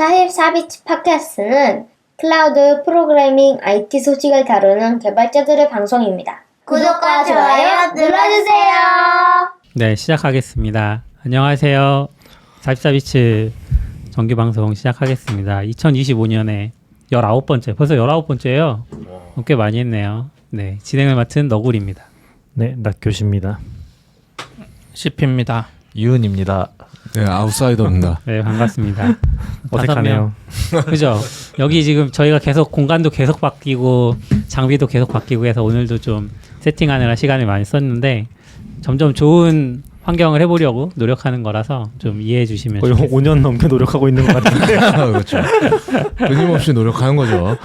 44비치 팟캐스트는 클라우드 프로그래밍 IT 소식을 다루는 개발자들의 방송입니다. 구독과 좋아요 눌러주세요. 네, 시작하겠습니다. 안녕하세요. 44비치 정규방송 시작하겠습니다. 2025년에 19번째, 벌써 19번째예요. 꽤 많이 했네요. 네, 진행을 맡은 너굴입니다. 네, 낙교시입니다. CP입니다. 이은입니다. 네, 아웃사이더입니다. 네, 반갑습니다. 어색하네요. 그죠? 여기 지금 저희가 계속 공간도 계속 바뀌고 장비도 계속 바뀌고 해서 오늘도 좀 세팅하느라 시간을 많이 썼는데 점점 좋은 환경을 해보려고 노력하는 거라서 좀 이해해 주시면 거의 좋겠습니다. 5년 넘게 노력하고 있는 것 같은데. 그렇죠. 끊임없이 노력하는 거죠.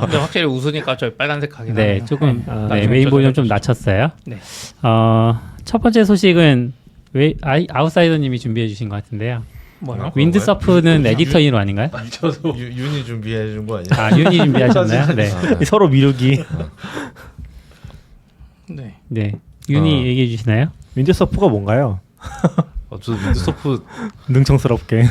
근데 확실히 웃으니까 저희 빨간색 하긴 네, 하네요. 조금 네. 네, 메인 볼륨 좀 낮췄어요. 네. 첫 번째 소식은 아웃사이더님이 준비해 주신 것 같은데요. 뭐요? 윈드서프는 에디터 인호 아닌가요? 윤이 준비해 준 거 아니야? 아, 윤이 준비하셨나요? 네. 서로 미루기. 네. 네. 윤이 얘기해 주시나요? 윈드서프가 뭔가요? 저 윈드서프 능청스럽게.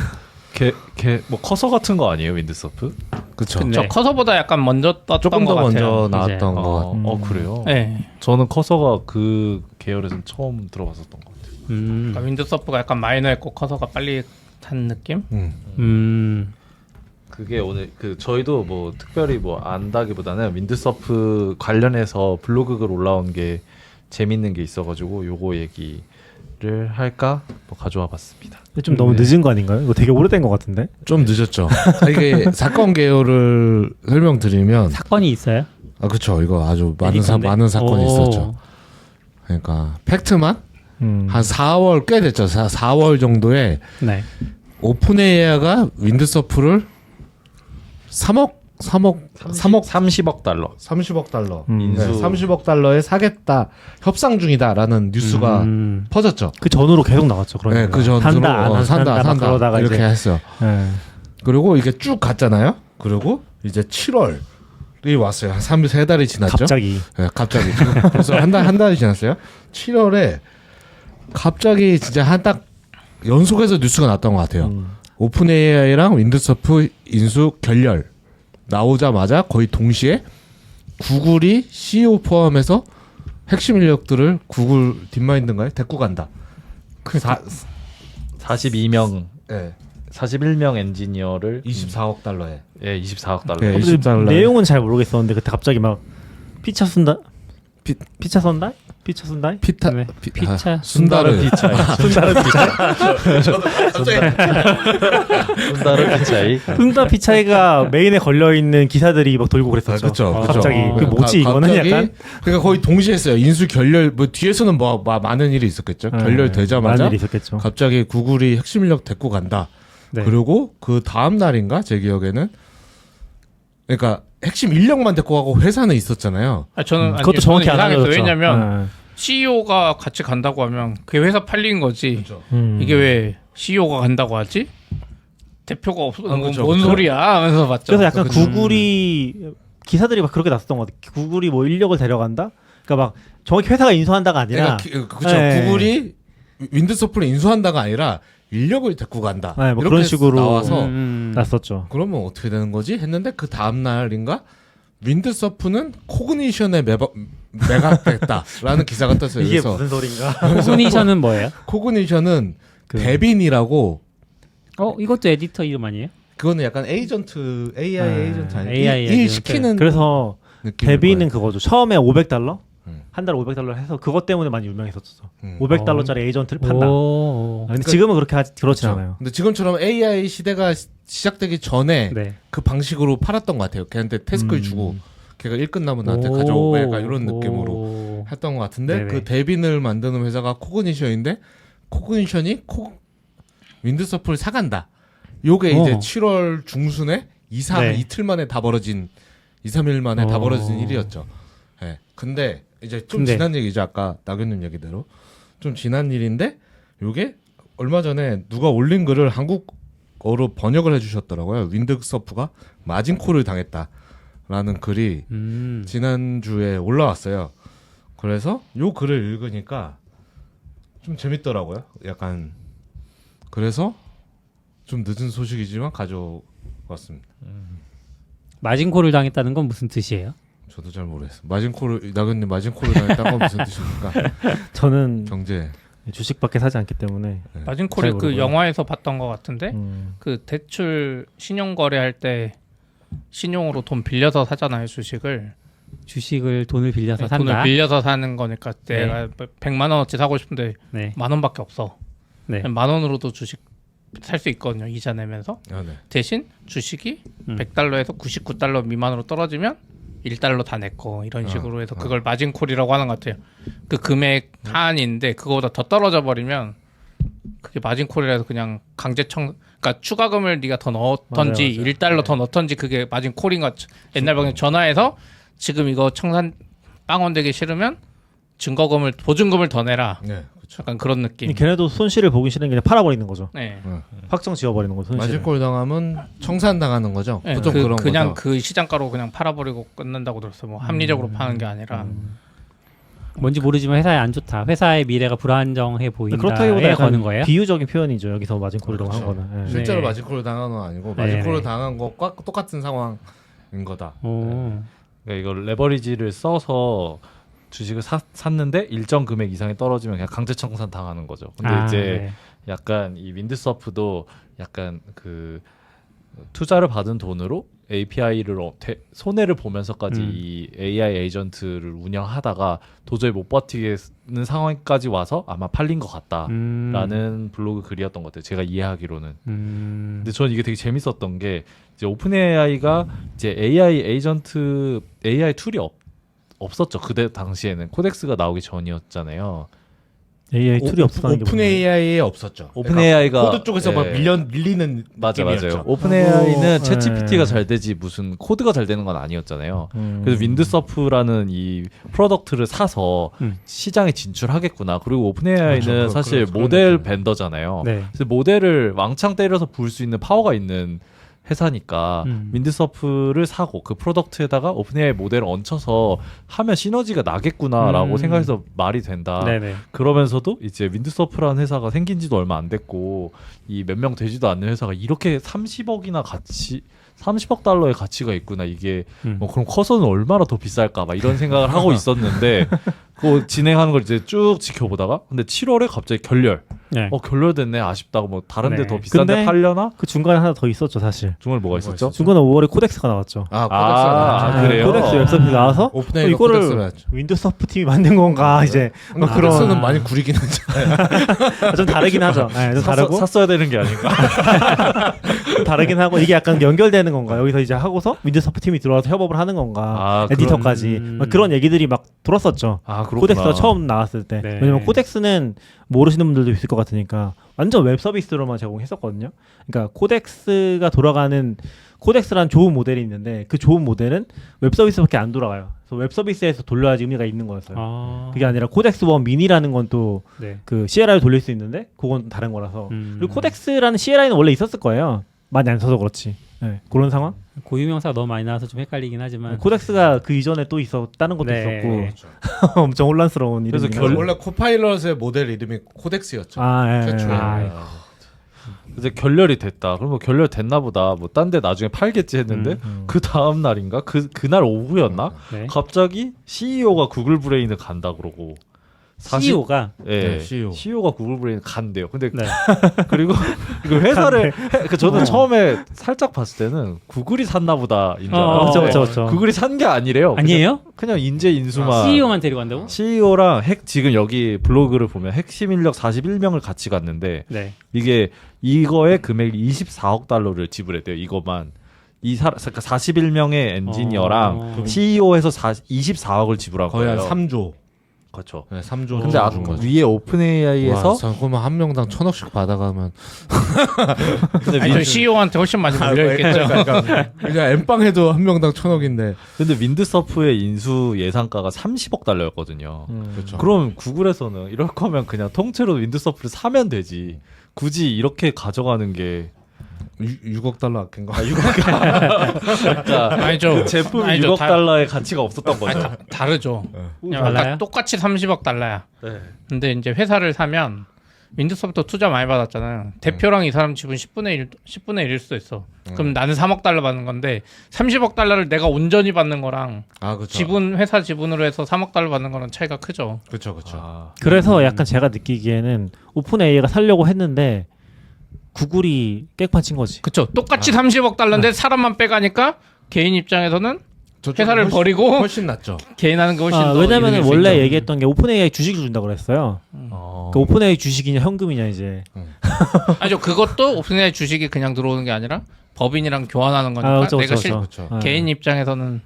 뭐 커서 같은 거 아니에요, 윈드서프? 그렇죠. 네. 저 커서보다 약간 먼저 떴던 조금 것 더 같아요. 먼저 나왔던 거. 그래요? 네. 저는 커서가 그 계열에서는 처음 들어봤었던 것 같아요. 그러니까 윈드서프가 약간 마이너했고 커서가 빨리 탄 느낌? 그게 오늘 저희도 뭐 특별히 뭐 안다기보다는 윈드서프 관련해서 블로그 글 올라온 게 재밌는 게 있어가지고 요거 얘기를 할까 뭐 가져와 봤습니다. 좀 너무 늦은 거 아닌가요? 이거 되게 오래된 것 같은데. 좀 늦었죠. 이게 사건 개요를 설명드리면 사건이 있어요? 그렇죠. 이거 아주 에디터인데? 많은 사건이 오. 있었죠. 그러니까 팩트만 음. 한 4월 꽤 됐죠. 4월 정도에 네. 오픈AI가 윈드서프를 30억 달러. 30억 달러. 인수. 네, 30억 달러에 사겠다. 협상 중이다라는 뉴스가 퍼졌죠. 그 전으로 계속 나왔죠. 그러니까. 네, 그 전으로 산다 막 그러다가 이렇게 이제. 했어요. 네. 그리고 이게 쭉 갔잖아요. 그리고 이제 7월이 왔어요. 한 3달이 지났죠. 갑자기. 네, 갑자기 지금 벌써 한 달이 지났어요. 7월에 갑자기 진짜 딱 연속해서 뉴스가 났던 것 같아요. 오픈 AI랑 윈드서프 인수 결렬 나오자마자 거의 동시에 구글이 CEO 포함해서 핵심 인력들을 구글 딥마인드인가요? 데리고 간다. 42명, 네, 41명 엔지니어를 24억 달러에. 24억 달러. 네, 근데 24달러. 내용은 잘 모르겠었는데 그때 갑자기 막 피차 쏜다. 피차 쏜다? 피차 쏜다? 피타 네. 피차. 순다르 순다르 피차. 순다르 피차이. 순다 피차이가 메인에 걸려 있는 기사들이 막 돌고 그랬었죠. 그렇죠. 갑자기 그 뭐지 이거는 갑자기, 약간 그러니까 거의 동시에 했어요. 인수 결렬 뭐 뒤에서는 뭐 많은 일이 있었겠죠. 결렬 되자마자 많은 일이 있었겠죠. 갑자기 구글이 핵심 인력 데리고 간다. 네. 그리고 그 다음 날인가 제 기억에는 그러니까 핵심 인력만 데리고 가고 회사는 있었잖아요. 저는 그것도 정확히 안 이상했어요. 알려줬죠. 왜냐면 CEO가 같이 간다고 하면 그 회사 팔린 거지. 이게 왜 CEO가 간다고 하지? 대표가 없는 그렇죠, 건뭔 그렇죠. 소리야 하면서 봤죠. 그래서 약간 구글이 기사들이 막 그렇게 났었던 것 같아요. 구글이 뭐 인력을 데려간다? 그러니까 막 정확히 회사가 인수한다가 아니라 그렇죠. 네. 구글이 윈드서프를 인수한다가 아니라 인력을 데리고 간다. 네, 뭐 이렇게 그런 식으로 나와서 났었죠. 그러면 어떻게 되는 거지? 했는데 그 다음 날인가 윈드서프는 코그니션에 매각됐다라는 기사가 떴어요. 이게 그래서 무슨 소린가? 코그니션은 뭐예요? 코그니션은 그- 데빈이라고 이것도 에디터 이름 아니에요? 그거는 약간 에이전트 AI 네. 에이전트 아니에요? AI 일 에이전트. 시키는 그래서 느낌일 데비는 거예요. 그거죠. 처음에 $500 음. 한 달에 $500 해서 그것 때문에 많이 유명했었어. 음. $500짜리 에이전트를 판다. 오. 근데 지금은 그렇게 그렇진 그렇죠. 않아요. 근데 지금처럼 AI 시대가 시작되기 전에 네. 그 방식으로 팔았던 것 같아요. 걔한테 태스크를 주고 걔가 일 끝나면 나한테 오. 가져오고 약간 이런 느낌으로 오. 했던 것 같은데 네네. 그 데빈을 만드는 회사가 코그니션인데 코그니션이 윈드서프를 사간다. 요게 이제 어. 7월 중순에 네. 이틀 만에 다 벌어진 2, 3일 만에 다 어. 벌어진 일이었죠. 예. 근데 이제 좀 근데. 지난 얘기죠. 아까 나균님 얘기대로 좀 지난 일인데 요게 얼마 전에 누가 올린 글을 한국어로 번역을 해주셨더라고요. 윈드서프가 마진콜을 당했다라는 글이 지난주에 올라왔어요. 그래서 요 글을 읽으니까 좀 재밌더라고요. 약간 그래서 좀 늦은 소식이지만 맞습니다. 마진콜을 당했다는 건 무슨 뜻이에요? 저도 잘 모르겠어요. 나근님 마진콜을 당했다는 건 무슨 뜻입니까? 저는 경제. 주식밖에 사지 않기 때문에 마진콜이 잘 그 모르고요. 영화에서 봤던 것 같은데 음. 그 대출 신용 거래할 때 신용으로 돈 빌려서 사잖아요 주식을. 주식을 돈을 빌려서 산다. 돈을 빌려서 사는 거니까 내가 100만 원어치 사고 싶은데 네. 만 원밖에 없어. 네. 만 원으로도 주식 살 수 있거든요. 이자 내면서. 아, 네. 대신 주식이 100달러에서 99달러 미만으로 떨어지면 1달러 다 내 거 이런 식으로 해서 그걸 마진콜이라고 하는 것 같아요. 그 금액 한인데 그거보다 더 떨어져 버리면 그게 마진콜이라 해서 그냥 그러니까 추가금을 네가 더 넣었던지 맞아요. 1달러 더 넣었던지 그게 마진콜인 것 같죠. 옛날 방에 전화해서 지금 이거 청산 빵원 되기 싫으면 증거금을 보증금을 더 내라. 네, 그렇죠. 약간 그런 느낌. 걔네도 손실을 보기 싫은 게 그냥 팔아버리는 거죠. 네. 확정 지어버리는 거죠. 손실. 마진콜 당하면 청산 당하는 거죠. 네, 보통 그런 그냥 거죠. 그 시장가로 그냥 팔아버리고 끝난다고 들었어요. 뭐 합리적으로 파는 게 아니라. 뭔지 모르지만 회사에 안 좋다. 회사의 미래가 불안정해 보인다에 그렇다기보다 약간 거는 거예요? 비유적인 표현이죠. 여기서 마진콜이라고 그렇죠. 한 거는. 예. 실제로 네. 마진콜을 당한 건 아니고 네, 마진콜을 네. 당한 것과 똑같은 상황인 거다. 오. 그러니까 이걸 레버리지를 써서 주식을 샀는데 일정 금액 이상이 떨어지면 그냥 강제 청산 당하는 거죠. 근데 이제 네. 약간 이 윈드서프도 약간 그 투자를 받은 돈으로 API를 손해를 보면서까지 이 AI 에이전트를 운영하다가 도저히 못 버티겠는 상황까지 와서 아마 팔린 것 같다라는 블로그 글이었던 것 같아요. 제가 이해하기로는. 근데 저는 이게 되게 재밌었던 게 이제 오픈 AI가 이제 AI 에이전트 AI 툴이 없었죠. 그때 당시에는 코덱스가 나오기 전이었잖아요. AI 툴이 없었다는 게 오픈 AI에 없었죠. 오픈 AI가 코드 쪽에서 막 밀리는 맞아요. 느낌이었죠. 오픈 AI는 네. 챗 GPT가 잘 되지 무슨 코드가 잘 되는 건 아니었잖아요. 그래서 윈드서프라는 이 프로덕트를 사서 시장에 진출하겠구나. 그리고 오픈 AI는 그렇죠. 사실 그런 모델 느낌. 벤더잖아요. 네. 그래서 모델을 왕창 때려서 부을 수 있는 파워가 있는 회사니까 윈드서프를 사고 그 프로덕트에다가 오픈 AI 모델을 얹혀서 하면 시너지가 나겠구나라고 생각해서 말이 된다. 네네. 그러면서도 이제 윈드서프라는 회사가 생긴 지도 얼마 안 됐고 이 몇 명 되지도 않는 회사가 이렇게 30억 달러의 가치가 있구나. 이게 뭐 그럼 커서는 얼마나 더 비쌀까 막 이런 생각을 하고 있었는데 그 진행하는 걸 이제 쭉 지켜보다가 근데 7월에 갑자기 결렬. 네. 결렬됐네. 아쉽다고 뭐 다른 데 네. 더 비싼 데 근데 팔려나? 그 중간에 하나 더 있었죠, 사실. 중간에 뭐가 있었죠? 중간에 5월에 코덱스가 나왔죠. 아, 아, 코덱스가 그래요? 코덱스 웹서비스 나와서 오픈 AI가 이거를 코덱스를 했죠. 윈도우소프트 팀이 만든 건가 이제 뭐 그런 코덱스는 많이 구리긴 하잖아요. 좀 다르긴 하죠. 네, 좀 다르고 샀어야 되는 게 아닌가? 좀 다르긴 하고 이게 약간 연결되는 건가? 여기서 이제 하고서 윈도우소프트 팀이 들어와서 협업을 하는 건가? 아, 에디터까지 막 그런 얘기들이 막 돌았었죠. 아, 그렇구나. 코덱스가 처음 나왔을 때. 네. 왜냐면 코덱스는 모르시는 분들도 있을 것 같으니까 완전 웹 서비스로만 제공했었거든요. 그러니까 코덱스가 돌아가는 코덱스란 좋은 모델이 있는데 그 좋은 모델은 웹 서비스밖에 안 돌아가요. 그래서 웹 서비스에서 돌려야지 의미가 있는 거였어요. 아. 그게 아니라 코덱스 1 미니라는 건 또 네. 그 CLI를 돌릴 수 있는데 그건 다른 거라서. 그리고 코덱스라는 CLI는 원래 있었을 거예요. 많이 안 써서 그렇지. 네, 그런 상황? 고유명사가 너무 많이 나와서 좀 헷갈리긴 하지만 코덱스가 그 이전에 또 있었다는 것도 네. 있었고 엄청 혼란스러운 그래서 이름이긴 원래 코파일럿의 모델 이름이 코덱스였죠. 아, 예. 최초에. 이제 결렬이 됐다. 그럼 뭐 결렬 됐나 보다. 뭐 딴 데 나중에 팔겠지 했는데 그 다음 날인가? 그날 오후였나? 네. 갑자기 CEO가 구글 브레인을 간다 그러고 CEO가 예, 네, CEO. CEO가 구글 브레인 간대요. 근데 네. 그리고 그 회사를 저는 처음에 살짝 봤을 때는 구글이 샀나 보다 인줄 알았는데 그렇죠. 구글이 산 게 아니래요. 아니에요? 그냥 인재 인수만 CEO만 데리고 간다고? CEO랑 지금 여기 블로그를 보면 핵심 인력 41명을 같이 갔는데 네. 이게 이거의 금액이 24억 달러를 지불했대요. 이것만. 그러니까 41명의 엔지니어랑 CEO에서 24억을 지불한 거의 거예요. 한 3조. 그렇죠. 네, 3조. 근데 위에 오픈 AI에서 그러면 한 명당 1,000억씩 받아가면 아니, 저 CEO한테 훨씬 많이 물려있겠죠. 그냥 엠빵해도 한 명당 1,000억인데. 근데 윈드서프의 인수 예상가가 30억 달러였거든요. 그렇죠. 그럼 구글에서는 이럴 거면 그냥 통째로 윈드서프를 사면 되지. 굳이 이렇게 가져가는 게 6억 달러 아낀 거. 그러니까 아니죠. 제품이 아니죠. 6억 달러의 가치가 없었던 거죠. 다르죠. 그냥 달라요? 딱 똑같이 30억 달러야. 네. 근데 이제 회사를 사면 윈드소프트 투자 많이 받았잖아요. 대표랑 이 사람 지분 10분의 1일 수도 있어. 그럼 나는 3억 달러 받는 건데 30억 달러를 내가 온전히 받는 거랑 아 그렇죠. 지분 회사 지분으로 해서 3억 달러 받는 거랑 차이가 크죠. 그렇죠, 그렇죠. 그래서 약간 제가 느끼기에는 오픈 AI가 살려고 했는데 구글이 깽판 친 거지. 그쵸. 똑같이 30억 달러인데 사람만 빼가니까 개인 입장에서는 회사를 버리고 훨씬 낫죠. 개인 하는 게 훨씬 더 왜냐면은 이득일 수 원래 있죠. 얘기했던 게 오픈 AI 주식을 준다고 그랬어요. 그 오픈 AI 주식이냐 현금이냐 이제. 아니죠. 그것도 오픈AI 주식이 그냥 들어오는 게 아니라 법인이랑 교환하는 거니까 그쵸, 내가 그쵸, 그렇죠. 아. 개인 입장에서는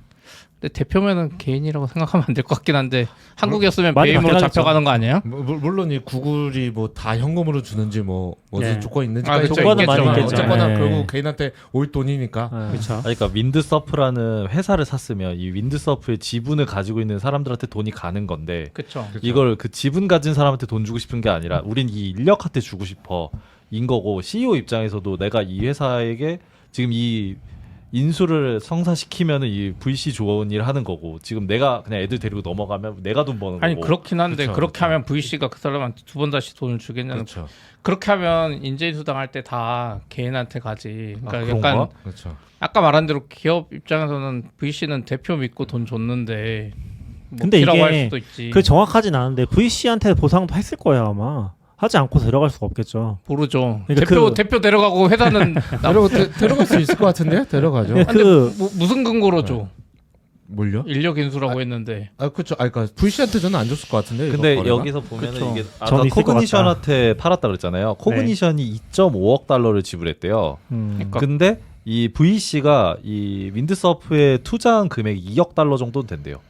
근데 대표면은 개인이라고 생각하면 안 될 것 같긴 한데 한국이었으면 많이 배임으로 바뀌긴 잡혀가는 거 아니에요? 물론 이 구글이 뭐 다 현금으로 주는지 뭐 무슨 네. 조건이 있는지 아, 그쵸, 조건은 많이 있겠죠. 있겠죠. 어쨌거나 네. 결국 개인한테 올 돈이니까. 그렇죠. 그러니까 윈드서프라는 회사를 샀으면 이 윈드서프의 지분을 가지고 있는 사람들한테 돈이 가는 건데 그렇죠. 이걸 그 지분 가진 사람한테 돈 주고 싶은 게 아니라 우린 이 인력한테 주고 싶어 인 거고 CEO 입장에서도 내가 이 회사에게 지금 이 인수를 성사시키면은 이 VC 좋은 일 하는 거고 지금 내가 그냥 애들 데리고 넘어가면 내가 돈 버는 아니 거고 그렇긴 한데 그쵸, 그렇게 그쵸. 하면 VC가 그 사람한테 두 번 다시 돈을 주겠냐는 그렇죠. 그렇게 하면 인재인수 당할 때 다 개인한테 가지. 그러니까 그런가? 약간 그렇죠. 아까 말한 대로 기업 입장에서는 VC는 대표 믿고 돈 줬는데 뭐 근데 피라고 할 이게 수도 있지. 그 정확하진 않은데 VC한테 보상도 했을 거예요 아마. 하지 않고 들어갈 수가 없겠죠. 모르죠. 그러니까 대표 데려가고 회사는 데려갈 수 있을 것 같은데요? 데려가죠. 근데 그 무슨 근거로 줘? 뭘요? 인력 인수라고 했는데 아 그렇죠. 아 그러니까 VC한테 저는 안 줬을 것 같은데. 이거 근데 거래가? 여기서 보면은 그쵸. 이게 아까 저는 있을 것 코그니션한테 팔았다 그랬잖아요. 코그니션이 2.5억 달러를 지불했대요. 그러니까 근데 이 VC가 이 윈드서프에 투자한 금액이 2억 달러 정도 된대요.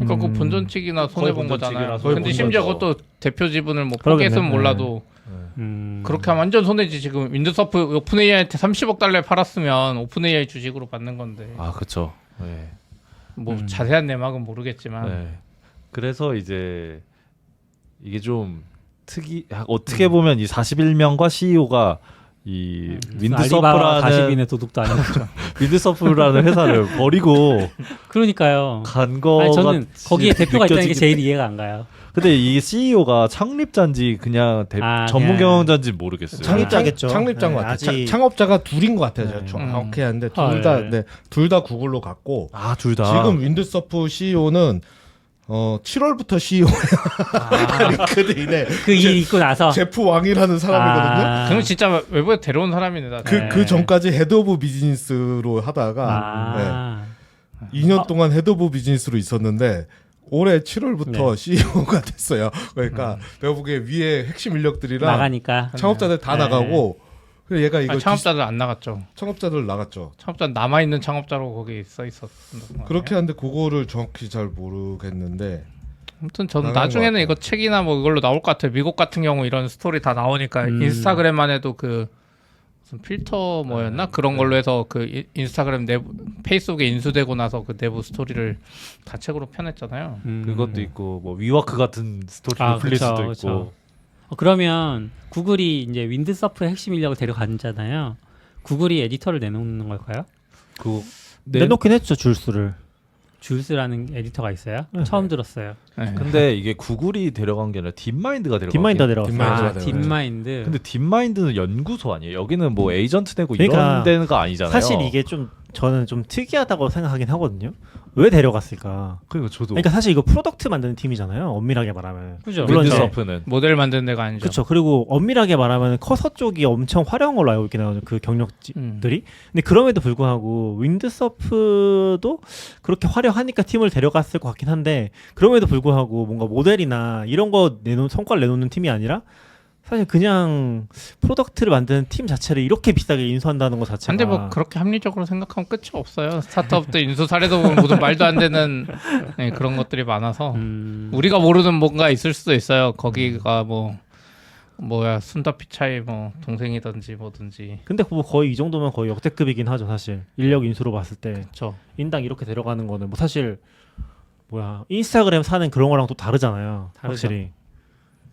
그러니까 그 본전치기나 손해 본 본전치기나 거잖아요. 손해 근데 본 심지어 거죠. 그것도 대표 지분을 뭐 그러겠네. 포기했으면 몰라도 그렇게 하면 완전 손해지. 지금 윈드서프 오픈AI한테 30억 달러에 팔았으면 오픈AI 주식으로 받는 건데 아 그렇죠. 네. 뭐 자세한 내막은 모르겠지만 네. 그래서 이제 이게 좀 어떻게 보면 이 41명과 CEO가 이 알리바바 윈드서프라는 40인의 도둑도 아니고 윈드서프라는 회사를 버리고 그러니까요. 간 거가 아니, 저는 거기에 대표가 있다는 게 느껴지기 제일 이해가 안 가요. 근데 이 CEO가 창립자인지 그냥 전문 그냥 경영자인지 모르겠어요. 창립자겠죠. 창립자인 것 네, 같아요. 아직- 창업자가 둘인 것 같아요. 제가 네. 정확히 하는데 헐. 둘 다 구글로 갔고 아, 둘 다. 지금 윈드서프 CEO는 7월부터 CEO예요. 링크드인에 그 일 있고 나서 제프 왕이라는 사람이거든요. 그럼 진짜 외부에 데려온 사람이네. 나. 그 전까지 헤드 오브 비즈니스로 하다가 2년 동안 헤드 오브 비즈니스로 있었는데 올해 7월부터 CEO가 됐어요. 그러니까 내가 보기에 위에 핵심 인력들이랑 나가니까 창업자들 다 네. 나가고 그래서 얘가 이거 창업자들 안 나갔죠. 창업자들 나갔죠. 창업자 남아 있는 창업자로 거기 써 있었던 거 그렇게 아니에요? 하는데 그거를 정확히 잘 모르겠는데 아무튼 저는 나간 나중에는 것 이거 책이나 뭐 이걸로 나올 것 같아요. 미국 같은 경우 이런 스토리 다 나오니까 인스타그램만 해도 그 무슨 필터 뭐였나 그런 걸로 해서 그 인스타그램 내부 페이스북에 인수되고 나서 그 내부 스토리를 다 책으로 펴냈잖아요. 그것도 있고 뭐 위워크 같은 스토리로 풀릴 그쵸, 수도 있고. 그쵸. 그러면 구글이 이제 윈드서프의 핵심 인력을 데려가잖아요. 구글이 에디터를 내놓는 걸까요? 그 내놓긴 했죠 줄수를. 줄스라는 에디터가 있어요? 네. 처음 들었어요. 네. 근데 이게 구글이 데려간 게 아니라 딥마인드가 데려간 딥마인드가 게. 내려갔어요. 딥마인드가 딥마인드. 근데 딥마인드는 연구소 아니에요? 여기는 뭐 에이전트 내고 그러니까 이런 데가 아니잖아요. 사실 이게 좀 저는 좀 특이하다고 생각하긴 하거든요. 왜 데려갔을까? 그러니까 저도 그러니까 사실 이거 프로덕트 만드는 팀이잖아요. 엄밀하게 말하면. 그죠? 물론 이제 윈드서프는 모델 만드는 데가 아니죠. 그렇죠. 그리고 엄밀하게 말하면 커서 쪽이 엄청 화려한 걸로 알고 있긴 하거든요. 그 경력들이. 근데 그럼에도 불구하고 윈드서프도 그렇게 화려하니까 팀을 데려갔을 것 같긴 한데 그럼에도 불구하고 뭔가 모델이나 이런 거 성과를 내놓는 팀이 아니라 사실 그냥 프로덕트를 만드는 팀 자체를 이렇게 비싸게 인수한다는 것 자체가. 근데 뭐 그렇게 합리적으로 생각하면 끝이 없어요. 스타트업들 인수 사례도 보면 무슨 말도 안 되는 네, 그런 것들이 많아서 우리가 모르는 뭔가 있을 수도 있어요. 거기가 뭐야 순다피차의 뭐 동생이든지 뭐든지. 근데 뭐 거의 이 정도면 거의 역대급이긴 하죠, 사실. 인력 인수로 봤을 때 그렇죠. 인당 이렇게 데려가는 거는 뭐 사실 뭐야 인스타그램 사는 그런 거랑 또 다르잖아요. 다르죠. 확실히.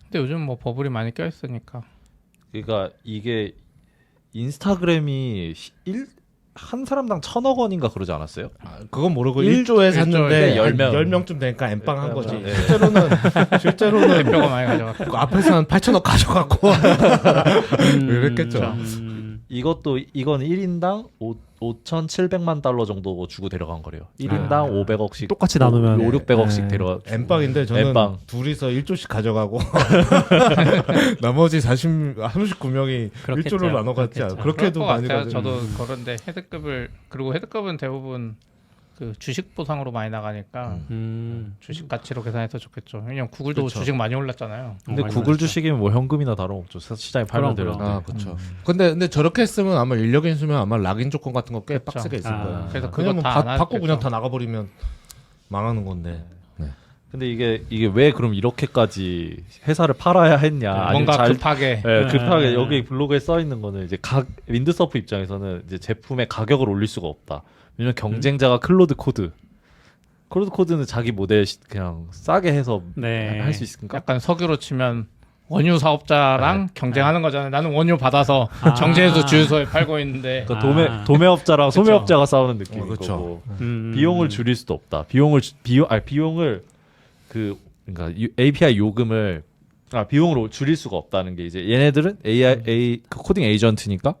근데 요즘 뭐 버블이 많이 껴 있으니까. 그러니까 이게 인스타그램이 한 사람당 1,000억 원인가 그러지 않았어요? 그건 모르고 일- 1조에 샀는데 일조에 10명. 10명. 10명쯤 되니까 엠빵 한 거지. 네. 실제로는 대표가 많이 가져갔고. 그 앞에서 한 8천억 가져갔고 이랬겠죠. 이건 1인당 5,700만 달러 정도 주고 데려간 거래요. 1인당 500억씩 똑같이 나누면 5,600억씩 네. 데려. 엠빵인데 저는 엠빵. 둘이서 1조씩 가져가고 나머지 39명이 그렇겠죠. 1조를 나눠 갔지 그렇겠죠. 그렇게도 그럴 것 많이 같아요. 가져. 저도 그런데 헤드급을 그리고 헤드급은 대부분 그 주식 보상으로 많이 나가니까 주식 가치로 계산해서 좋겠죠. 왜냐면 구글도 그렇죠. 주식 많이 올랐잖아요. 근데 많이 구글 올랐죠. 주식이면 뭐 현금이나 다름없죠. 시장에 팔면 그럼, 되는데. 아 그렇죠. 근데 저렇게 했으면 아마 인력 인수면 아마 락인 조건 같은 거 꽤 그쵸. 빡세게 있을 아, 거야. 그래서 그거 그냥 다 안 받고 그냥 하겠죠. 다 나가버리면 망하는 건데. 근데 이게 왜 그럼 이렇게까지 회사를 팔아야 했냐? 아니면 뭔가 급하게 네, 급하게 네. 여기 블로그에 써 있는 거는 이제 윈드서프 입장에서는 이제 제품의 가격을 올릴 수가 없다. 왜냐면 경쟁자가 클로드 코드는 자기 모델 그냥 싸게 해서 네. 할 수 있으니까. 약간 석유로 치면 원유 사업자랑 경쟁하는 거잖아요. 나는 원유 받아서 아. 정제해서 주유소에 팔고 있는데 그러니까 아. 도매업자랑 그쵸. 소매업자가 싸우는 느낌인 그쵸. 거고. 음. 비용을 줄일 수도 없다. 비용을 그러니까 API 요금을 비용으로 줄일 수가 없다는 게 이제 얘네들은 그 코딩 에이전트니까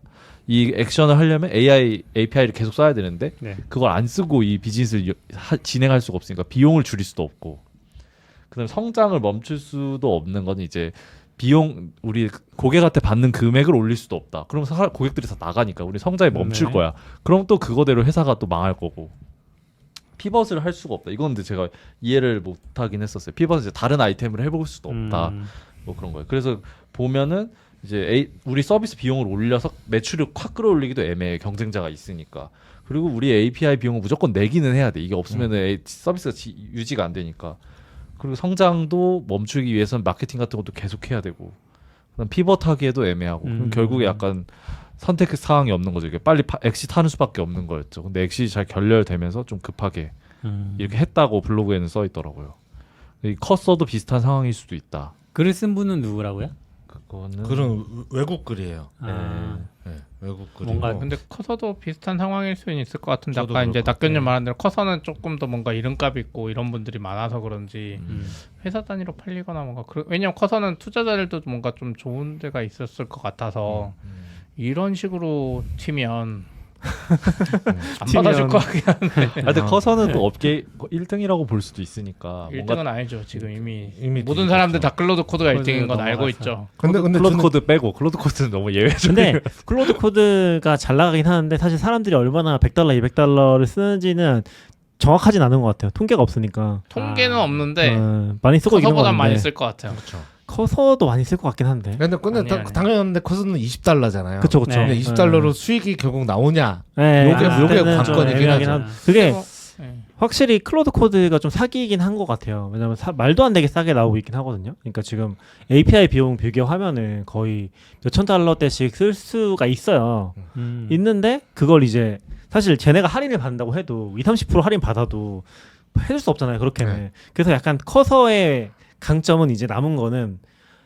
이 액션을 하려면 API를 계속 써야 되는데 네. 그걸 안 쓰고 이 비즈니스를 진행할 수가 없으니까 비용을 줄일 수도 없고 그다음에 성장을 멈출 수도 없는 건 이제 비용 우리 고객한테 받는 금액을 올릴 수도 없다. 그럼 고객들이 다 나가니까 우리 성장이 멈출 네. 거야. 그럼 또 그거대로 회사가 또 망할 거고. 피벗을 할 수가 없다. 이건 근데 제가 이해를 못 하긴 했었어요. 피벗을 이제 다른 아이템을 해볼 수도 없다. 뭐 그런 거예요. 그래서 보면은 이제 우리 서비스 비용을 올려서 매출을 확 끌어올리기도 애매해. 경쟁자가 있으니까. 그리고 우리 API 비용을 무조건 내기는 해야 돼. 이게 없으면은 서비스가 유지가 안 되니까. 그리고 성장도 멈추기 위해서는 마케팅 같은 것도 계속 해야 되고. 그다음 피벗하기에도 애매하고. 그럼 결국에 약간 선택 사항이 없는 거죠. 이게 빨리 엑시트하는 수밖에 없는 거였죠. 근데 엑시트 잘 결렬되면서 좀 급하게 이렇게 했다고 블로그에는 써 있더라고요. 이 커서도 비슷한 상황일 수도 있다. 글을 쓴 분은 누구라고요? 그거는 그런 외국 글이에요. 아, 네, 외국 글이고. 뭔가 근데 커서도 비슷한 상황일 수는 있을 것 같은데 저도 아까 이제 그럴 것 낙견님 같아요. 말한 대로 커서는 조금 더 뭔가 이름값 있고 이런 분들이 많아서 그런지 음. 회사 단위로 팔리거나 뭔가 왜냐면 커서는 투자자들도 뭔가 좀 좋은 데가 있었을 것 같아서 이런 식으로 튀면 안 받아줄 것 같긴 한데 근데 커서는 또 업계 1등이라고 볼 수도 있으니까 1등은 아니죠. 지금 이미 이미 모든 뒤집혔죠. 사람들 다 클로드 코드가 클로드 1등인 건 알고 넘어가서. 있죠. 근데 클로드 저는- 코드 빼고 클로드 코드는 너무 예외죠. 근데 클로드 코드가 잘 나가긴 하는데 사실 사람들이 얼마나 $100, $200를 쓰는지는 정확하진 않은 것 같아요. 통계가 없으니까. 통계는 없는데 많이 쓰고 있는 것 커서보단 많이 같은데 쓸 것 같아요. 커서도 많이 쓸 것 같긴 한데. 근데 아니. 당연한데 커서는 $20잖아요. 그쵸 그쵸. 네. 근데 $20로 수익이 결국 나오냐? 네, 요게- 아, 요게 그때는 좀 관건이긴 애매하긴 하죠. 그게 뭐, 네. 확실히 클로드 코드가 좀 사기이긴 한 것 같아요. 왜냐면 말도 안 되게 싸게 나오고 있긴 하거든요. 그러니까 지금 API 비용 비교하면은 거의 몇천 달러대씩 쓸 수가 있어요. 있는데 그걸 이제 사실 쟤네가 할인을 받는다고 해도 20-30% 할인 받아도 해줄 수 없잖아요. 그렇게는. 네. 그래서 약간 커서의 강점은 이제 남은 거는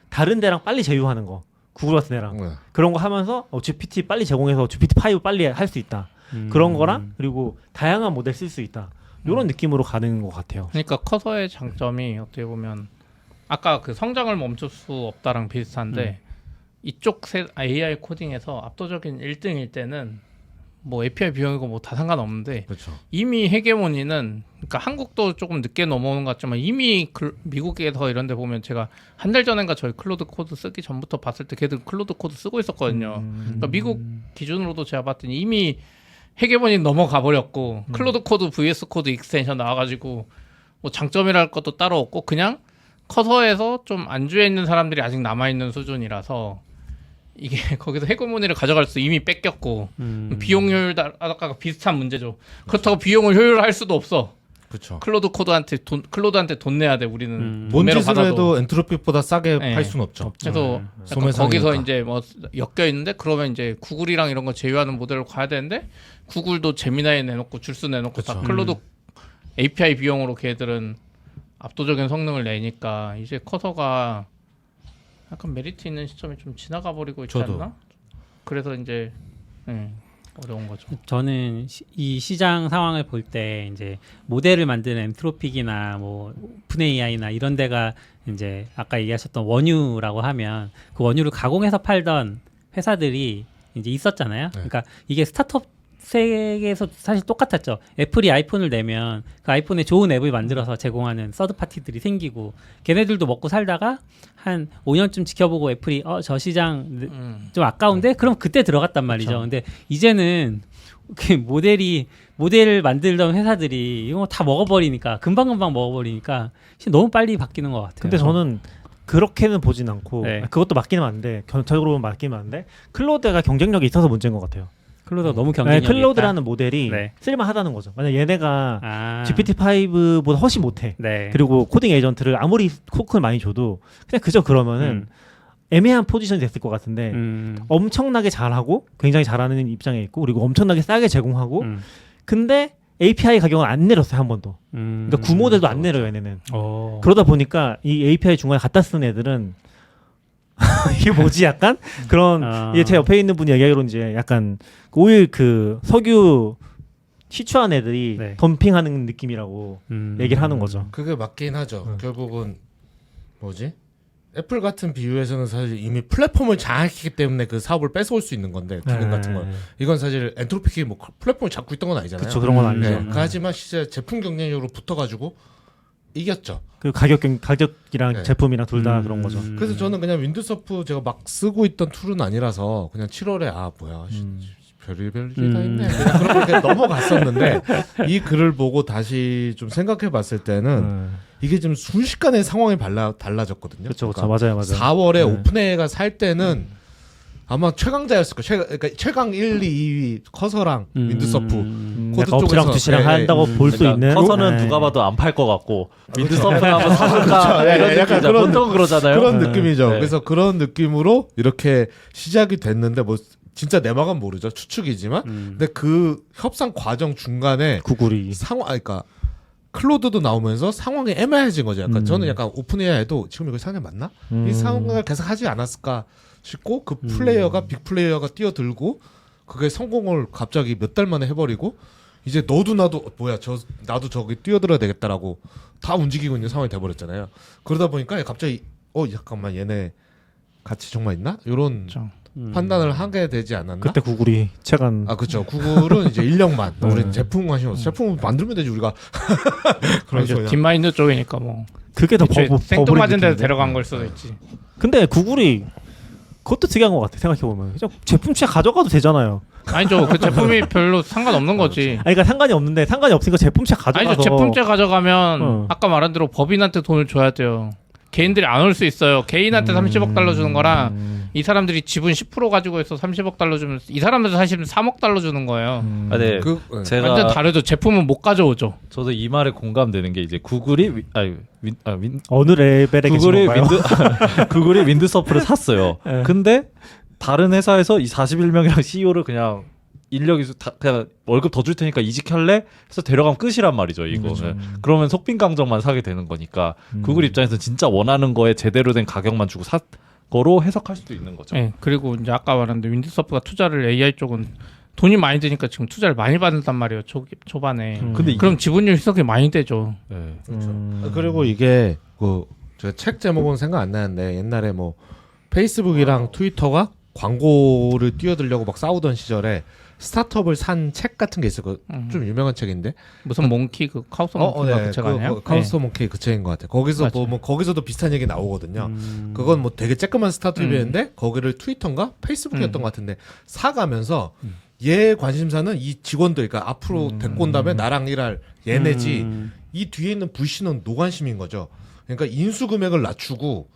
다른 데랑 빨리 제휴하는 거. 구글 같은 데랑. 네. 그런 거 하면서 GPT 빨리 제공해서 GPT-5 빨리 할 수 있다. 그런 거랑 그리고 다양한 모델 쓸 수 있다. 이런 느낌으로 가는 것 같아요. 그러니까 커서의 장점이 어떻게 보면 아까 그 성장을 멈출 수 없다랑 비슷한데 이쪽 AI 코딩에서 압도적인 1등일 때는 뭐 API 비용이고 뭐 다 상관없는데 그렇죠. 이미 헤게모니는 그러니까 한국도 조금 늦게 넘어오는 것 같지만 이미 미국에서 이런 데 보면 제가 한 달 전인가 저희 클로드 코드 쓰기 전부터 봤을 때 걔들 클로드 코드 쓰고 있었거든요. 그러니까 미국 기준으로도 제가 봤더니 이미 헤게모니 넘어가 버렸고 클로드 코드 VS 코드 익스텐션 나와가지고 뭐 장점이랄 것도 따로 없고 그냥 커서에서 좀 안주해 있는 사람들이 아직 남아있는 수준이라서 이게 거기서 헤게모니를 가져갈 수 이미 뺏겼고 비용 효율 아까 비슷한 문제죠. 그렇다고 비용을 효율할 수도 없어. 그렇죠. 클로드한테 돈 내야 돼. 우리는 뭔 구매로 짓을 받아도. 해도 엔트로피보다 싸게 네. 팔 수는 없죠. 그래서 약간 소매상이니까. 거기서 이제 뭐 엮여 있는데 그러면 이제 구글이랑 이런 거 제휴하는 모델로 가야 되는데 구글도 제미나이 내놓고 줄수 내놓고 다 그쵸. 클로드 API 비용으로 걔들은 압도적인 성능을 내니까 이제 커서가 약간 메리트 있는 시점이 좀 지나가 버리고 있지 저도. 않나? 그래서 이제 어려운 거죠. 저는 이 시장 상황을 볼 때 이제 모델을 만드는 엔트로픽이나 뭐 오픈 AI나 이런 데가 이제 아까 얘기하셨던 원유라고 하면 그 원유를 가공해서 팔던 회사들이 이제 있었잖아요. 그러니까 이게 스타트업 세계에서 사실 똑같았죠. 애플이 아이폰을 내면 그 아이폰에 좋은 앱을 만들어서 제공하는 서드 파티들이 생기고 걔네들도 먹고 살다가 한 5년쯤 지켜보고 애플이 저 시장 좀 아까운데 그럼 그때 들어갔단 말이죠. 그쵸. 근데 이제는 그 모델을 만들던 회사들이 이거 다 먹어버리니까 금방금방 먹어버리니까 너무 빨리 바뀌는 것 같아요. 근데 저는 그렇게는 보진 않고 네. 그것도 맞기는 맞는데 전적으로 보면 맞기는 맞는데 클로드가 경쟁력이 있어서 문제인 것 같아요. 클로드가 너무 네, 경쟁력이 클로드라는 모델이 네. 쓸만하다는 거죠. 만약 얘네가 아. GPT-5보다 훨씬 못해. 네. 그리고 코딩 에이전트를 아무리 코크를 많이 줘도 그냥 그저 그러면은 애매한 포지션이 됐을 것 같은데 엄청나게 잘하고 굉장히 잘하는 입장에 있고 그리고 엄청나게 싸게 제공하고 근데 API 가격은 안 내렸어요 한 번도. 그러니까 구모델도 안 내려요 얘네는. 그러다 보니까 이 API 중간에 갖다 쓴 애들은 이게 뭐지 약간 그런 이게 제 옆에 있는 분이 얘기하기로 이제 약간 오일 그 석유 시추한 애들이 네. 덤핑하는 느낌이라고 얘기를 하는 거죠. 그게 맞긴 하죠. 결국은 뭐지? 애플 같은 비유에서는 사실 이미 플랫폼을 장악했기 때문에 그 사업을 뺏어올 수 있는 건데 기능 같은 건 이건 사실 엔트로픽이 뭐 플랫폼을 잡고 있던 건 아니잖아요. 그렇죠 그런 건 아니죠. 네. 하지만 진짜 제품 경쟁력으로 붙어가지고 이겼죠. 그 가격이랑 네. 제품이랑 둘 다 그런 거죠. 그래서 저는 그냥 윈도우소프 제가 막 쓰고 있던 툴은 아니라서 그냥 7월에 별의별 게 다 있네. 그냥 그런 걸 넘어갔었는데 이 글을 보고 다시 좀 생각해봤을 때는 이게 지금 순식간에 상황이 달라졌거든요. 그렇죠, 그렇죠, 맞아요, 맞아요. 4월에 네. 오픈AI가 살 때는 아마 최강자였을 거예요. 그러니까 최강 1, 2위 커서랑 윈도우소프 코드 약간 엎치락 뒤치락 한다고 볼 수 있는 커서는 네. 누가 봐도 안 팔 것 같고 윈드서프하고 사줄까 이런 약간 느낌이죠. 보통 그러잖아요. 그런 느낌이죠. 네. 그래서 그런 느낌으로 이렇게 시작이 됐는데 뭐 진짜 내막은 모르죠. 추측이지만 근데 그 협상 과정 중간에 구글이 그러니까 클로드도 나오면서 상황이 애매해진 거죠. 약간 저는 약간 오픈 AI도 지금 이거 상황이 맞나? 이 상황을 계속 하지 않았을까 싶고 그 플레이어가 빅 플레이어가 뛰어들고 그게 성공을 갑자기 몇 달 만에 해버리고 이제 너도 나도 뭐야 나도 저기 뛰어들어야 되겠다라고 다 움직이고 있는 상황이 돼버렸잖아요. 그러다 보니까 갑자기 잠깐만 얘네 같이 정말 있나? 이런 그렇죠. 판단을 하게 되지 않았나? 그때 구글이 최근 그렇죠. 구글은 이제 인력만 우리 제품 관심 없어. 제품 만들면 되지 우리가. 그래서 그냥 딥마인드 쪽이니까 뭐 그게 더 생뚱맞은 데서 느낌인데. 데려간 걸 수도 있지. 근데 구글이 그것도 특이한 것 같아 생각해 보면 그냥 제품체 가져가도 되잖아요. 아니죠. 그 제품이 별로 상관없는 거지. 아니 그러니까 상관이 없는데 상관이 없으니까 제품체 가져가서 아니죠. 제품째 가져가면 아까 말한 대로 법인한테 돈을 줘야 돼요. 개인들이 안 올 수 있어요. 개인한테 30억 달러 주는 거랑 이 사람들이 지분 10% 가지고 있어 30억 달러 주면 이 사람들 사실은 3억 달러 주는 거예요. 네, 네. 제가 완전 다르죠. 제품은 못 가져오죠. 저도 이 말에 공감되는 게 이제 구글이 어느 레벨에 계신 구글이 건가요? 구글이 윈드서프를 샀어요. 네. 근데 다른 회사에서 이 41명이랑 CEO를 그냥 인력이 그냥 월급 더 줄 테니까 이직할래? 해서 데려가면 끝이란 말이죠, 이거. 네. 그러면 속빈강정만 사게 되는 거니까 구글 입장에서 진짜 원하는 거에 제대로 된 가격만 주고 사 거로 해석할 수도 있는 거죠. 네, 그리고 이제 아까 말한 데 윈드서프가 투자를 AI 쪽은 돈이 많이 드니까 지금 투자를 많이 받는단 말이에요. 초반에. 근데 그럼 지분율 희석이 많이 되죠. 네. 그리고 이게 제가 책 제목은 생각 안 나는데 옛날에 뭐 페이스북이랑 트위터가 광고를 띄워드리려고 막 싸우던 시절에 스타트업을 산 책 같은 게 있어요. 좀 유명한 책인데 무슨 몽키 카우스 몽키가 그 책 아니에요? 카우스 몽키 그 책인 것 같아요. 거기서 뭐 거기서도 비슷한 얘기 나오거든요. 그건 뭐 되게 쬐끄만 스타트업이었는데 거기를 트위터인가 페이스북이었던 것 같은데 사가면서 얘 관심사는 이 직원들, 그러니까 앞으로 데리고 온 다음에 나랑 일할 얘네지 이 뒤에 있는 VC는 노관심인 거죠. 그러니까 인수 금액을 낮추고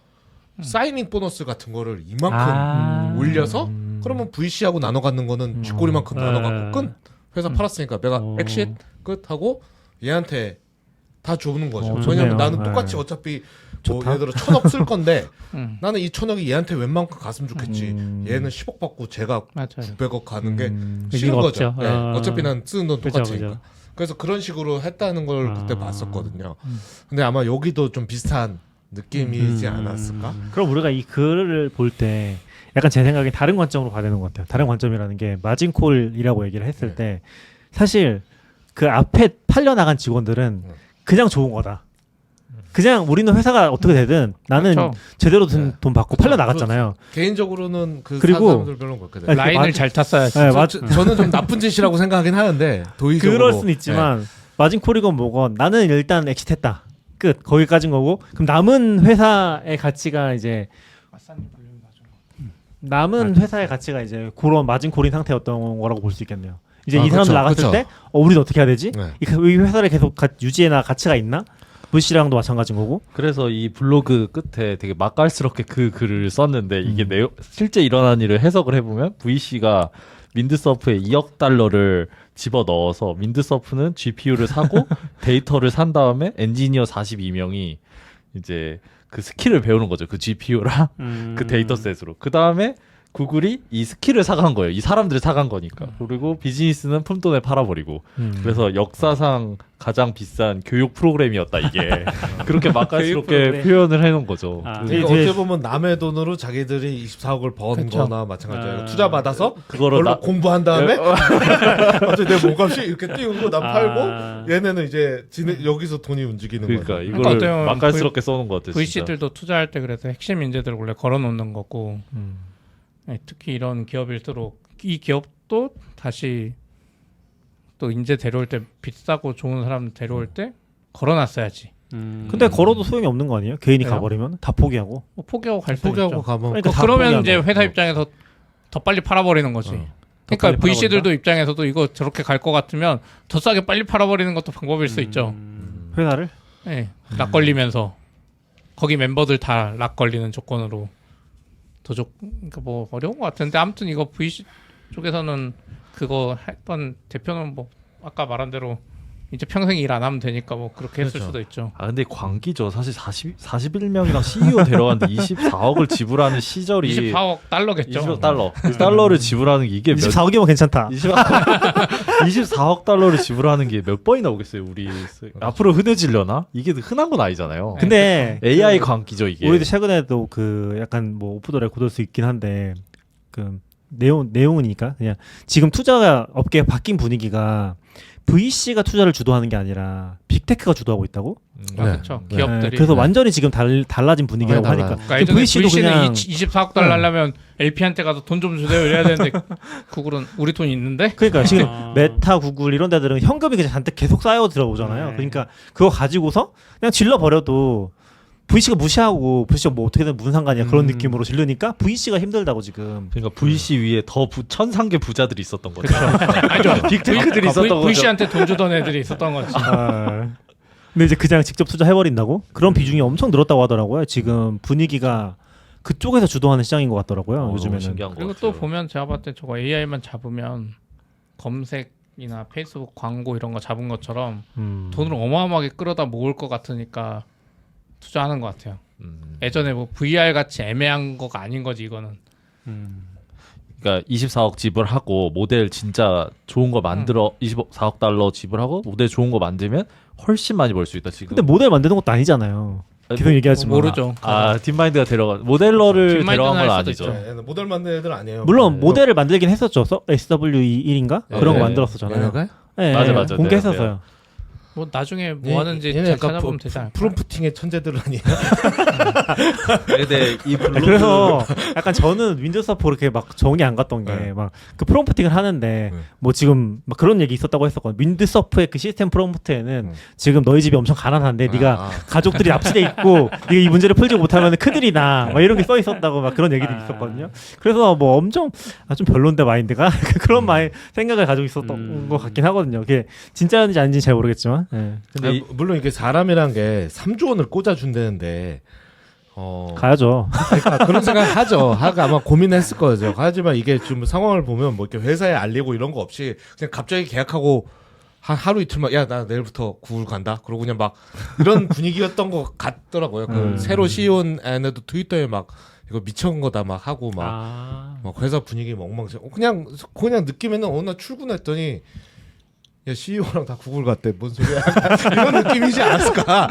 사이닝 보너스 같은 거를 이만큼 올려서 그러면 VC하고 나눠 갖는 거는 쥐꼬리만큼 나눠 갖고 끝. 회사 팔았으니까 내가 엑시트 끝 하고 얘한테 다 주는 거죠. 좋네요. 왜냐면 나는 네. 똑같이 어차피 뭐 좋다. 예를 들어 1,000억 쓸 건데 나는 이 1,000억이 얘한테 웬만큼 갔으면 좋겠지. 얘는 10억 받고 제가 맞아요. 900억 가는 게 싫은 의미가 거죠. 없죠. 네. 어차피 난 쓰는 돈 그죠, 똑같으니까. 그죠. 그래서 그런 식으로 했다는 걸 그때 봤었거든요. 근데 아마 여기도 좀 비슷한 느낌이지 않았을까? 그럼 우리가 이 글을 볼 때 약간 제 생각에 다른 관점으로 봐야 되는 것 같아요. 다른 관점이라는 게 마진콜이라고 얘기를 했을 때 사실 그 앞에 팔려나간 직원들은 그냥 좋은 거다. 그냥 우리는 회사가 어떻게 되든 나는 그렇죠. 제대로 돈 받고 팔려 나갔잖아요. 개인적으로는 그 그리고- 사람들 별로 그렇거든요. 아니, 라인을 잘 탔어야지. 네, 저는 좀 나쁜 짓이라고 생각하긴 하는데 도의적으로 그럴 수는 있지만 마진콜이건 뭐건 나는 일단 엑시트했다. 끝. 거기까지인 거고 그럼 남은 회사의 가치가 이제 남은 회사의 가치가 이제 그런 마진콜인 상태였던 거라고 볼 수 있겠네요. 이제 아, 이 사람들 그쵸, 나갔을 그쵸. 때 우리는 어떻게 해야 되지? 네. 이 회사를 계속 유지해나 가치가 있나? VC랑도 마찬가지인 거고. 그래서 이 블로그 끝에 되게 맛깔스럽게 그 글을 썼는데 이게 실제 일어난 일을 해석을 해보면 VC가 윈드서프에 2억 달러를 집어 넣어서 윈드서프는 GPU를 사고 데이터를 산 다음에 엔지니어 42명이 이제 그 스킬을 배우는 거죠. 그 GPU랑 그 데이터셋으로. 그 다음에 구글이 이 스킬을 사간 거예요. 이 사람들을 사간 거니까. 그리고 비즈니스는 푼돈에 팔아버리고. 그래서 역사상 가장 비싼 교육 프로그램이었다 이게. 그렇게 맛깔스럽게 표현을 해놓은 거죠. 아. 그러니까 되게- 어떻게 보면 남의 돈으로 자기들이 24억을 번 그쵸. 거나 마찬가지예요. 아. 투자 받아서 그거를 그걸로 나- 공부한 다음에 갑자기 내 몸값이 이렇게 띄우고 나 아. 팔고 얘네는 이제 여기서 돈이 움직이는 그러니까 거죠. 이거를 어떻게 보면 맛깔스럽게 써놓은 것 같아요. 진짜. VC들도 투자할 때 그래서 핵심 인재들을 원래 걸어놓는 거고 네, 특히 이런 기업일수록 이 기업도 다시 또 인재 데려올 때 비싸고 좋은 사람 데려올 때 걸어놨어야지. 근데 걸어도 소용이 없는 거 아니에요? 개인이 왜요? 가버리면 다 포기하고. 뭐 포기하고 갈 수 포기하고 있죠. 가면 그러니까 다 그러면 포기하면. 이제 회사 입장에서 더 빨리 팔아버리는 거지. 더 그러니까 빨리 VC들도 팔아버린다? 입장에서도 이거 저렇게 갈 것 같으면 더 싸게 빨리 팔아버리는 것도 방법일 수 있죠. 회사를. 네, 락 걸리면서 거기 멤버들 다 락 걸리는 조건으로 그러니까 뭐 어려운 것 같은데 아무튼 이거 VC 쪽에서는 그거 했던 대표는 뭐 아까 말한 대로 이제 평생 일 안 하면 되니까 뭐 그렇게 했을 그렇죠. 수도 있죠. 아 근데 광기죠. 사실 41명이랑 CEO 데려갔는데 24억을 지불하는 시절이 24억 달러겠죠. 20억 달러. 그 달러를 지불하는 게 이게 24억이면 괜찮다. 24억 달러를 지불하는 게 몇 번이나 오겠어요. 우리 앞으로 흔해지려나? 이게 흔한 건 아니잖아요. 근데 AI 광기죠 이게. 우리도 최근에도 그 약간 뭐 오프 더 레코드일 수 있긴 한데 그 내용이니까 그냥 지금 투자 업계에 바뀐 분위기가 VC가 투자를 주도하는 게 아니라 빅테크가 주도하고 있다고? 아, 네. 그렇죠. 네. 기업들이. 그래서 완전히 지금 달라진 분위기라고 달라요. 하니까. 그러니까 예전에 VC도 VC는 그냥 24억 달러 하려면 LP한테 가서 돈 좀 주세요 이래야 되는데 구글은 우리 돈 있는데 그러니까 지금 아. 메타, 구글 이런 데들은 현금이 그냥 잔뜩 계속 쌓여 들어오잖아요. 네. 그러니까 그거 가지고서 그냥 질러 버려도 VC가 무시하고 VC가 뭐 어떻게든 무슨 상관이야 그런 느낌으로 질르니까 VC가 힘들다고 지금. 그러니까 VC 위에 더 천상계 부자들이 있었던 거죠. 아니죠. 빅테크들이 있었던 거죠. VC한테 돈 주던 애들이 있었던 거지. 아, 근데 이제 그냥 직접 투자해버린다고? 그런 비중이 엄청 늘었다고 하더라고요. 지금 분위기가 그쪽에서 주도하는 시장인 것 같더라고요. 요즘에는. 신기한 것 그리고 같아요. 또 보면 제가 봤을 때 저거 AI만 잡으면 검색이나 페이스북 광고 이런 거 잡은 것처럼 돈을 어마어마하게 끌어다 모을 것 같으니까 투자하는 것 같아요. 예전에 뭐 VR 같이 애매한 거가 아닌 거지 이거는. 그러니까 24억 지불하고 모델 진짜 좋은 거 만들어 24억 달러 지불하고 모델 좋은 거 만들면 훨씬 많이 벌 수 있다 지금. 근데 모델 만드는 것도 아니잖아요. 계속 얘기하지만. 모르죠. 아 딥마인드가 데려가 모델러를 딥마인드는 데려간 건 할 수도 아니죠. 있죠. 네, 모델 만드는 애들 아니에요. 물론 네. 모델을 만들긴 했었죠. SW1인가? 네. 그런 거 네. 만들었었잖아요. 얘네가? 네, 맞아, 맞아. 공개했었어요. 뭐 나중에 뭐 하는지 얘네 잘 약간 찾아보면 되지 않을까? 프롬프팅의 천재들 아니에요? 근데 이 블로그 그래서 약간 저는 윈도우서프 그렇게 막 정이 안 갔던 게 네. 막 그 프롬프팅을 하는데 네. 뭐 지금 막 그런 얘기 있었다고 했었거든요. 윈도우서프의 그 시스템 프롬프트에는 네. 지금 너희 집이 엄청 가난한데 네가 아. 가족들이 납치돼 있고 네가 이 문제를 풀지 못하면 큰일이 나. 막 이런 게 써 있었다고 막 그런 얘기도 있었거든요. 그래서 뭐 엄청 좀 별론데 마인드가 그런 생각을 가지고 있었던 것 같긴 하거든요. 그게 진짜인지 아닌지 잘 모르겠지만. 네. 근데 물론 이게 사람이란 게 3조 원을 꽂아준다는데 가야죠. 그러니까 그런 생각 하죠. 아마 고민했을 거죠. 하지만 이게 지금 상황을 보면 뭐 이렇게 회사에 알리고 이런 거 없이 그냥 갑자기 계약하고 한 하루 이틀만 야 나 내일부터 구글 간다. 그러고 그냥 막 이런 분위기였던 것 같더라고요. 그 새로 CEO 애네도 트위터에 막 이거 미친 거다 막 하고 막 회사 분위기 멍망치. 그냥 느낌에는 어느 날 출근했더니 야 CEO랑 다 구글 갔대. 뭔 소리야? 이런 느낌이지 않았을까?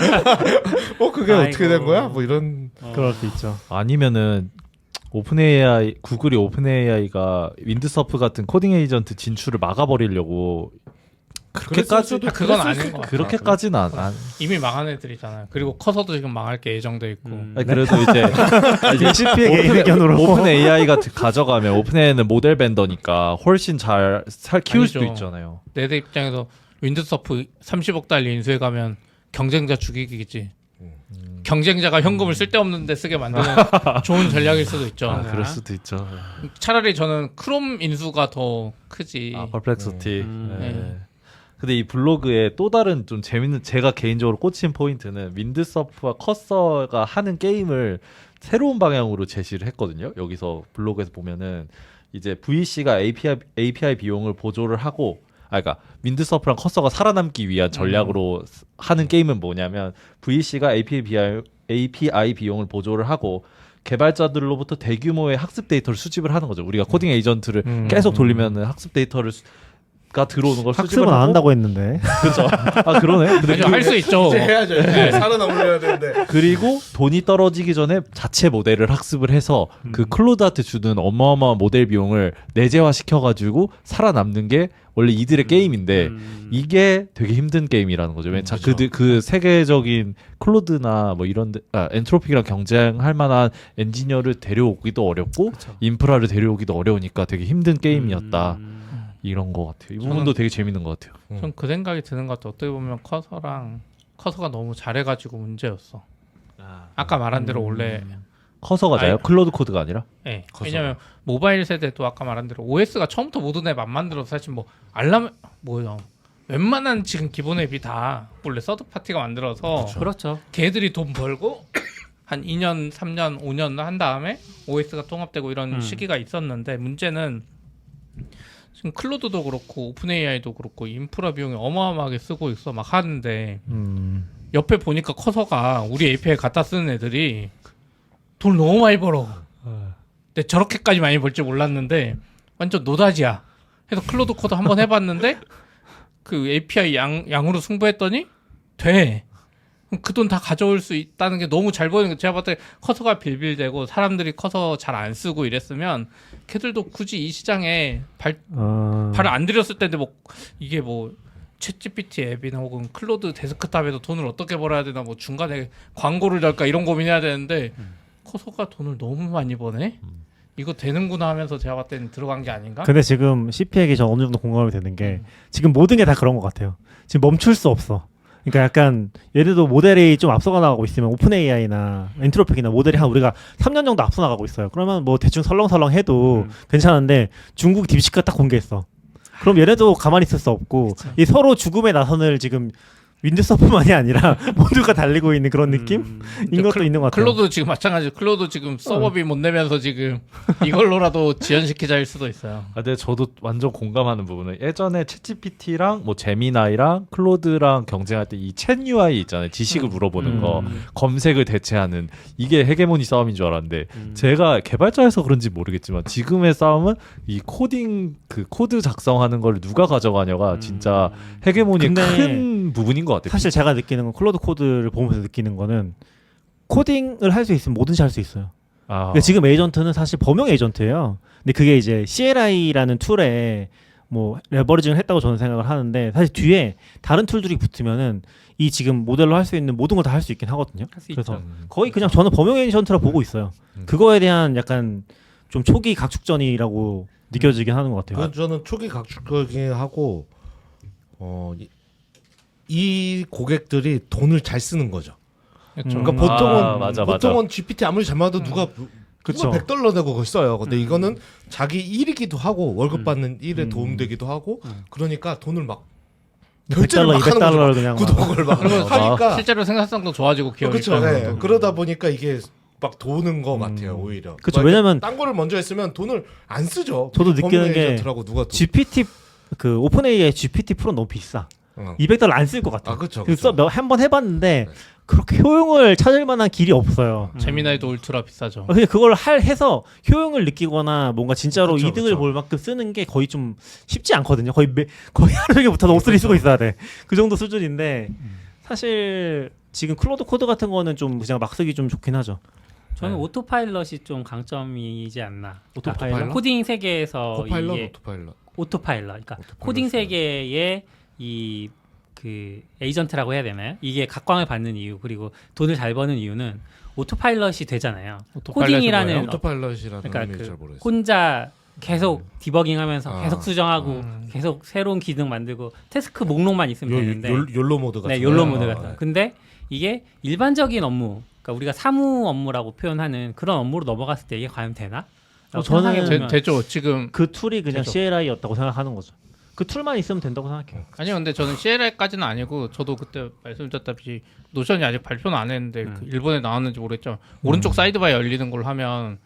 그게 어떻게 된 거야? 뭐 이런. 그럴 수 있죠. 아니면은 구글이 오픈AI가 윈드서프 같은 코딩 에이전트 진출을 막아버리려고 그렇게까지 그건 아닌 것 같아요. 그렇게까지는 안. 이미 망한 애들이잖아요. 그리고 커서도 지금 망할 게 예정돼 있고. 아니, 그래도 이제 CP의 개인 의견으로 오픈 AI가 가져가면 오픈 AI는 모델 벤더니까 훨씬 잘 키울 수도 아니죠. 있잖아요. 내들 입장에서 윈드서프 30억 달러 인수해 가면 경쟁자 죽이기지. 경쟁자가 현금을 쓸데없는데 쓰게 만드는 좋은 전략일 수도 있죠. 아, 그럴 수도 있죠. 차라리 저는 크롬 인수가 더 크지. 아, 퍼플렉시티. 네. 네. 근데 이 블로그에 또 다른 좀 재밌는 제가 개인적으로 꽂힌 포인트는 윈드서프와 커서가 하는 게임을 새로운 방향으로 제시를 했거든요. 여기서 블로그에서 보면은 이제 VC가 API 비용을 보조를 하고 그러니까 윈드서프랑 커서가 살아남기 위한 전략으로 하는 게임은 뭐냐면 VC가 API 비용을 보조를 하고 개발자들로부터 대규모의 학습 데이터를 수집을 하는 거죠. 우리가 코딩 에이전트를 계속 돌리면은 학습 데이터를 가 들어오는 걸 수집을 학습은 안 하고 한다고 했는데. 그렇죠. 아 그러네. 근데 할 수 있죠. 이제 해야죠. 이제 살아남으려야 되는데. 그리고 돈이 떨어지기 전에 자체 모델을 학습을 해서 그 클로드한테 주는 어마어마한 모델 비용을 내재화 시켜가지고 살아남는 게 원래 이들의 게임인데 이게 되게 힘든 게임이라는 거죠. 왜냐 그 세계적인 클로드나 뭐 이런 엔트로픽이랑 경쟁할 만한 엔지니어를 데려오기도 어렵고 인프라를 데려오기도 어려우니까 되게 힘든 게임이었다. 이런 거 같아요. 이 부분도 되게 재밌는 것 같아요. 전 그 생각이 드는 것 같아요. 어떻게 보면 커서가 너무 잘해가지고 문제였어. 아까 말한 대로 원래 커서가 잘요? 클로드 코드가 아니라? 네. 왜냐면 모바일 세대도 아까 말한 대로 OS가 처음부터 모든 앱 안 만들어서 사실 뭐 뭐요 웬만한 지금 기본 앱이 다 원래 서드 파티가 만들어서 그렇죠. 걔들이 돈 벌고 한 2년, 3년, 5년 한 다음에 OS가 통합되고 이런 시기가 있었는데 문제는 지금 클로드도 그렇고 오픈 AI도 그렇고 인프라 비용이 어마어마하게 쓰고 있어 막 하는데 옆에 보니까 커서가 우리 API 갖다 쓰는 애들이 돈 너무 많이 벌어. 근데 저렇게까지 많이 벌지 몰랐는데 완전 노다지야. 그래서 클로드 코드 한번 해봤는데 그 API 양으로 승부했더니 돼. 그 돈 다 가져올 수 있다는 게 너무 잘 보이는 거. 제가 봤을 때 커서가 빌빌대고 사람들이 커서 잘 안 쓰고 이랬으면 걔들도 굳이 이 시장에 발을 안 들였을 텐데 뭐 이게 뭐 챗GPT 앱이나 혹은 클로드 데스크탑에서 돈을 어떻게 벌어야 되나 뭐 중간에 광고를 달까 이런 고민해야 되는데 커서가 돈을 너무 많이 버네. 이거 되는구나 하면서 제가 봤을 때는 들어간 게 아닌가? 근데 지금 CP에게 저 어느 정도 공감이 되는 게 지금 모든 게 다 그런 것 같아요. 지금 멈출 수 없어. 그러니까 약간 예를 들어 모델이 좀 앞서가 나가고 있으면 오픈 AI나 엔트로픽이나 모델이 한 우리가 3년 정도 앞서 나가고 있어요. 그러면 뭐 대충 설렁설렁 해도 괜찮은데 중국 딥시크가 딱 공개했어. 그럼 얘네도 가만히 있을 수 없고 이 서로 죽음의 나선을 지금 윈드서프만이 아니라 모두가 달리고 있는 그런 느낌인 것도 있는 것 같아요. 클로드 지금 마찬가지. 클로드 지금 서버비 못 내면서 지금 이걸로라도 지연시키자일 수도 있어요. 근데 저도 완전 공감하는 부분은 예전에 챗GPT랑 뭐 제미나이랑 클로드랑 경쟁할 때 이 챗 UI 있잖아요. 지식을 물어보는 거, 검색을 대체하는 이게 헤게모니 싸움인 줄 알았는데 제가 개발자여서 그런지 모르겠지만 지금의 싸움은 이 그 코드 작성하는 걸 누가 가져가냐가 진짜 헤게모니의 큰 부분인 것 같아요. 사실 제가 느끼는 건 클로드 코드를 보면서 느끼는 거는 코딩을 할 수 있으면 뭐든지 할 수 있어요. 근데 지금 에이전트는 사실 범용 에이전트예요. 근데 그게 이제 CLI라는 툴에 뭐 레버리징을 했다고 저는 생각을 하는데 사실 뒤에 다른 툴들이 붙으면은 이 지금 모델로 할 수 있는 모든 걸 다 할 수 있긴 하거든요. 그래서 거의 그냥 저는 범용 에이전트라 보고 있어요. 그거에 대한 약간 좀 초기 각축전이라고 느껴지긴 하는 것 같아요. 저는 초기 각축적이긴 하고 이 고객들이 돈을 잘 쓰는 거죠. 그렇죠. 그러니까 맞아. 보통은 GPT 아무리 잘 만도 누가 그쵸. 100$ 내고 그걸 써요. 근데 이거는 자기 일이기도 하고 월급 받는 일에 도움되기도 하고 그러니까 돈을 막 100달러, 200달러를 그냥 구독을 막 하니까 실제로 생산성도 좋아지고 기업이 그렇죠. 네. 그러다 보니까 이게 막 도는 것 같아요. 오히려. 그렇죠. 왜냐면 딴 거를 먼저 했으면 돈을 안 쓰죠. 저도 느끼는 게 누가 GPT 그 오픈 AI GPT 프로 너무 비싸. $200 안 쓸 것 같아. 그렇죠. 한번 해봤는데 그렇게 효용을 찾을 만한 길이 없어요. 제미나이도 울트라 비싸죠. 그냥 그걸 해서 효용을 느끼거나 뭔가 진짜로 그쵸, 이득을 그쵸. 볼 만큼 쓰는 게 거의 좀 쉽지 않거든요. 거의 하루 종일부터 옵쓰리 쓰고 있어야 돼. 그 정도 수준인데 사실 지금 클로드 코드 같은 거는 좀 그냥 막 쓰기 좀 좋긴 하죠. 저는 네. 오토파일럿이 좀 강점이지 않나. 오토파일럿? 그러니까 코딩 세계에서 코파일럿, 이게 오토파일럿. 오토파일럿. 그러니까 오토파일럿이 코딩 세계의 이 그 에이전트라고 해야 되나요? 이게 각광을 받는 이유 그리고 돈을 잘 버는 이유는 오토파일럿이 되잖아요. 오토파일럿이 코딩이라는 뭐예요? 오토파일럿이라는 그러니까 의미 그 잘 모르겠어요. 혼자 계속 디버깅하면서 아. 계속 수정하고 계속 새로운 기능 만들고 태스크 목록만 있으면 되는데 욜로 모드 같은 네, 욜로 거요? 모드 아, 같은. 네. 근데 이게 일반적인 업무, 그러니까 우리가 사무 업무라고 표현하는 그런 업무로 넘어갔을 때 이게 과연 되나? 저는 생각해보면 되죠. 지금 그 툴이 그냥 되죠. CLI였다고 생각하는 거죠. 그 툴만 있으면 된다고 생각해요. 아니요, 근데 저는 CLI까지는 아니고 저도 그때 말씀드렸다시피 노션이 아직 발표는 안 했는데 그 일본에 나왔는지 모르겠지만 오른쪽 사이드바에 열리는 걸 하면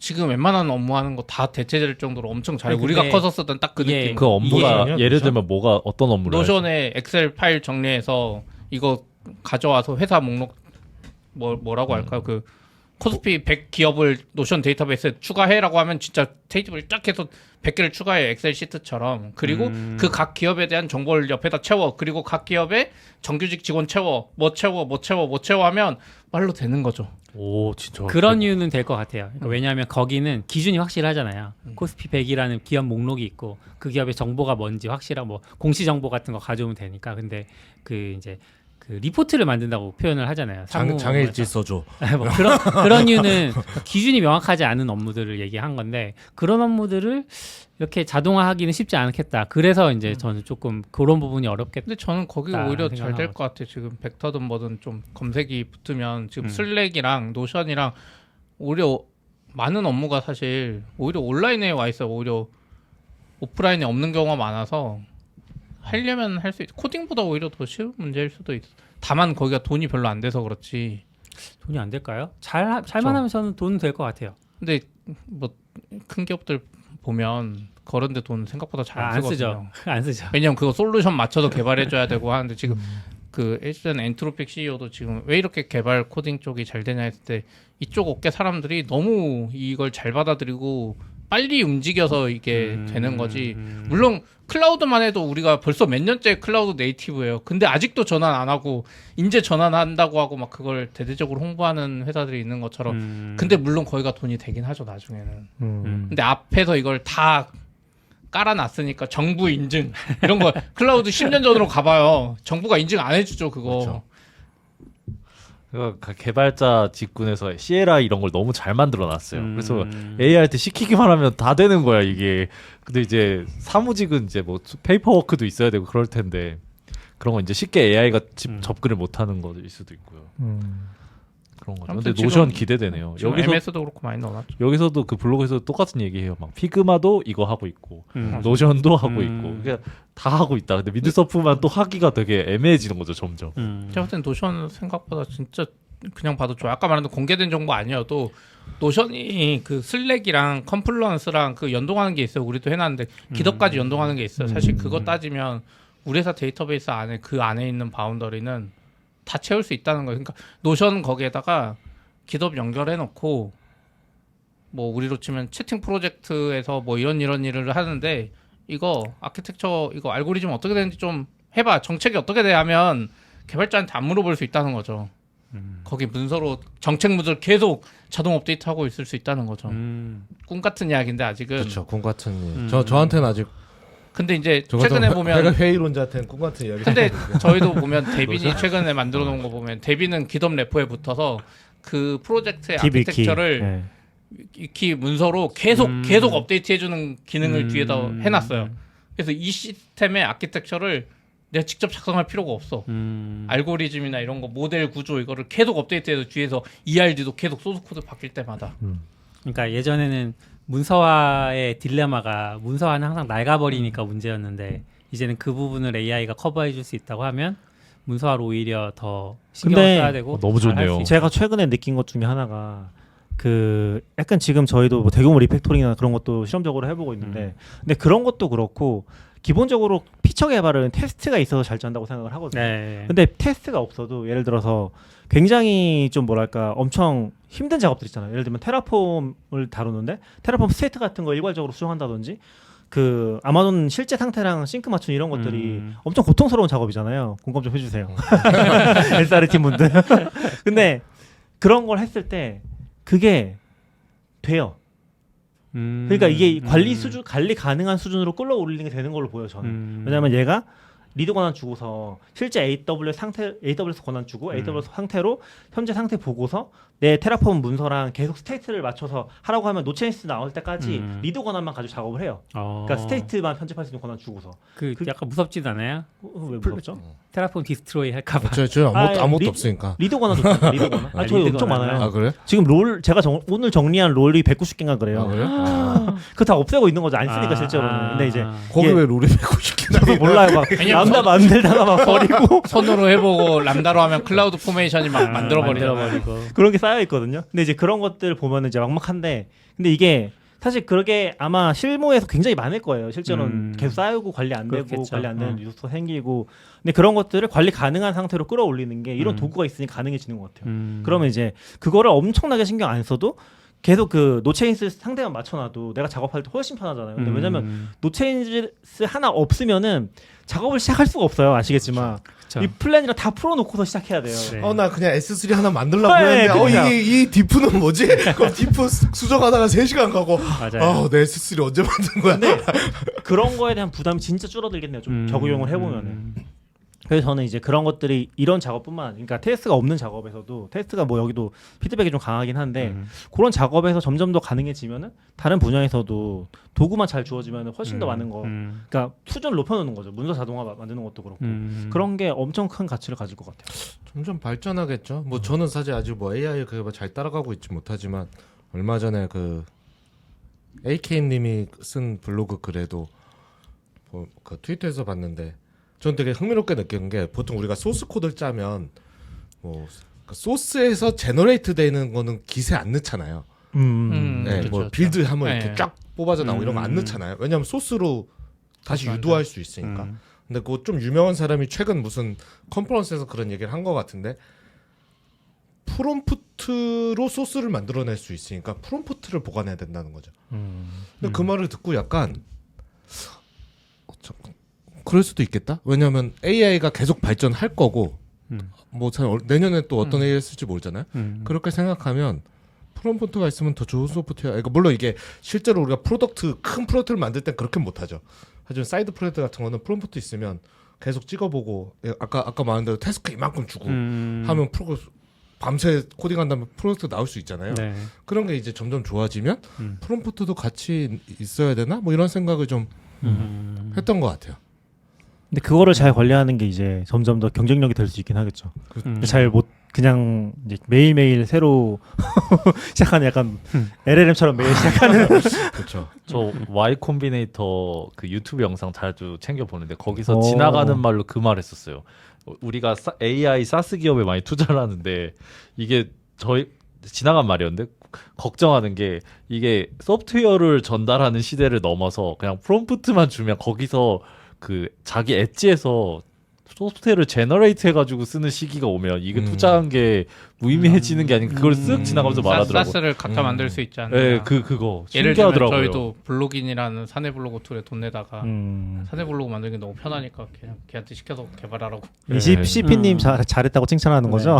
지금 웬만한 업무하는 거 다 대체될 정도로 엄청 잘해. 아니, 우리가 근데 커서 쓰던 딱 그 이게 느낌. 그 업무가 이게 예를 노션? 들면 뭐가 어떤 업무를 노션에 엑셀 파일 정리해서 이거 가져와서 회사 목록 뭐라고 할까요? 그 코스피 100 기업을 노션 데이터베이스에 추가해라고 하면 진짜 테이블 쫙 해서 100개를 추가해 엑셀 시트처럼. 그리고 그 각 기업에 대한 정보를 옆에다 채워. 그리고 각 기업에 정규직 직원 채워. 뭐 채워 하면 말로 되는 거죠. 오 진짜 그런 이유는 될 것 같아요. 그러니까 왜냐하면 거기는 기준이 확실하잖아요. 코스피 100이라는 기업 목록이 있고 그 기업의 정보가 뭔지 확실하고 뭐 공시 정보 같은 거 가져오면 되니까. 근데 그 이제 그 리포트를 만든다고 표현을 하잖아요. 장애일지 써줘. 뭐 그런 이유는 기준이 명확하지 않은 업무들을 얘기한 건데 그런 업무들을 이렇게 자동화하기는 쉽지 않겠다. 그래서 이제 저는 조금 그런 부분이 어렵겠다. 근데 저는 거기가 오히려 잘 될 생각하고 것 같아요. 지금 벡터든 뭐든 좀 검색이 붙으면 지금 음. 슬랙이랑 노션이랑 오히려 많은 업무가 사실 오히려 온라인에 와 있어요. 오히려 오프라인에 없는 경우가 많아서 하려면 할 수 있어. 코딩보다 오히려 더 쉬운 문제일 수도 있어. 다만 거기가 돈이 별로 안 돼서 그렇지. 돈이 안 될까요? 잘만 하면 저는 돈 될 것 같아요. 근데 뭐 큰 기업들 보면 그런데 돈 생각보다 잘 안 안 쓰거든요. 쓰죠. 안 쓰죠. 왜냐면 그거 솔루션 맞춰서 개발해줘야 되고 하는데 지금 그 일전 엔트로픽 CEO도 지금 왜 이렇게 개발 코딩 쪽이 잘 되냐 했을 때 이쪽 업계 사람들이 너무 이걸 잘 받아들이고 빨리 움직여서 이게 되는 거지. 물론 클라우드만 해도 우리가 벌써 몇 년째 클라우드 네이티브예요. 근데 아직도 전환 안 하고 이제 전환한다고 하고 막 그걸 대대적으로 홍보하는 회사들이 있는 것처럼. 근데 물론 거기가 돈이 되긴 하죠 나중에는. 근데 앞에서 이걸 다 깔아놨으니까 정부 인증 이런 거 클라우드 10년 전으로 가봐요. 정부가 인증 안 해주죠 그거. 그렇죠. 그러니까 개발자 직군에서 CLI 이런 걸 너무 잘 만들어놨어요. 그래서 AI한테 시키기만 하면 다 되는 거야 이게. 근데 이제 사무직은 이제 뭐 페이퍼워크도 있어야 되고 그럴 텐데 그런 거 이제 쉽게 AI가 접근을 못하는 거일 수도 있고요. 그런 거죠. 근데 아무튼 노션 지금 기대되네요. 지금 여기서 MS도 그렇고 많이 넣어놨죠. 여기서도 그 블로그에서 똑같은 얘기해요. 막 피그마도 이거 하고 있고 노션도 하고 있고 그냥 다 하고 있다. 근데 민드서프만 또 하기가 되게 애매해지는 거죠 점점. 제가 볼 땐 노션 생각보다 진짜 그냥 봐도 좋아요. 아까 말한 공개된 정보 아니어도 노션이 그 슬랙이랑 컴플루언스랑 그 연동하는 게 있어요. 우리도 해놨는데 기덥까지 연동하는 게 있어요. 사실 그거 따지면 우리 회사 데이터베이스 안에 그 안에 있는 바운더리는 다 채울 수 있다는 거예요. 그러니까 노션 거기에다가 기덥 연결해놓고 뭐 우리로 치면 채팅 프로젝트에서 뭐 이런 일을 하는데 이거 아키텍처 이거 알고리즘 어떻게 되는지 좀 해봐. 정책이 어떻게 돼 하면 개발자한테 안 물어볼 수 있다는 거죠. 거기 문서로 정책 문서를 계속 자동 업데이트하고 있을 수 있다는 거죠. 꿈 같은 이야기인데 아직은. 그렇죠. 꿈 같은 일. 저한테는 아직 근데 이제 저 최근에 같은 보면 회의론자한테는 꿈 같은 이야기. 근데 저희도 보면 데빈이 최근에 만들어 놓은 거 보면 데빈은 기덥 레포에 붙어서 그 프로젝트의 아키텍처를 키 문서로 계속 업데이트 해주는 기능을 뒤에다 해놨어요. 그래서 이 시스템의 아키텍처를 내가 직접 작성할 필요가 없어. 알고리즘이나 이런 거 모델 구조 이거를 계속 업데이트해서 뒤에서 ERD도 계속 소스 코드 바뀔 때마다. 그러니까 예전에는 문서화의 딜레마가 문서화는 항상 낡아버리니까 문제였는데 이제는 그 부분을 AI가 커버해 줄 수 있다고 하면 문서화로 오히려 더 신경을 써야 되고 너무 좋네요. 잘할 수 있- 제가 최근에 느낀 것 중에 하나가 그 약간 지금 저희도 뭐 대규모 리팩토링이나 그런 것도 실험적으로 해보고 있는데 근데 그런 것도 그렇고 기본적으로 피처 개발은 테스트가 있어서 잘 된다고 생각을 하거든요. 네. 근데 테스트가 없어도 예를 들어서 굉장히 좀 뭐랄까 엄청 힘든 작업들 있잖아요. 예를 들면 테라폼을 다루는데 테라폼 스테이트 같은 거 일괄적으로 수정한다든지 그 아마존 실제 상태랑 싱크 맞춘 이런 것들이 엄청 고통스러운 작업이잖아요. 공감 좀 해주세요. SR 팀 분들. 근데 그런 걸 했을 때 그게 돼요. 그러니까 이게 관리 가능한 수준으로 끌어올리는 게 되는 걸로 보여요 저는. 왜냐하면 얘가 리드 권한 주고서 실제 AWS 권한 주고 AWS 상태로 현재 상태 보고서 내 테라폼 문서랑 계속 스테이트를 맞춰서 하라고 하면 노체인스 나올 때까지 리드 권한만 가지고 작업을 해요. 그러니까 스테이트만 편집할 수 있는 권한 주고서. 그 약간 무섭지도 않아요? 왜 무섭죠? 테라폼 디스트로이 할까봐. 저 아무것도 리- 없으니까. 리드 권한 좋죠. 리드 권한. 저희 리드 엄청 권한. 많아요. 아 그래? 지금 제가 오늘 정리한 롤이 190개인가 그래요. 아, 그래? 그거 다 없애고 있는 거죠. 안 쓰니까 실제로는. 근데 이제 거기 이게- 왜 롤이 190개나? 저도 몰라요. 막 람다 만들다가 막 버리고 손으로 해보고 람다로 하면 클라우드 포메이션이 막 만들어버리잖아요. 그런 게 쌓여 있거든요. 근데 이제 그런 것들 보면은 이제 막막한데, 근데 이게 사실 그렇게 아마 실무에서 굉장히 많을 거예요. 실제로는 계속 쌓이고 관리 안 되고 그렇겠죠. 관리 안 되는 유스가 생기고, 근데 그런 것들을 관리 가능한 상태로 끌어올리는 게 이런 도구가 있으니 가능해지는 것 같아요. 그러면 이제 그거를 엄청나게 신경 안 써도 계속 그 노체인스 상대만 맞춰놔도 내가 작업할 때 훨씬 편하잖아요. 근데 왜냐면 노체인스 하나 없으면은 작업을 시작할 수가 없어요. 아시겠지만 그쵸. 이 플랜이랑 다 풀어놓고서 시작해야 돼요. 네. 나 그냥 S3 하나 만들려고 네, 했는데 그냥. 이 디프는 뭐지? 그럼 디프 수정하다가 3시간 가고 맞아요. 내 S3 언제 만든 거야? 그런 거에 대한 부담이 진짜 줄어들겠네요. 좀 적용을 해보면은. 그래서 저는 이제 그런 것들이 이런 작업뿐만 아니라, 그러니까 테스트가 없는 작업에서도, 테스트가 뭐 여기도 피드백이 좀 강하긴 한데 그런 작업에서 점점 더 가능해지면은 다른 분야에서도 도구만 잘 주어지면 훨씬 더 많은 거, 그러니까 수준을 높여놓는 거죠. 문서 자동화 만드는 것도 그렇고 그런 게 엄청 큰 가치를 가질 것 같아요. 점점 발전하겠죠. 뭐 저는 사실 아직 뭐 AI 그걸 잘 따라가고 있지 못하지만 얼마 전에 그 AK님이 쓴 블로그 글에도 그 트위터에서 봤는데 전 되게 흥미롭게 느끼는 게 보통 우리가 소스 코드를 짜면 뭐 소스에서 제너레이트 되는 거는 기세 안 넣잖아요. 네, 그쵸, 뭐 그쵸. 빌드 한번 네. 이렇게 쫙 뽑아져 나오고 이런 거 안 넣잖아요. 왜냐하면 소스로 다시 유도할 수 있으니까. 근데 그거 좀 유명한 사람이 최근 무슨 컨퍼런스에서 그런 얘기를 한 것 같은데 프롬프트로 소스를 만들어낼 수 있으니까 프롬프트를 보관해야 된다는 거죠. 근데 그 말을 듣고 약간 그럴 수도 있겠다. 왜냐하면 AI가 계속 발전할 거고 뭐 내년에 또 어떤 AI를 쓸지 모르잖아요. 그렇게 생각하면 프롬프트가 있으면 더 좋은 소프트웨어. 그러니까 물론 이게 실제로 우리가 큰 프로덕트를 만들 땐 그렇게 못하죠. 하지만 사이드 프로젝트 같은 거는 프롬프트 있으면 계속 찍어보고 아까 말한 대로 태스크 이만큼 주고 하면 밤새 코딩한다면 프로젝트 나올 수 있잖아요. 네. 그런 게 이제 점점 좋아지면 프롬프트도 같이 있어야 되나? 뭐 이런 생각을 좀 했던 것 같아요. 근데 그거를 잘 관리하는 게 이제 점점 더 경쟁력이 될 수 있긴 하겠죠. 잘 못 그냥 이제 매일매일 새로 시작하는 약간 LLM처럼 매일 시작하는 그렇죠. 저 Y 콤비네이터 그 유튜브 영상 자주 챙겨 보는데 거기서 오. 지나가는 말로 그 말했었어요. 우리가 AI 사스 기업에 많이 투자를 하는데 이게 저희 지나간 말이었는데 걱정하는 게 이게 소프트웨어를 전달하는 시대를 넘어서 그냥 프롬프트만 주면 거기서 그 자기 엣지에서 소프트웨어를 제너레이트 해가지고 쓰는 시기가 오면 이게 투자한 게 무의미해지는 게 아닌가 그걸 쓱 지나가면서 말하더라고요. 사스를 각자 만들 수 있지 않나. 네, 그거 예를 들면 신기하더라고요. 저희도 블로긴이라는 사내 블로그 툴에 돈 내다가 사내 블로그 만들기 너무 편하니까 그냥 걔한테 시켜서 개발하라고. CP님 잘했다고 칭찬하는 거죠?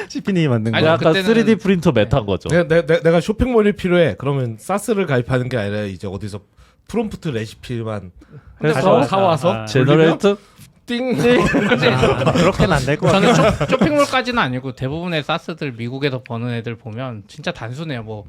CP님이 만든 거. 아니, 약간 그때는- 3D 프린터 메타인 거죠. 내가 쇼핑몰이 필요해. 그러면 사스를 가입하는 게 아니라 이제 어디서 프롬프트 레시피만 그래서 사와서 제너레이트 띵. 그렇게는 안 될 것 같아요. 저는 쇼핑몰까지는 아니고 대부분의 사스들 미국에서 버는 애들 보면 진짜 단순해요. 뭐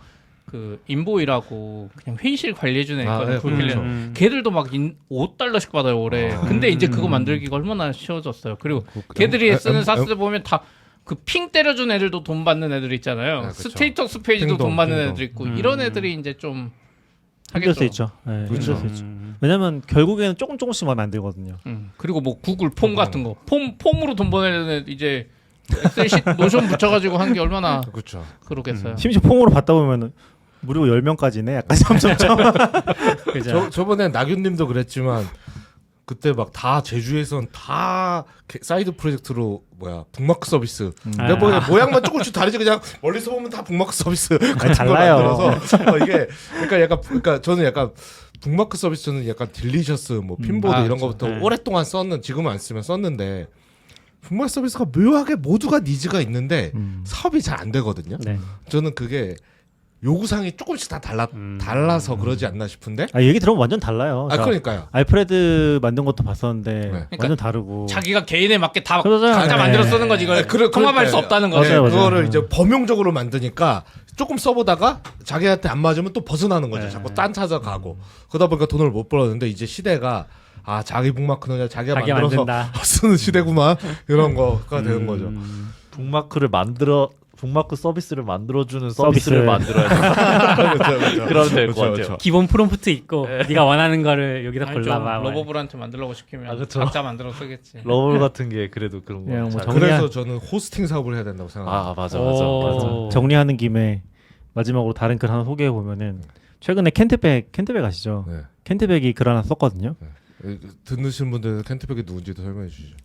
그 인보이라고 그냥 회의실 관리해주는 애가 네, 그렇죠. 걔들도 막 $5씩 받아요 올해. 근데 이제 그거 만들기가 얼마나 쉬워졌어요. 그리고 걔들이 쓰는 사스들 보면 다 그 핑 때려준 애들도 돈 받는 애들 있잖아요. 그쵸. 스테이터스 페이지도 핑동, 돈 받는 핑동. 애들 있고 이런 애들이 이제 좀 힘들 수 하겠죠. 있죠. 네, 그렇죠. 힘들 수 있죠. 왜냐면 결국에는 조금씩만 만들거든요. 그리고 뭐 구글 폼 같은 거 폼으로 돈 버내는 애 이제 엑셀 시 노션 붙여가지고 한 게 얼마나 그렇죠. 그러겠어요. 심지어 폼으로 받다 보면은 무료 10명까지네. 약간 점점점. 그죠. 저번에 나균님도 그랬지만 그때 막 다 제주에선 다 사이드 프로젝트로 북마크 서비스. 내가 보기엔 모양만 조금씩 다르지 그냥 멀리서 보면 다 북마크 서비스 같은 걸 달라요. 만들어서 이게 그러니까 저는 약간 북마크 서비스는 약간 딜리셔스 뭐 핀보드 이런 그쵸. 거부터 네. 오랫동안 지금은 안 쓰면 썼는데 북마켓 서비스가 묘하게 모두가 니즈가 있는데 음. 사업이 잘 안 되거든요. 네. 저는 그게 요구사항이 조금씩 다 달라서 그러지 않나 싶은데. 아 얘기 들어보면 완전 달라요. 아 자, 그러니까요. 알프레드 만든 것도 봤었는데 그러니까 완전 다르고. 자기가 개인에 맞게 다 그러잖아요. 각자 네. 만들어 쓰는 거지 이걸 통합할 수 없다는 거지. 맞아요, 맞아요. 그거를 음. 이제 범용적으로 만드니까 조금 써보다가 자기한테 안 맞으면 또 벗어나는 거죠. 네. 자꾸 딴 찾아가고 그러다 보니까 돈을 못 벌었는데 이제 시대가 아 자기 북마크는 자기가 자기가 만들어서 만든다. 쓰는 시대구만 이런 거가 되는 거죠. 북마크 서비스를 만들어주는 서비스를. 서비스를 만들어야 돼. 그러면 될 것 같아요. 기본 프롬프트 있고 네가 원하는 거를 여기다 아니, 좀 골라봐. 러버블한테 만들려고 시키면 아, 그쵸. 각자 만들어 쓰겠지. 러블 같은 게 그래도 그런 거. 그냥 뭐 잘- 정리야. 그래서 저는 호스팅 사업을 해야 된다고 생각합니다. 아 맞아. 오. 정리하는 김에 마지막으로 다른 글 하나 소개해 보면은 최근에 켄트백 아시죠? 네. 켄트백이 글 하나 썼거든요. 듣는 분들 켄트백이 누군지도 설명해 주시죠.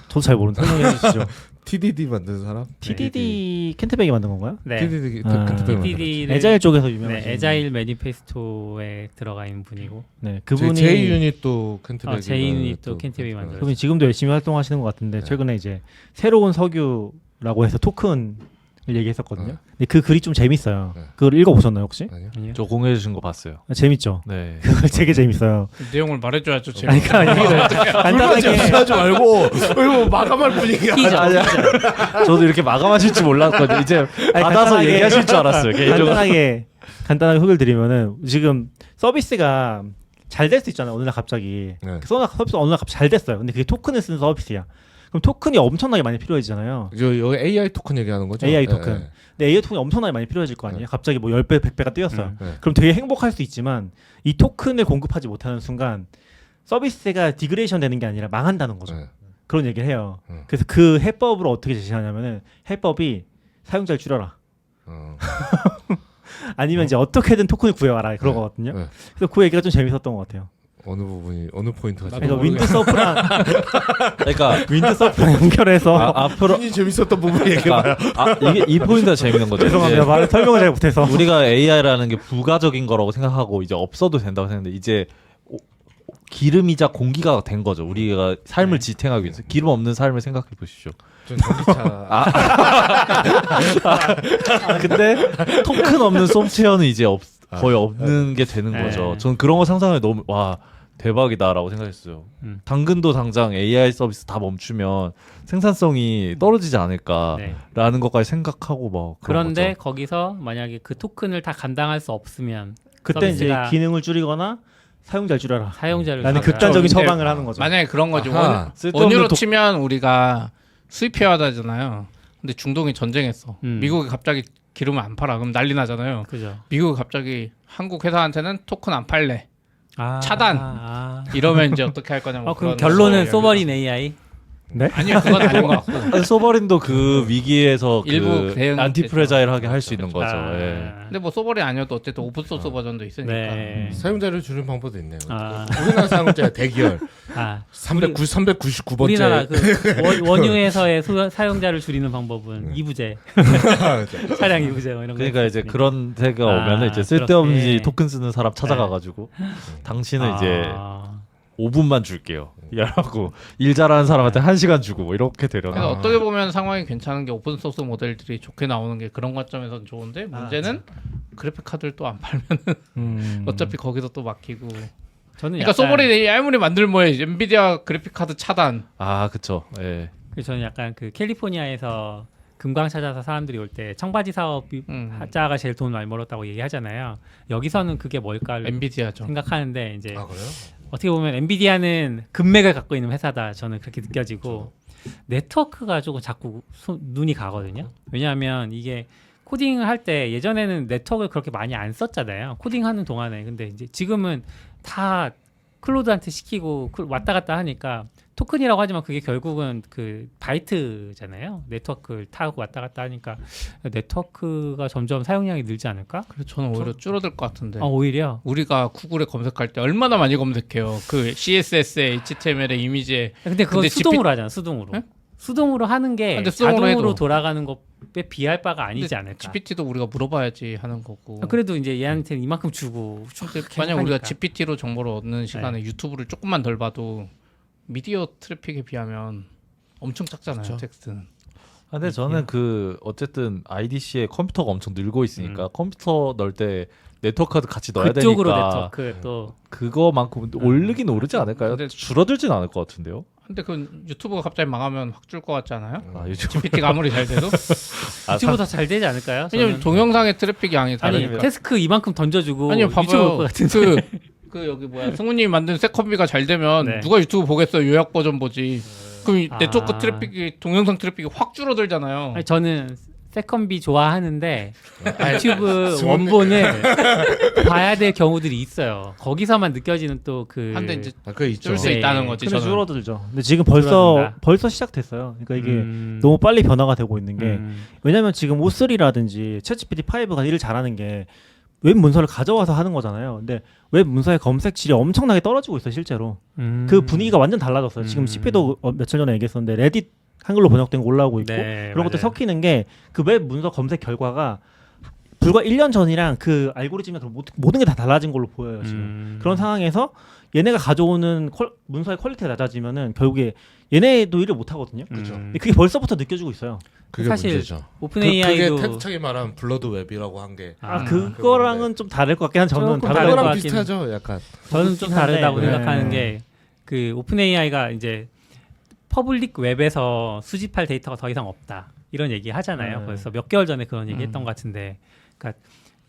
저도 잘 모르는 설명해 주시죠. TDD 만드는 사람? TDD 켄트백이 만든 건가요? 네. TDD 아. 켄트백 만든 TDD를 에자일 쪽에서 유명한. 네, 에자일 매니페스토에 들어가 있는 분이고 네, 그분이 J 유닛도 켄트백. J 유닛도 켄트백이 만들었어요. 그분이 지금도 열심히 활동하시는 것 같은데 네. 최근에 이제 새로운 석유라고 해서 토큰을 얘기했었거든요. 네. 근데 그 글이 좀 재밌어요. 네. 그걸 읽어보셨나요 혹시? 아니요. 아니요. 저 공유해 주신 거 봤어요. 재밌죠. 네. 그거 되게 재밌어요. 내용을 말해줘야죠. 아니, 재밌게. 간단하게 하지 말고 이거 마감할 분위기야. 저도 이렇게 마감하실 줄 몰랐거든요. 이제 받아서 간단하게- 얘기하실 줄 알았어요. 개인적으로. 간단하게 소개를 드리면은 지금 서비스가 잘 될 수 있잖아요. 어느 날 갑자기 네. 서비스가 어느 날 갑자기 잘 됐어요. 근데 그게 토큰을 쓰는 서비스야. 그럼 토큰이 엄청나게 많이 필요해지잖아요. 여기 AI 토큰 얘기하는 거죠? AI 네, 토큰. 네. 근데 AI 토큰이 엄청나게 많이 필요해질 거 아니에요. 갑자기 뭐 10배, 100배가 뛰었어요. 네. 그럼 되게 행복할 수 있지만 이 토큰을 공급하지 못하는 순간 서비스가 디그레이션 되는 게 아니라 망한다는 거죠. 네. 그런 얘기를 해요. 음. 그래서 그 해법으로 어떻게 제시하냐면은 해법이 사용자를 줄여라. 어. 아니면 이제 어떻게든 토큰을 구해와라 그런 네. 거거든요. 네. 그래서 그 얘기가 좀 재밌었던 것 같아요. 어느 부분이 어느 포인트가 나도 그러니까 모르겠네. 그러니까 윈드서프랑 연결해서 앞으로 이 재밌었던 부분 얘기해봐요. 그러니까 이게 이 포인트가 재밌는 거죠. 죄송합니다. 이제 말 설명을 잘 못해서. 우리가 AI라는 게 부가적인 거라고 생각하고 이제 없어도 된다고 생각했는데 이제 기름이자 공기가 된 거죠. 우리가 삶을 지탱하기 위해서 기름 없는 삶을 생각해 보십시오. 전 전기차. 근데 토큰 없는 소프트웨어는 이제 거의 없는 게 되는 네. 거죠. 저는 그런 거 상상해 너무 와 대박이다라고 생각했어요. 당근도 당장 AI 서비스 다 멈추면 생산성이 떨어지지 않을까라는 네. 것까지 생각하고 뭐 그런 그런데 거죠. 거기서 만약에 그 토큰을 다 감당할 수 없으면 그때 이제 서비스가 기능을 줄이거나 사용자를 줄여라. 사용자를 라는 줄여라. 극단적인 근데 처방을 하는 거죠. 만약에 그런 거죠. 아하. 쓸데없는 원유로 독- 치면 우리가 수입해야 하잖아요. 근데 중동이 전쟁했어. 음. 미국이 갑자기 기름을 안 팔아. 그럼 난리 나잖아요. 그죠. 미국이 갑자기 한국 회사한테는 토큰 안 팔래. 아, 차단. 아. 이러면 이제 어떻게 할 거냐고. 그럼 그런 결론은 거예요. 소버린 AI. 네? 아니요, 그건 아닌 것 같고. 아니, 소버린도 그 위기에서 일부 그 대응 안티프레자일하게 할 수 있는 거죠. 아. 예. 근데 뭐 소버린 아니어도 어쨌든 오픈소스 버전도 있으니까. 네. 사용자를 줄이는 방법도 있네요. 아. 우리나라 사용자 대기열 아. 399번째. 우리나라 그 원유에서의 사용자를 줄이는 방법은 이부제, 차량 이부제 뭐 이런 거. 그러니까 이제 있으니까. 그런 데가 아, 오면은 이제 쓸데없이 그렇게. 토큰 쓰는 사람 찾아가가지고 당신은 이제 아. 5분만 줄게요. 이라고 일 잘하는 사람한테 1시간 주고 뭐 이렇게 그래서 되려나. 어떻게 보면 상황이 괜찮은 게 오픈소스 모델들이 좋게 나오는 게 그런 관점에서는 좋은데 문제는 그래픽 카드를 또 안 팔면 어차피 거기서 또 막히고. 저는 그러니까 소버린 AI 아무리 만들 뭐해 엔비디아 그래픽 카드 차단. 아 그쵸. 예. 저는 약간 그 캘리포니아에서 금광 찾아서 사람들이 올 때 청바지 사업 하자가 제일 돈 많이 벌었다고 얘기하잖아요. 여기서는 그게 뭘까를 엔비디아죠. 생각하는데 이제 아 그래요? 어떻게 보면 엔비디아는 금맥을 갖고 있는 회사다. 저는 그렇게 느껴지고 네트워크가 조금 자꾸 눈이 가거든요. 왜냐하면 이게 코딩을 할 때 예전에는 네트워크를 그렇게 많이 안 썼잖아요. 코딩하는 동안에. 근데 이제 지금은 다 클로드한테 시키고 왔다 갔다 하니까 토큰이라고 하지만 그게 결국은 그 바이트잖아요. 네트워크를 타고 왔다 갔다 하니까 네트워크가 점점 사용량이 늘지 않을까? 그래서 저는 오히려 줄어들 것 같은데. 오히려 우리가 구글에 검색할 때 얼마나 많이 검색해요. 그 CSS에 HTML에 이미지에. 근데 그건 근데 수동으로 하잖아. 수동으로. 네? 수동으로 하는 게 근데 수동으로 자동으로 해도. 돌아가는 것에 비할 바가 아니지 않을까. GPT도 우리가 물어봐야지 하는 거고. 그래도 이제 얘한테는 이만큼 주고 근데 계속 만약 우리가 하니까. GPT로 정보를 얻는 시간에 유튜브를 조금만 덜 봐도 미디어 트래픽에 비하면 엄청 작잖아요. 그렇죠. 텍스트는. 근데 저는 그 어쨌든 IDC의 컴퓨터가 엄청 늘고 있으니까 컴퓨터 넣을 때 네트워크 카드 같이 넣어야 그쪽으로 되니까 네트워크 또 그거만큼 오르긴 오르지 않을까요? 근데- 줄어들진 않을 것 같은데요. 근데 그 유튜브가 갑자기 망하면 확 줄 것 같지 않아요? 아, 요즘 GPT가 아무리 잘 돼도. 유튜브보다 잘 되지 않을까요? 왜냐면 저는- 동영상의 트래픽 양이 아니 다르니까. 태스크 이만큼 던져주고 아니요, 유튜브 봐봐요. 올것 같은데. 그 여기 뭐야 승우님이 만든 세컨비가 잘 되면 네. 누가 유튜브 보겠어요? 요약 버전 보지. 그럼 아. 네트워크 트래픽이 동영상 트래픽이 확 줄어들잖아요. 아니, 저는 세컨비 좋아하는데 유튜브 승훈님. 원본을 봐야 될 경우들이 있어요. 거기서만 느껴지는 또그 한데 이제 그 있죠. 줄 수 네. 있다는 거지. 근데 저는. 줄어들죠. 근데 지금 벌써 줄어든다. 시작됐어요. 그러니까 이게 너무 빨리 변화가 되고 있는 게 왜냐면 지금 O3라든지 챗GPT 5가 일을 잘하는 게 웹 문서를 가져와서 하는 거잖아요. 근데 웹 문서의 검색 질이 엄청나게 떨어지고 있어요, 실제로. 그 분위기가 완전 달라졌어요. 지금 CP도 며칠 전에 얘기했었는데 레딧 한글로 번역된 거 올라오고 있고 네, 그런 것도 맞아요. 섞이는 게 그 웹 문서 검색 결과가 불과 1년 전이랑 그 알고리즘이 모든 게 다 달라진 걸로 보여요, 지금. 그런 상황에서 얘네가 가져오는 문서의 퀄리티가 낮아지면은 결국에 얘네도 일을 못 하거든요. 그죠. 근데 그게 벌써부터 느껴지고 있어요. 그게 사실 문제죠. 오픈 그게 AI도 텐트창이 말한 블러드 웹이라고 한 게 그거랑은 좀 다를 것 같긴 한데 저는 조금 다르다고 다를 것 그거랑 같긴 비슷하죠. 약간 저는 좀 한데, 다르다고 네. 생각하는 게 그 오픈 AI가 이제 퍼블릭 웹에서 수집할 데이터가 더 이상 없다 이런 얘기 하잖아요. 네. 벌써 몇 개월 전에 그런 얘기 했던 것 같은데, 그러니까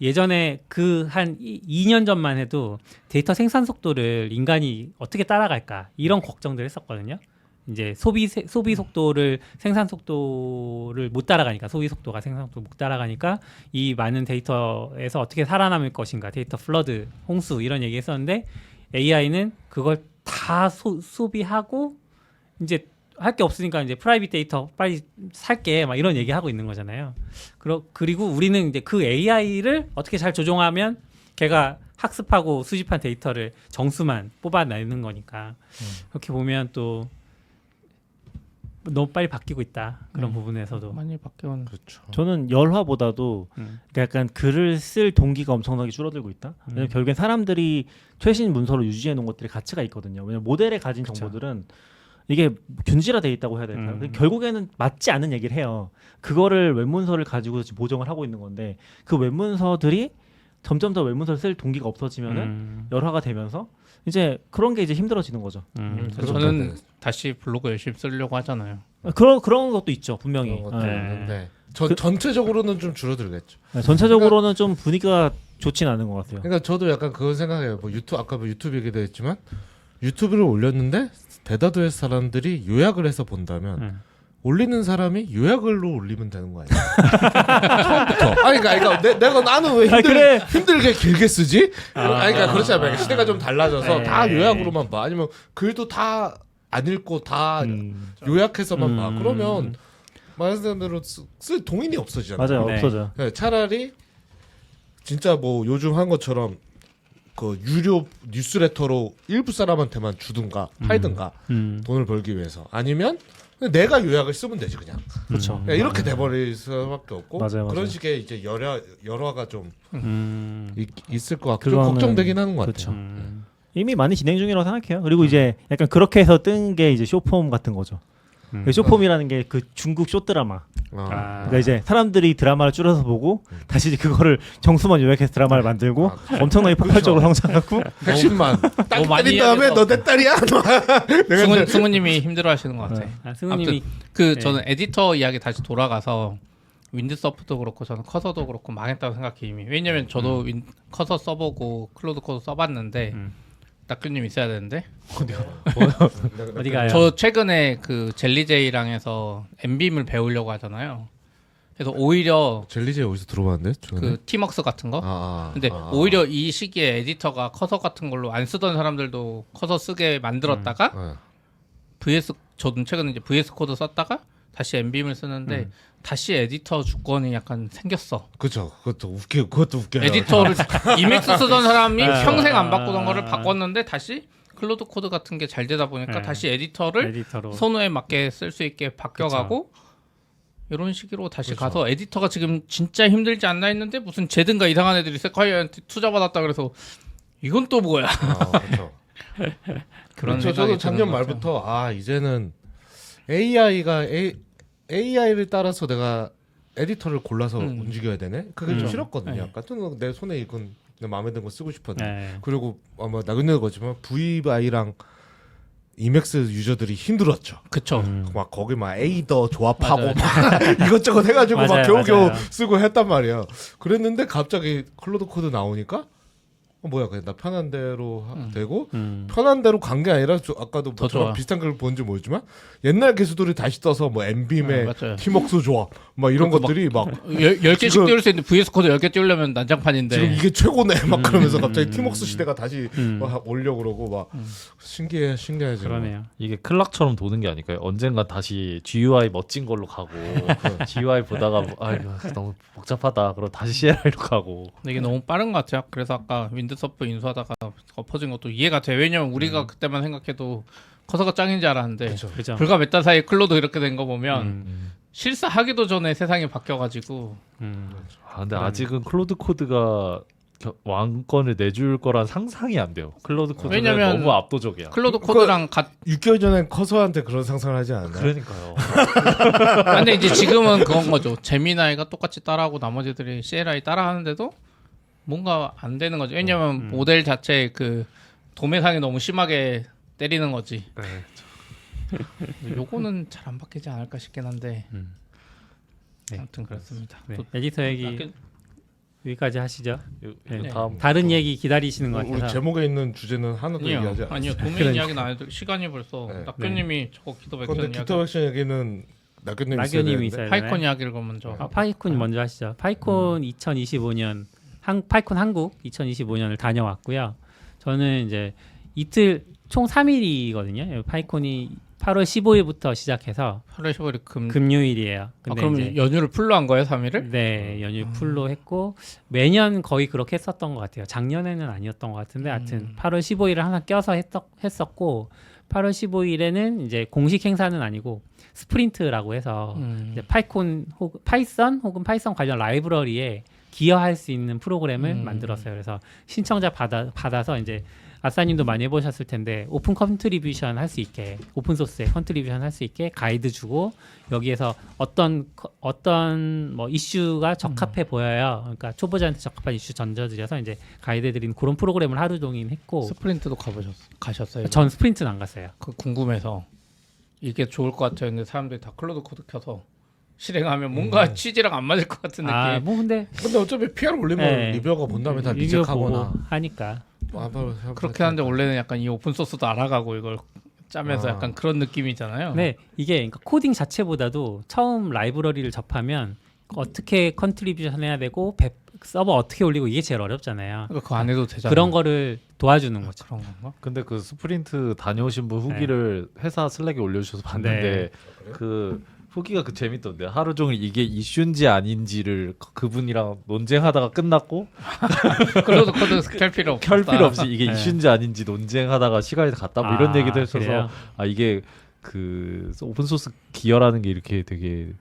예전에 그 한 2년 전만 해도 데이터 생산 속도를 인간이 어떻게 따라갈까 이런 걱정들 했었거든요. 이제 소비 속도를 생산 속도를 못 따라가니까 소비 속도가 생산 속도 못 따라가니까 이 많은 데이터에서 어떻게 살아남을 것인가, 데이터 플러드, 홍수 이런 얘기했었는데 AI는 그걸 다 소비하고 이제 할 게 없으니까 이제 프라이빗 데이터 빨리 살게 막 이런 얘기하고 있는 거잖아요. 그리고 우리는 이제 그 AI를 어떻게 잘 조종하면 걔가 학습하고 수집한 데이터를 정수만 뽑아내는 거니까 그렇게 보면 또 너무 빨리 바뀌고 있다 그런 부분에서도. 많이 바뀌었는. 그렇죠. 저는 열화보다도 그러니까 약간 글을 쓸 동기가 엄청나게 줄어들고 있다. 왜냐면 결국엔 사람들이 최신 문서로 유지해 놓은 것들이 가치가 있거든요. 왜냐면 모델에 가진 정보들은 이게 균질화돼 있다고 해야 될까요? 결국에는 맞지 않는 얘기를 해요. 그거를 웹문서를 가지고 보정을 하고 있는 건데 그 웹문서들이 점점 더 웹문서를 쓸 동기가 없어지면은 열화가 되면서 이제 그런 게 이제 힘들어지는 거죠. 저는 다시 블로그 열심히 쓰려고 하잖아요. 그런 것도 있죠, 분명히. 그런 것도 네. 있는데 전체적으로는 좀 줄어들겠죠. 네, 전체적으로는 좀 분위기가 좋진 않은 것 같아요. 그러니까 저도 약간 그건 생각해요. 뭐 아까 유튜브 얘기도 했지만 유튜브를 올렸는데 대다수의 사람들이 요약을 해서 본다면 올리는 사람이 요약을로 올리면 되는 거 아니야? 처음부터. 아니 그러니까 나는 왜 힘들게 길게 쓰지? 그러니까 그렇지 않아요. 시대가 좀 달라져서 다 요약으로만 봐. 아니면 글도 다 안 읽고 다 요약해서만 봐. 그러면 말하는 대로 쓸 동인이 없어지잖아요. 맞아요, 네. 없어져. 네, 차라리 진짜 뭐 요즘 한 것처럼 그 유료 뉴스레터로 일부 사람한테만 주든가 팔든가 돈을 벌기 위해서 아니면 그냥 내가 요약을 쓰면 되지 그냥. 그렇죠. 이렇게 돼버릴 수밖에 없고 맞아요. 그런 식의 이제 열화가 좀 음. 있을 것 같고 좀 그거는- 걱정되긴 하는 것 그렇죠. 같아요. 이미 많이 진행 중이라고 생각해요. 그리고 이제 약간 그렇게 해서 뜬 게 이제 쇼폼 같은 거죠. 그 쇼폼이라는 게 그 중국 쇼 드라마. 그러니까 이제 사람들이 드라마를 줄여서 보고 다시 이제 그거를 정수만 요약해서 드라마를 만들고 엄청나게 폭발적으로 성장하고 핵심만 딱 너무 많이 때린 다음에 해야 너 내 딸이야. 승우님이 힘들어하시는 것 같아. 승우님이 그 저는 에디터 이야기 다시 돌아가서 윈드서프도 그렇고 저는 커서도 그렇고 망했다고 생각해 이미. 왜냐면 저도 커서 써보고 클로드 코드 써봤는데 낙규님 있어야 되는데 어디 가요? 저 최근에 그 젤리제이랑 해서 엠빔을 배우려고 하잖아요. 그래서 오히려 젤리제 어디서 들어봤는데? 그 티먹스 같은 거. 근데 아. 오히려 이 시기에 에디터가 커서 같은 걸로 안 쓰던 사람들도 커서 쓰게 만들었다가 VS 저도 최근에 이제 VS 코드 썼다가 다시 엠빔을 쓰는데 다시 에디터 주권이 약간 생겼어. 그렇죠. 그것도 웃겨요. 에디터를 이맥스 쓰던 사람이 아. 평생 안 바꾸던 거를 바꿨는데 다시 클로드 코드 같은 게 잘 되다 보니까 다시 에디터를 에디터로. 선호에 맞게 쓸 수 있게 바뀌어가고 이런 식으로 다시 가서 에디터가 지금 진짜 힘들지 않나 했는데 무슨 제든가 이상한 애들이 세콰이어한테 투자 받았다 그래서 이건 또 뭐야? 그렇죠. 그런 그렇죠. 생각이 저도 작년 드는 것 같아요. 말부터 이제는 AI를 따라서 내가 에디터를 골라서 움직여야 되네. 그게 좀 싫었거든요. 네. 약간 좀 내 손에 익은 내 마음에 드는 거 쓰고 싶었는데. 네. 그리고 아마 나그네도 거지만 VI랑 이맥스 유저들이 힘들었죠. 그쵸. 막 거기 막 에이더 조합하고 맞아요. 막 이것저것 해가지고 막 맞아요, 겨우겨우 맞아요. 쓰고 했단 말이야. 그랬는데 갑자기 클로드 코드 나오니까 뭐야 그냥 나 편한 대로 되고 편한 대로 간 게 아니라 아까도 뭐 더 저랑 좋아. 비슷한 걸 본지 모르지만 옛날 개수들이 다시 떠서 뭐 엠빔의 맞아요. 팀웍스 조합 막 이런 것들이 막 10개씩 지금- 띄울 수 있는데 VS 코드 10개 띄우려면 난장판인데. 지금 이게 최고네 막 그러면서 갑자기 팀웍스 시대가 다시 음. 막 오려고 그러고 막 신기하지. 그러네요. 이게 클락처럼 도는 게 아닐까요? 언젠가 다시 GUI 멋진 걸로 가고 GUI 보다가 아 이거 너무 복잡하다. 그럼 다시 CLI로 가고. 근데 이게 너무 빠른 것 같아요. 그래서 아까 윈드서프 인수하다가 엎어진 것도 이해가 돼. 왜냐면 우리가 그때만 생각해도 커서가 짱인지 알았는데 그죠. 불과 몇 달 사이에 클로드 이렇게 된 거 보면 음. 실사하기도 전에 세상이 바뀌어가지고 아, 근데 아직은 클로드 코드가 왕권을 내줄 거란 상상이 안 돼요. 클로드 코드는 왜냐면 너무 압도적이야. 클로드 코드랑 6개월 전에 커서한테 그런 상상을 하지 않았나요? 그러니까요. 근데 이제 지금은 그건 거죠. 제미나이가 똑같이 따라하고 나머지들이 CLI 따라하는데도 뭔가 안 되는 거죠. 왜냐면 모델 자체 그 도매상이 너무 심하게 때리는 거지. 요거는 잘 안 바뀌지 않을까 싶긴 한데 네. 아무튼 그렇습니다. 네. 또 에디터 얘기 여기까지 하시죠. 이거 다음 다른 얘기 기다리시는 것 우리 같아서. 제목에 있는 주제는 하나도 얘기하지 않았어요. 아니요 도메인 그러니까. 이야기는 안 해도 시간이 벌써 네. 낙교님이 저거 기도 근데 백전 이야기 기타 백션 얘기는 낙교님이 낙교님이 있어야 파이콘 되나요? 이야기를 그럼 먼저 파이콘 먼저 하시죠. 파이콘 2025년 파이콘 한국 2025년을 다녀왔고요. 저는 이제 이틀 총 3일이거든요. 파이콘이 8월 15일부터 시작해서 8월 15일 금요일이에요. 아, 근데 그럼 이제 연휴를 풀로 한 거예요 3일을? 네, 연휴 풀로 했고 매년 거의 그렇게 했었던 것 같아요. 작년에는 아니었던 것 같은데 하여튼 8월 15일을 항상 껴서 했었고 8월 15일에는 이제 공식 행사는 아니고 스프린트라고 해서 이제 파이콘 혹은 파이썬 혹은 파이썬 관련 라이브러리에 기여할 수 있는 프로그램을 만들었어요. 그래서 신청자 받아서 이제 아싸님도 많이 해보셨을 텐데 오픈 컨트리뷰션 할 수 있게 오픈 소스에 컨트리뷰션 할 수 있게 가이드 주고 여기에서 어떤 뭐 이슈가 적합해 보여요. 그러니까 초보자한테 적합한 이슈 던져드려서 이제 가이드 드리는 그런 프로그램을 하루 종일 했고 스프린트도 가셨어요? 전 스프린트는 안 갔어요. 그 궁금해서 이게 좋을 것 같아요. 근데 사람들이 다 클로드 코드 켜서 실행하면 뭔가 취지랑 안 맞을 것 같은 느낌. 아, 뭐 근데 근데 어차피 PR 올리면 네. 리뷰어가 본 다음에 다 리뷰어 리젝하거나 보고 하니까 그렇게 하는데 원래는 약간 이 오픈 소스도 알아가고 이걸 짜면서 아. 약간 그런 느낌이잖아요. 네, 이게 그러니까 코딩 자체보다도 처음 라이브러리를 접하면 어떻게 컨트리뷰션 해야 되고 서버 어떻게 올리고 이게 제일 어렵잖아요. 그러니까 그거 안 해도 되잖아요. 그런 거를 도와주는 거죠. 그런 건가? 근데 그 스프린트 다녀오신 분 후기를 회사 슬랙에 올려주셔서 봤는데 그 후기가 그 재밌던데 하루 종일 이게 이슈인지 아닌지를 그분이랑 논쟁하다가 끝났고 클로드 코드 켤 필요 없다. 켤 필요 없이 이게 네. 이슈인지 아닌지 논쟁하다가 시간이 갔다 뭐 이런 아, 얘기도 했어서 그래요? 아 이게 그 오픈소스 기여라는 게 이렇게 되게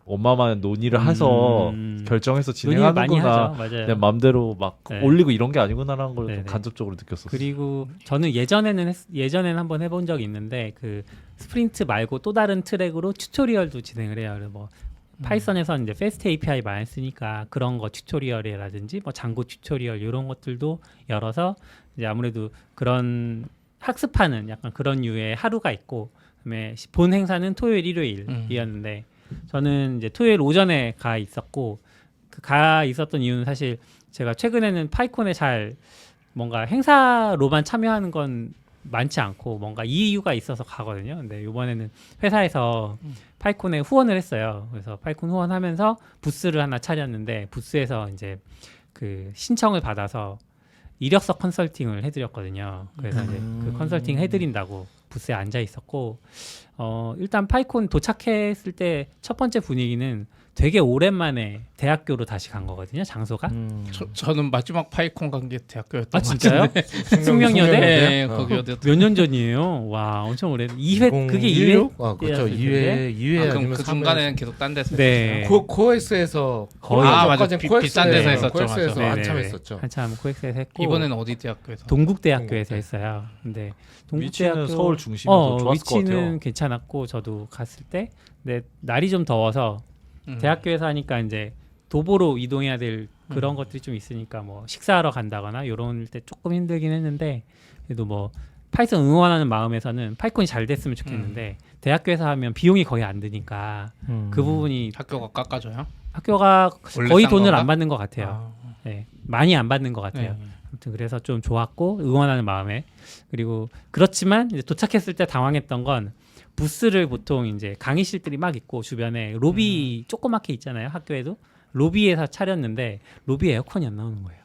어마어마한 논의를 해서 결정해서 논의를 많이 진행하는구나. 하죠. 맞아요. 그냥 맘대로 막 네. 올리고 이런 게 아니구나라는 걸 네, 좀 네. 간접적으로 느꼈었어요. 그리고 저는 예전에는 한번 해본 적이 있는데 그 스프린트 말고 또 다른 트랙으로 튜토리얼도 진행을 해요. 그래서 뭐 파이썬에서 이제 패스트 API 많이 쓰니까 그런 거 튜토리얼이라든지 뭐 장고 튜토리얼 이런 것들도 열어서 이제 아무래도 그런 학습하는 약간 그런 류의 하루가 있고 그다음에 본 행사는 토요일 일요일이었는데 저는 이제 토요일 오전에 가 있었고 그 가 있었던 이유는 사실 제가 최근에는 파이콘에 잘 뭔가 행사로만 참여하는 건 많지 않고 뭔가 이유가 있어서 가거든요. 근데 이번에는 회사에서 파이콘에 후원을 했어요. 그래서 파이콘 후원하면서 부스를 하나 차렸는데 부스에서 이제 그 신청을 받아서 이력서 컨설팅을 해드렸거든요. 그래서 이제 그 컨설팅 해드린다고 부스에 앉아 있었고 일단 파이콘 도착했을 때 첫 번째 분위기는 되게 오랜만에 대학교로 다시 간 거거든요. 장소가. 저는 마지막 파이콘 간 게 대학교였던 아 것 진짜요? 같은데. 숙명여대? 네, 어. 거기였던. 몇 년 전이에요? 와 엄청 오래. 2회 그게 2회? 아 그렇죠. 2회 아, 그럼 아니면 그 3회. 중간에는 계속 딴 데서 네. 했어요? 코엑스에서 거의 아, 맞아. 아까 비싼 데서 했었죠, 코엑스에서 맞아. 한참 네네. 했었죠. 한참 코엑스에서 했고 이번에는 어디 대학교에서? 동국대학교에서 동국대. 했어요. 근데 위치는 동국대학교 서울 중심이어서 좋았을 것 위치는 같아요. 괜찮. 괜찮았고 저도 갔을 때 근데 날이 좀 더워서 대학교에서 하니까 이제 도보로 이동해야 될 그런 것들이 좀 있으니까 뭐 식사하러 간다거나 요런 때 조금 힘들긴 했는데 그래도 뭐 파이썬 응원하는 마음에서는 파이콘이 잘 됐으면 좋겠는데 대학교에서 하면 비용이 거의 안 드니까 그 부분이 학교가 깎아줘요? 학교가 원래 거의 싼 돈을 건가? 안 받는 것 같아요. 아, 네, 많이 안 받는 것 같아요. 네. 아무튼 그래서 좀 좋았고 응원하는 마음에 그리고 그렇지만 이제 도착했을 때 당황했던 건 부스를 보통 이제 강의실들이 막 있고 주변에 로비 조그맣게 있잖아요. 학교에도 로비에서 차렸는데 로비에 에어컨이 안 나오는 거예요.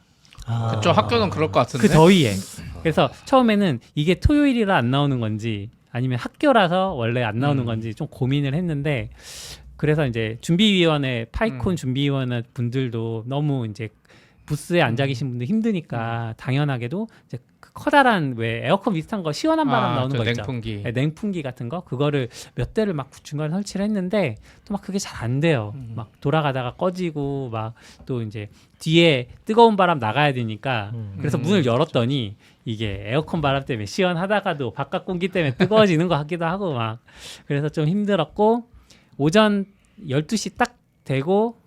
그쪽 학교는 그럴 것 같은데. 그 더위에. 그래서 처음에는 이게 토요일이라 안 나오는 건지 아니면 학교라서 원래 안 나오는 건지 좀 고민을 했는데 그래서 이제 준비위원회 파이콘 준비위원회 분들도 너무 이제 부스에 앉아 계신 분들 힘드니까 당연하게도 이제 그 커다란 왜 에어컨 비슷한 거 시원한 바람 나오는 거 있죠. 냉풍기. 네, 냉풍기 같은 거 그거를 몇 대를 막 중간에 설치를 했는데 또 막 그게 잘 안 돼요. 막 돌아가다가 꺼지고 막 또 이제 뒤에 뜨거운 바람 나가야 되니까 그래서 문을 열었더니 이게 에어컨 바람 때문에 시원하다가도 바깥 공기 때문에 뜨거워지는 것 같기도 하고 막 그래서 좀 힘들었고 오전 12시 딱 되고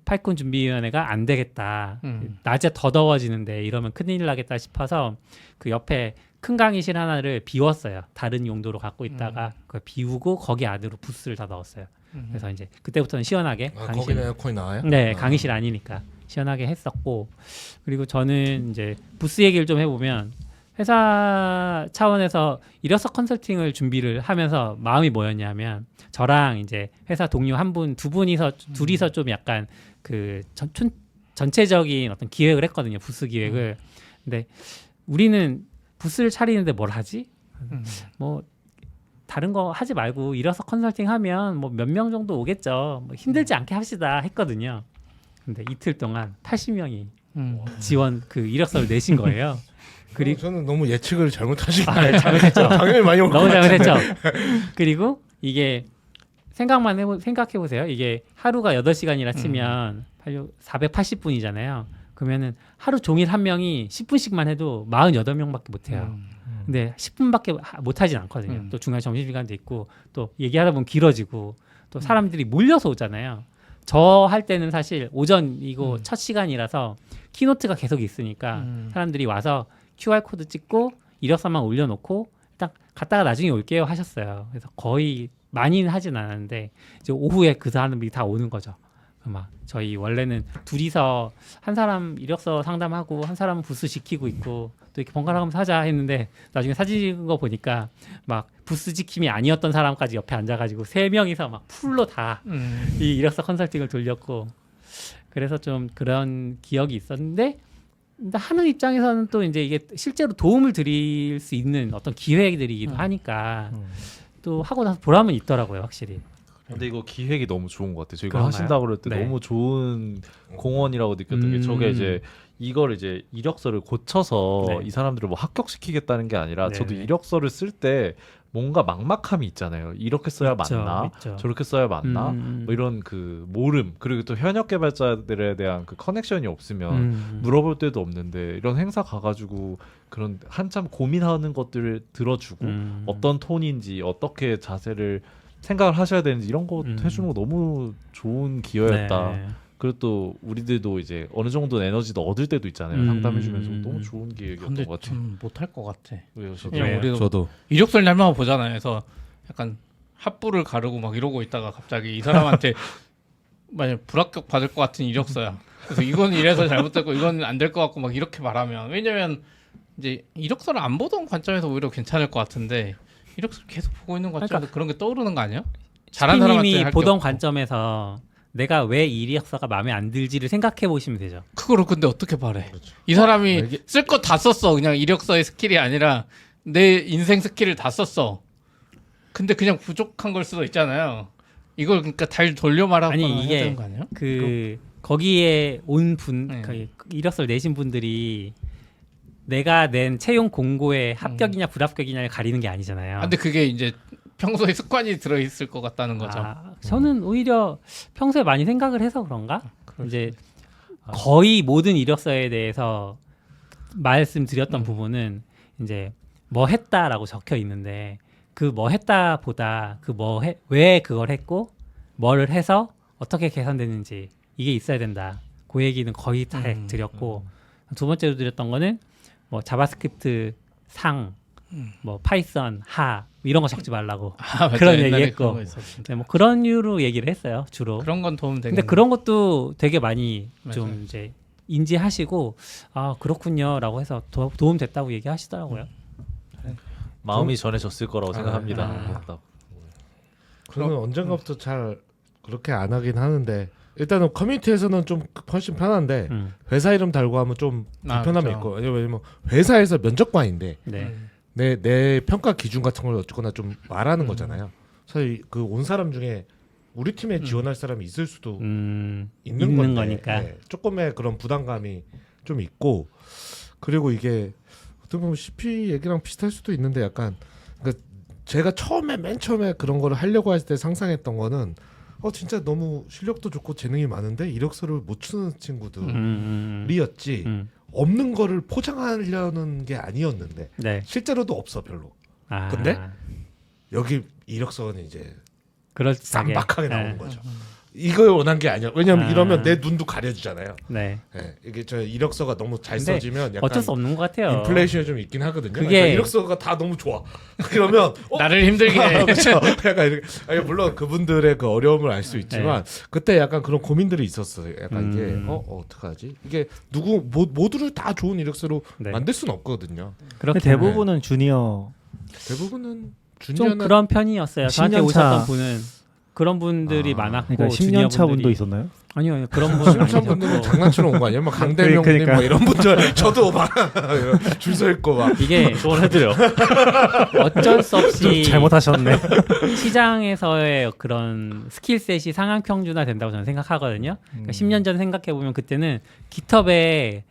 파이콘 준비위원회가 안 되겠다. 낮에 더 더워지는데 이러면 큰일 나겠다 싶어서 그 옆에 큰 강의실 하나를 비웠어요. 다른 용도로 갖고 있다가 그걸 비우고 거기 안으로 부스를 다 넣었어요. 그래서 이제 그때부터는 시원하게 거기는 에어컨이 나와요? 네, 강의실 아니니까 시원하게 했었고 그리고 저는 이제 부스 얘기를 좀 해보면 회사 차원에서 이력서 컨설팅을 준비를 하면서 마음이 뭐였냐면 저랑 이제 회사 동료 한 분, 두 분이서 둘이서 좀 약간 그 전체적인 어떤 기획을 했거든요. 부스 기획을. 근데 우리는 부스를 차리는데 뭘 하지? 뭐 다른 거 하지 말고 이력서 컨설팅 하면 뭐 몇 명 정도 오겠죠. 뭐 힘들지 않게 합시다 했거든요. 근데 이틀 동안 80명이 지원 그 이력서를 내신 거예요. 그리고 저는 너무 예측을 잘못하신 거 아, 아니에요? 잘못했죠. 당연히 많이 올 것 너무 같은데. 잘못했죠. 그리고 이게 생각해 보세요. 이게 하루가 8시간이라 치면 480분이잖아요. 그러면은 하루 종일 한 명이 10분씩만 해도 48명밖에 못 해요. 근데 10분밖에 못 하진 않거든요. 또 중간에 점심시간도 있고 또 얘기하다 보면 길어지고 또 사람들이 몰려서 오잖아요. 저 할 때는 사실 오전이고 첫 시간이라서 키노트가 계속 있으니까 사람들이 와서 QR코드 찍고 이력서만 올려놓고 딱 갔다가 나중에 올게요 하셨어요. 그래서 거의 많이는 하진 않았는데 이제 오후에 그 사람들이 다 오는 거죠. 막 저희 원래는 둘이서 한 사람 이력서 상담하고 한 사람은 부스 지키고 있고 또 이렇게 번갈아 가면서 하자 했는데 나중에 사진 찍은 거 보니까 막 부스 지킴이 아니었던 사람까지 옆에 앉아가지고 3명이서 막 풀로 다 이 이력서 컨설팅을 돌렸고 그래서 좀 그런 기억이 있었는데 하는 입장에서는 또 이제 이게 실제로 도움을 드릴 수 있는 어떤 기회들이기도 하니까 또 하고 나서 보람은 있더라고요, 확실히. 근데 이거 기획이 너무 좋은 것 같아요. 저희가 그런가요? 하신다고 그럴 때 네. 너무 좋은 공헌이라고 느꼈던 게 저게 이제 이걸 이제 이력서를 고쳐서 네. 이 사람들을 뭐 합격시키겠다는 게 아니라 네. 저도 이력서를 쓸 때 뭔가 막막함이 있잖아요. 이렇게 써야 있죠, 맞나? 있죠. 저렇게 써야 맞나? 뭐 이런 그 모름 그리고 또 현역 개발자들에 대한 그 커넥션이 없으면 물어볼 데도 없는데 이런 행사 가가지고 그런 한참 고민하는 것들을 들어주고 어떤 톤인지 어떻게 자세를 생각을 하셔야 되는지 이런 거 해주는 거 너무 좋은 기회였다. 네. 그리고 또 우리들도 이제 어느 정도 에너지도 얻을 때도 있잖아요. 상담해주면서 너무 좋은 기획이었던 근데 것 같아요. 좀 못할 것 같아. 왜요? 저도? 그냥 왜요? 우리도 저도 이력서를 날만 보잖아요. 그래서 약간 합부를 가르고 막 이러고 있다가 갑자기 이 사람한테 만약 불합격 받을 것 같은 이력서야. 그래서 이건 이래서 잘못됐고 이건 안 될 것 같고 막 이렇게 말하면 왜냐면 이제 이력서를 안 보던 관점에서 오히려 괜찮을 것 같은데 이력서를 계속 보고 있는 관점에서 그런 게 떠오르는 거 아니에요? 잘한 사람한테 피님이 할게 보던 없고. 관점에서 내가 왜 이 이력서가 마음에 안 들지를 생각해 보시면 되죠. 그거를 근데 어떻게 말해? 이 사람이 쓸 거 다 썼어. 그냥 이력서의 스킬이 아니라 내 인생 스킬을 다 썼어. 근데 그냥 부족한 걸 수도 있잖아요. 이걸 그러니까 달 돌려 말하거나 아니, 해야 이게 되는 거 아니에요? 그 거기에 온 분, 네. 그 이력서를 내신 분들이 내가 낸 채용 공고에 합격이냐 불합격이냐를 가리는 게 아니잖아요. 아, 근데 그게 이제 평소에 습관이 들어 있을 것 같다는 거죠. 저는 오히려 평소에 많이 생각을 해서 그런가? 이제 거의 모든 이력서에 대해서 말씀드렸던 부분은 이제 뭐 했다라고 적혀 있는데 그 뭐 했다보다 왜 그걸 했고 뭐를 해서 어떻게 계산되는지 이게 있어야 된다. 그 얘기는 거의 다 드렸고 두 번째로 드렸던 거는 뭐 자바스크립트 상, 뭐 파이썬 하 이런 거 적지 말라고 맞아요. 그런 옛날에 얘기했고 그런 거 있었습니다. 네, 뭐 그런 이유로 얘기를 했어요 주로. 그런 건 도움 되겠네. 근데 그런 것도 되게 많이 좀 맞아요. 이제 인지하시고 아 그렇군요라고 해서 도움 됐다고 얘기하시더라고요. 마음이 전해졌을 거라고 생각합니다. 아. 저는 언젠가부터 잘 그렇게 안 하긴 하는데 일단은 커뮤니티에서는 좀 훨씬 편한데 회사 이름 달고 하면 좀 불편함이 그렇죠. 있고 왜냐면 회사에서 면접관인데 네. 내 평가 기준 같은 걸 어쨌거나 좀 말하는 거잖아요. 사실 그 온 사람 중에 우리 팀에 지원할 사람이 있을 수도 있는 건데 거니까. 네, 조금의 그런 부담감이 좀 있고 그리고 이게 어떻게 보면 CP 얘기랑 비슷할 수도 있는데 약간 그러니까 제가 맨 처음에 그런 거를 하려고 할 때 상상했던 거는 진짜 너무 실력도 좋고 재능이 많은데 이력서를 못 쓰는 친구들이었지 없는 거를 포장하려는 게 아니었는데 네. 실제로도 없어 별로. 아, 근데 여기 이력서는 이제 그럴싸하게. 쌈박하게 나오는 거죠. 이걸 원한 게 아니야. 왜냐면 이러면 내 눈도 가려주잖아요. 네. 네, 이게 저 이력서가 너무 잘 근데 써지면 약간 어쩔 수 없는 것 같아요. 인플레이션이 좀 있긴 하거든요. 그게- 그러니까 이력서가 다 너무 좋아. 그러면 나를 힘들게 해. 그렇죠. 약간 이렇게 아니, 물론 그분들의 그 어려움을 알 수 있지만 그때 약간 그런 고민들이 있었어요. 약간 이게 어떡하지? 이게 모두를 다 좋은 이력서로 네. 만들 수는 없거든요. 그렇게 근데 대부분은 주니어 대부분은 좀 주니어는 그런 편이었어요. 저한테 10년 차. 오셨던 분은 그런 분들이 많았고 그러니까 10년 차 분도 있었나요? 아니요 그런 분은 신청 분들은 장난치러 온 거 아니에요? 막 강대명님 그러니까. 뭐 이런 분들 저도 막 줄 서 있고 막 이게 조언해드려. 어쩔 수 없이 잘못하셨네. 시장에서의 그런 스킬셋이 상향 평준화 된다고 저는 생각하거든요. 그러니까 10년 전 생각해 보면 그때는 깃허브에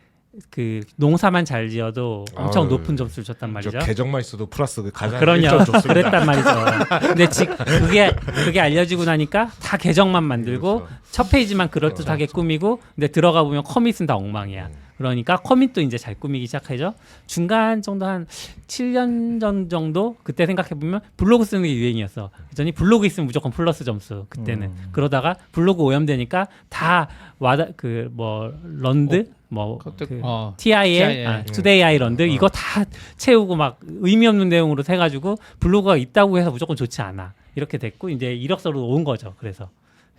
그 농사만 잘 지어도 엄청 아유, 높은 점수를 줬단 말이죠. 저 계정만 있어도 플러스 그 가장 그러냐 1점 줬습니다. 그랬단 말이죠. 근데 그게 알려지고 나니까 다 계정만 만들고 그렇죠. 첫 페이지만 그럴듯하게 꾸미고 근데 들어가 보면 커밋은 다 엉망이야. 그러니까 커밋도 이제 잘 꾸미기 시작하죠. 중간 정도 한 7년 전 정도 그때 생각해 보면 블로그 쓰는 게 유행이었어. 그랬더니 블로그 있으면 무조건 플러스 점수 그때는. 그러다가 블로그 오염되니까 다 런드 TIL, 투데이 아일랜드 이거 다 채우고 막 의미 없는 내용으로 해가지고 블로그가 있다고 해서 무조건 좋지 않아 이렇게 됐고 이제 이력서로 온 거죠. 그래서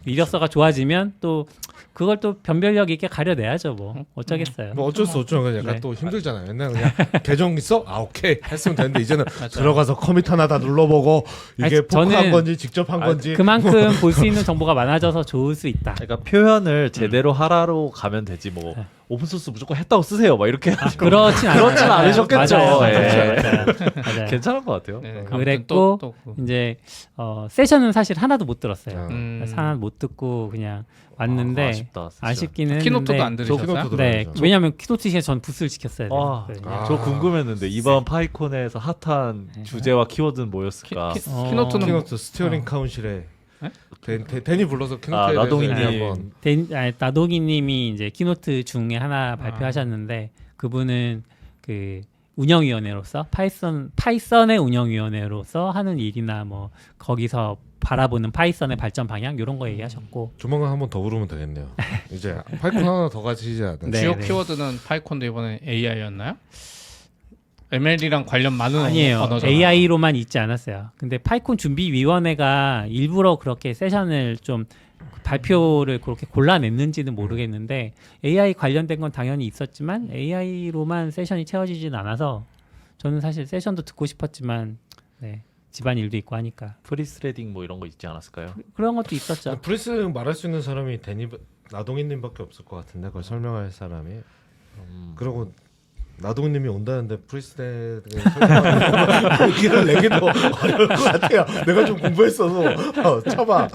이력서가 좋아지면 또 그걸 또 변별력 있게 가려내야죠. 뭐 어쩌겠어요. 뭐 어쩔 수 없죠. 그냥 약간 네. 또 힘들잖아요. 옛날 그냥 계정 있어? 아 오케이 했으면 되는데 이제는 들어가서 커밋 하나 다 눌러보고 이게 아니, 포크한 저는- 건지 직접 한 건지 그만큼 볼 수 있는 정보가 많아져서 좋을 수 있다. 그러니까 표현을 제대로 하라로 가면 되지 뭐 오픈소스 무조건 했다고 쓰세요. 막 이렇게 그렇진 않으셨겠죠. 맞아요. 예. 맞아요. 괜찮은 것 같아요. 네, 그랬고 또 이제 세션은 사실 하나도 못 들었어요. 음. 하나도 못 듣고 그냥 왔는데 아쉽다. 진짜. 아쉽기는 키노트도 안 했는데 들으셨어요? 키노트도 네, 들어야죠. 왜냐하면 키노트 시에 전 부스를 지켰어야 와. 돼요. 아. 저 궁금했는데 이번 파이콘에서 핫한 주제와 키워드는 뭐였을까? 키노트는 키노트 스티어링 카운실에 데니 불러서 키노트에 나동이님. 대해서 한번 나동이님이 이제 키노트 중에 하나 발표하셨는데 그분은 그 운영위원회로서 파이썬의 운영위원회로서 하는 일이나 뭐 거기서 바라보는 파이썬의 발전 방향 이런 거 얘기하셨고 조만간 한번 더 부르면 되겠네요. 이제 파이콘 하나 더 가지지 않나요? 네. 주요 키워드는 파이콘도 이번에 AI였나요? ML이랑 관련 많은 아니에요. 언어잖아요. AI로만 있지 않았어요. 근데 파이콘 준비위원회가 일부러 그렇게 세션을 좀 발표를 그렇게 골라냈는지는 모르겠는데 AI 관련된 건 당연히 있었지만 AI로만 세션이 채워지진 않아서 저는 사실 세션도 듣고 싶었지만 네, 집안일도 있고 하니까 프리스레딩 뭐 이런 거 있지 않았을까요? 그런 것도 있었죠. 프리스 말할 수 있는 사람이 나동이님밖에 없을 것 같은데 그걸 설명할 사람이. 그리고 나동이님이 온다는데 프리스에 얘기를 내기도 어려울 것 같아요. 내가 좀 공부했어서 참아.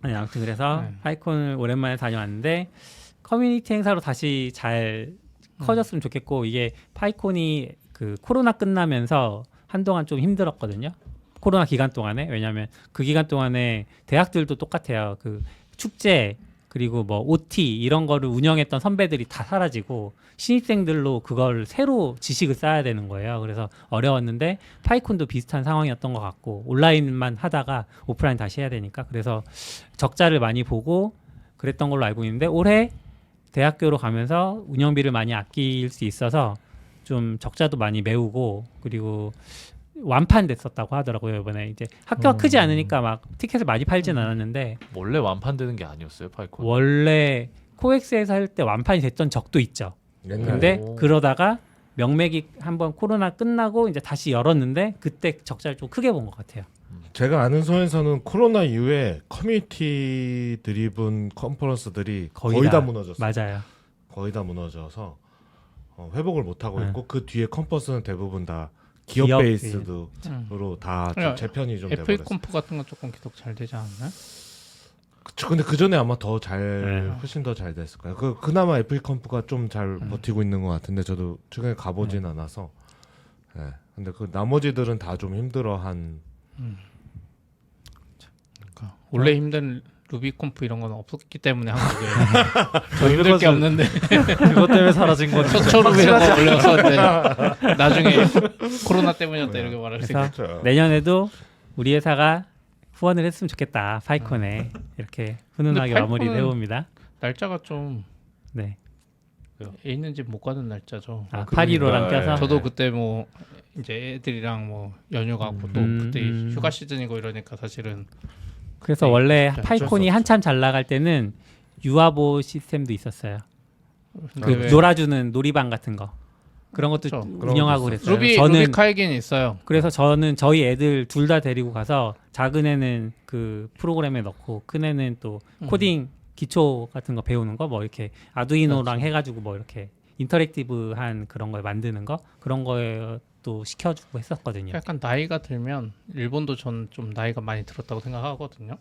아니, 아무튼 그래서 네. 파이콘을 오랜만에 다녀왔는데 커뮤니티 행사로 다시 잘 커졌으면 좋겠고 이게 파이콘이 그 코로나 끝나면서 한동안 좀 힘들었거든요. 코로나 기간 동안에 왜냐하면 그 기간 동안에 대학들도 똑같아요. 그 축제 그리고 뭐 OT 이런 거를 운영했던 선배들이 다 사라지고 신입생들로 그걸 새로 지식을 쌓아야 되는 거예요. 그래서 어려웠는데 파이콘도 비슷한 상황이었던 것 같고 온라인만 하다가 오프라인 다시 해야 되니까 그래서 적자를 많이 보고 그랬던 걸로 알고 있는데 올해 대학교로 가면서 운영비를 많이 아낄 수 있어서 좀 적자도 많이 메우고 그리고 완판됐었다고 하더라고요. 이번에 이제 학교가 크지 않으니까 막 티켓을 많이 팔진 않았는데 원래 완판되는 게 아니었어요 파이콘. 원래 코엑스에서 할 때 완판이 됐던 적도 있죠. 근데 오. 그러다가 명맥이 한번 코로나 끝나고 이제 다시 열었는데 그때 적자를 좀 크게 본 것 같아요. 제가 아는 선에서는 코로나 이후에 커뮤니티 드리븐 컨퍼런스들이 거의 다 무너졌어요. 맞아요. 거의 다 무너져서 회복을 못 하고 네. 있고 그 뒤에 컨퍼런스는 대부분 다 기업 기업 베이스드로 다 그러니까 재편이 좀 애플 돼버렸어요. 컴프 같은 건 조금 계속 잘 되지 않나요? 그쵸. 근데 그 전에 아마 더 잘 네. 훨씬 더 잘 됐을 거예요. 그나마 애플 컴프가 좀 잘 버티고 있는 것 같은데 저도 최근에 가보진 않아서. 네. 근데 그 나머지들은 다 좀 힘들어한. 그러니까 원래 힘든 루비 컴프 이런 건 없었기 때문에 한국에 더 힘들 게 없는데 그것 때문에 사라진 건 초초루비 이런 거 올렸었는데 나중에 코로나 때문이었다 이렇게 말할 수 그래서 있겠죠. 내년에도 우리 회사가 후원을 했으면 좋겠다. 파이콘에 이렇게 훈훈하게 근데 마무리를 파이콘은- 해봅니다. 날짜가 좀 네. 애 있는 집 못 가는 날짜죠. 아, 그러니까, 815랑 껴서 저도 그때 뭐 이제 애들이랑 뭐 연휴 가고 또 그때 휴가 시즌이고 이러니까 사실은 그래서 네, 원래 어쩔 파이콘이 수 없죠. 한참 잘 나갈 때는 유아보 시스템도 있었어요. 그 근데 왜- 놀아주는 놀이방 같은 거 그런 것도 그렇죠. 운영하고 그랬어요. 루비 저는 카이긴 있어요. 그래서 저는 저희 애들 둘 다 데리고 가서 작은 애는 그 프로그램에 넣고 큰 애는 또 코딩 기초 같은 거 배우는 거 뭐 이렇게 아두이노랑 해가지고 뭐 이렇게 인터랙티브한 그런 걸 만드는 거 그런 거에 또 시켜주고 했었거든요. 약간 나이가 들면 일본도 전 좀 나이가 많이 들었다고 생각하거든요.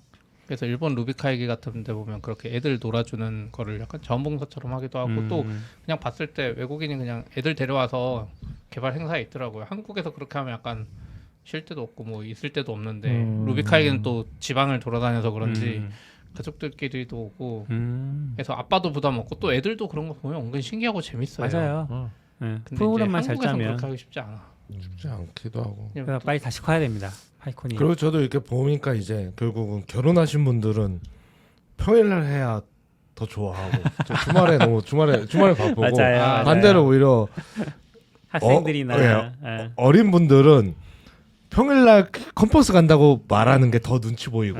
그래서 일본 루비카이기 같은 데 보면 그렇게 애들 놀아주는 거를 약간 자원봉사처럼 하기도 하고 또 그냥 봤을 때 외국인이 그냥 애들 데려와서 개발 행사에 있더라고요. 한국에서 그렇게 하면 약간 쉴 데도 없고 뭐 있을 데도 없는데 루비카이기는 또 지방을 돌아다녀서 그런지 가족들끼리도 오고 그래서 아빠도 부담 없고 또 애들도 그런 거 보면 은근 신기하고 재밌어요. 맞아요. 네. 근데 프로그램만 이제 잘 한국에서는 짜면 그렇게 하기 쉽지 않아. 쉽지 않기도 하고. 그래서 빨리 다시 커야 됩니다. 파이콘이. 그리고 저도 이렇게 보니까 이제 결국은 결혼하신 분들은 평일날 해야 더 좋아하고 저 주말에 너무 주말에 바쁘고 맞아요. 아, 맞아요. 반대로 오히려 학생들이나 예, 예. 어린 분들은 평일날 컨퍼런스 간다고 말하는 게 더 눈치 보이고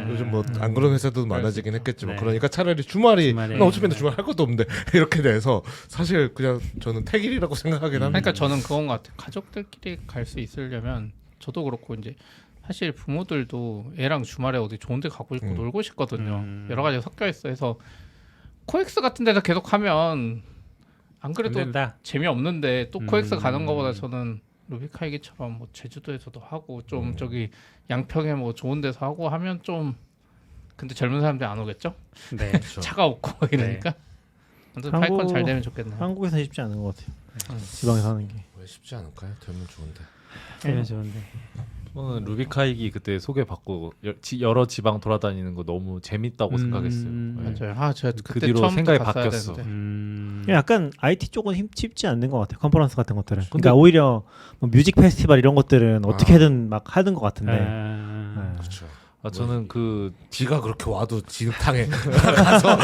요즘 뭐 안 그런 회사도 많아지긴 했겠지만 네. 그러니까 차라리 주말에 주말에. 나 어차피 나 주말 할 것도 없는데 이렇게 돼서 사실 그냥 저는 택일이라고 생각하긴 합니다. 그러니까 저는 그건 것 같아요. 가족들끼리 갈 수 있으려면 저도 그렇고 이제 사실 부모들도 애랑 주말에 어디 좋은 데 가고 싶고 놀고 싶거든요. 여러 가지 섞여 있어. 해서 코엑스 같은 데서 계속 하면 안 그래도 안 된다. 재미없는데 또 코엑스 가는 거보다 저는 루비카이기처럼 뭐 제주도에서도 하고 좀 저기 양평에 뭐 좋은 데서 하고 하면 좀 근데 젊은 사람들이 안 오겠죠? 네. 차가 없고 이러니까. 아무튼 파이콘 잘 되면 좋겠네요. 한국에서 쉽지 않은 것 같아요. 지방에서 하는 게. 왜 쉽지 않을까요? 되면 좋은데. 되면 좋은데. 저는 루비카이기 그때 소개받고 여러 지방 돌아다니는 거 너무 재밌다고 생각했어요. 네. 맞아요. 아, 제가 그 그때 뒤로 처음부터 생각이 갔어야 바뀌었어. 되는데. 약간 IT 쪽은 쉽지 않는 것 같아요. 컨퍼런스 같은 것들은. 그러니까 오히려 뭐 뮤직 페스티벌 이런 것들은 어떻게든 막 하는 것 같은데. 아, 네. 그렇죠. 아, 저는 그 지가 그렇게 와도 진흙탕에 가서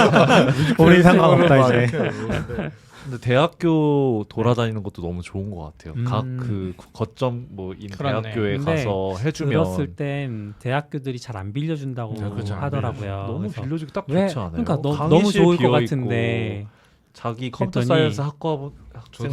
우리 상관없다 막 이제. 이렇게 오는데. 근데 대학교 돌아다니는 것도 너무 좋은 것 같아요. 각 그 거점 뭐인 그렇네. 대학교에 근데 가서 해주면 들었을 땐 대학교들이 잘 안 빌려준다고 네, 그렇죠. 안 하더라고요. 너무 그래서 빌려주기 딱 왜? 좋지 않아요? 그러니까 너무 강의실 좋을 것 비어있고 같은데 자기 컴퓨터 그랬더니 사이언스 학과 저도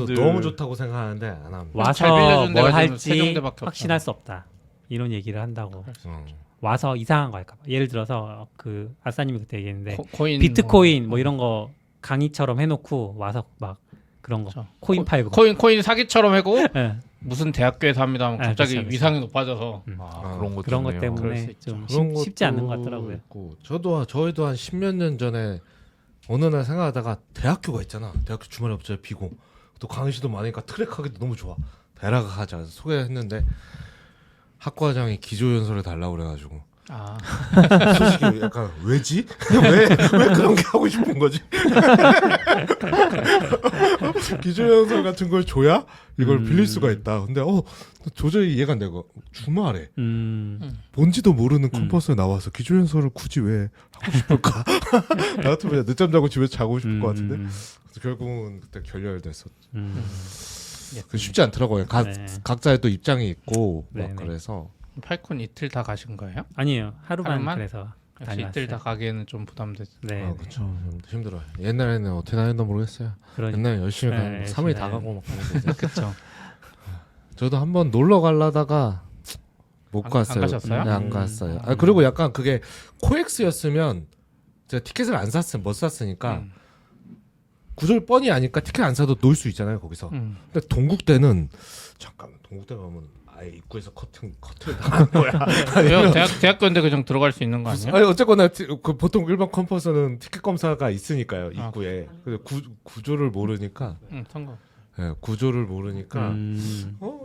학생들 너무 좋다고 생각하는데 안 합니다. 와서 잘 빌려준 뭘 데가 지금 할지 세종대밖에 확신할 없잖아. 수 없다. 이런 얘기를 한다고. 어. 와서 이상한 거 할까 봐. 예를 들어서 그 아싸님이 그때 얘기했는데 코인 비트코인 뭐 이런 거 강의처럼 해놓고 와서 막 그런 거 그렇죠. 코인 팔고 코인 사기처럼 하고 예. 무슨 대학교에서 합니다 하면 아, 갑자기 그렇죠, 그렇죠. 위상이 높아져서 그런 것 그런 것 때문에요. 그럴 때문에 수 있죠. 좀 그런 쉽지 않는 것 것도 같더라고요. 있고. 저희도 한 10몇 년 전에 어느 날 생각하다가 대학교가 있잖아. 대학교 주말에 없잖아 비고 또 강의실도 많으니까 트랙하기도 너무 좋아. 대학을 하자 소개했는데 학과장이 기조연설을 달라고 그래가지고 아, 솔직히 약간 왜지? 왜 그런 게 하고 싶은 거지? 기초연설 같은 걸 줘야 이걸 빌릴 수가 있다. 근데 도저히 이해가 안 되고 주말에 뭔지도 모르는 컴퍼스에 나와서 기초연설을 굳이 왜 하고 싶을까? 나 같으면 그냥 늦잠 자고 집에서 자고 싶을 것 같은데 그래서 결국은 그때 결렬됐었. 쉽지 않더라고요. 네. 각자의 또 입장이 있고 막 네네. 그래서 팔콘 이틀 다 가신 거예요? 아니에요. 하루만, 하루만? 그래서 역시 다녀왔어요. 이틀 다 가기에는 좀 부담되죠. 네. 그렇죠. 힘들어요. 옛날에는 어떻게 다녔나 모르겠어요. 그러니까. 옛날에 열심히 네, 가는 열심히 3일 다 다녀요. 가고 막 그랬는데 그렇죠. 저도 한번 놀러 가려다가 못 안 갔어요. 가셨어요? 네, 안 갔어요. 그리고 약간 그게 코엑스였으면 제가 티켓을 안 샀으면 못 샀으니까 구절 뻔히 아니까 티켓 안 사도 놀 수 있잖아요 거기서. 근데 동국대는 잠깐 동국대 가면 아예 입구에서 커튼을 당하는 거야. 왜요? 대학교인데 그냥 들어갈 수 있는 거 아니에요? 아니 어쨌거나 그 보통 일반 컴퍼스는 티켓 검사가 있으니까요 입구에. 근데 구조를 모르니까. 상관. 예, 구조를 모르니까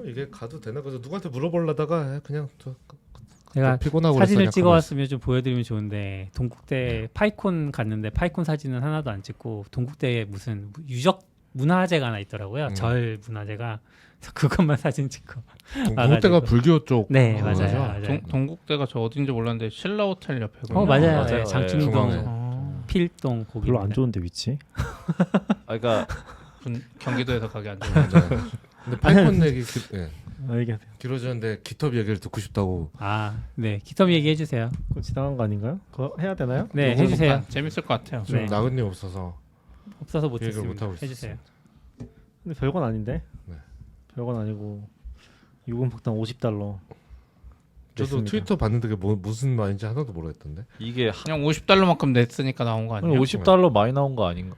이게 가도 되나 그래서 누구한테 물어보려다가 그냥 제가 피곤하고 사진을 그래서 찍어왔으면 좀 보여드리면 좋은데 동국대 파이콘 갔는데 파이콘 사진은 하나도 안 찍고 동국대에 무슨 유적 문화재가 하나 있더라고요. 절 문화재가. 그래서 그것만 사진 찍고. 동국대가 불교 쪽. 네, 거죠? 맞아요. 맞아요. 동국대가 저 어딘지 몰랐는데 신라 호텔 옆에거든요. 맞아요. 맞아요. 네, 장충동, 중앙에. 필동 거기. 별로 안 좋은데 위치. 그러니까 경기도에서 가기 안 좋은. 맞아요. 근데 파이콘 얘기 얘기하세요. 길어졌는데 기톱 얘기를 듣고 싶다고. 네. 기톱 얘기해 주세요. 그거 지나간 거 아닌가요? 그거 해야 되나요? 네, 해 주세요. 재밌을 것 같아요. 좀 네. 나은님 없어서 없어서 못 얘기를 못 했습니다. 하고 해 주세요. 근데 별건 아닌데. 네. 별건 아니고 유금폭탄 $50. 저도 냈습니다. 트위터 봤는데 그게 무슨 말인지 하나도 모르겠던데. 이게 그냥 $50만큼 냈으니까 나온 거 아니에요? $50 많이 나온 거 아닌가?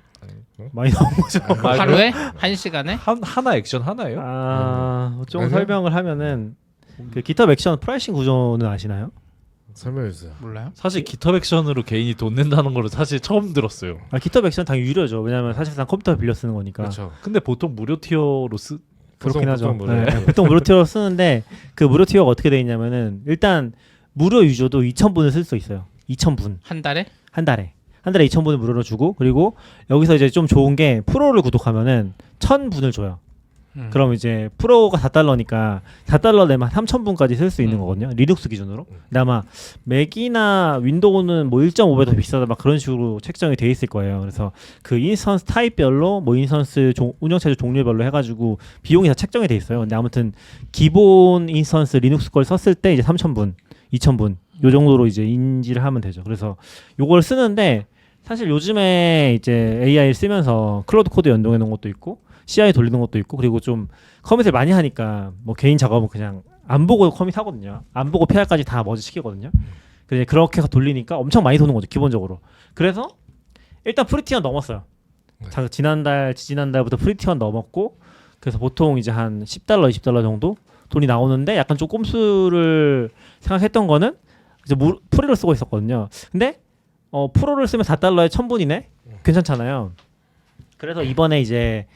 많이 나온 거죠. 하루에? 한 시간에? 하나 액션 하나예요? 좀 아니요? 설명을 하면은 그 기탑 액션 프라이싱 구조는 아시나요? 설명해 주세요. 몰라요? 사실 기톱 액션으로 개인이 돈 낸다는 거를 사실 처음 들었어요. 기탑 액션 당연히 유료죠. 왜냐하면 사실상 컴퓨터 빌려 쓰는 거니까. 그렇죠. 근데 보통 무료 티어로 그렇긴 하죠. 보통 무료예요. 네, 보통 무료 티어 쓰는데 그 무료 티어가 어떻게 돼 있냐면은 일단 무료 유저도 2,000분을 쓸 수 있어요. 2,000분 한 달에? 한 달에 2,000분을 무료로 주고 그리고 여기서 이제 좀 좋은 게 프로를 구독하면은 1,000분을 줘요. 그럼 이제 프로가 $4니까 $4 내면 3,000분까지 쓸 수 있는 거거든요. 리눅스 기준으로. 근데 아마 맥이나 윈도우는 뭐 1.5배 더 비싸다 막 그런 식으로 책정이 돼 있을 거예요. 그래서 그 인스턴스 타입별로 뭐 인스턴스 운영체제 종류별로 해가지고 비용이 다 책정이 돼 있어요. 근데 아무튼 기본 인스턴스 리눅스 걸 썼을 때 이제 3,000분, 2,000분 요 정도로 이제 인지를 하면 되죠. 그래서 요걸 쓰는데 사실 요즘에 이제 AI를 쓰면서 클로드 코드 연동해 놓은 것도 있고 CI 돌리는 것도 있고 그리고 좀 커밋을 많이 하니까 뭐 개인 작업은 그냥 안 보고 커밋 하거든요. 안 보고 PR까지 다 머지 시키거든요. 근데 그렇게 해서 돌리니까 엄청 많이 도는 거죠. 기본적으로. 그래서 일단 프리티어 넘었어요. 지난달부터 프리티어 넘었고 그래서 보통 이제 한 $10, $20 정도 돈이 나오는데 약간 좀 꼼수를 생각했던 거는 이제 프리로 쓰고 있었거든요. 근데 프로를 쓰면 $4에 1,000분이네? 괜찮잖아요. 그래서 이번에 이제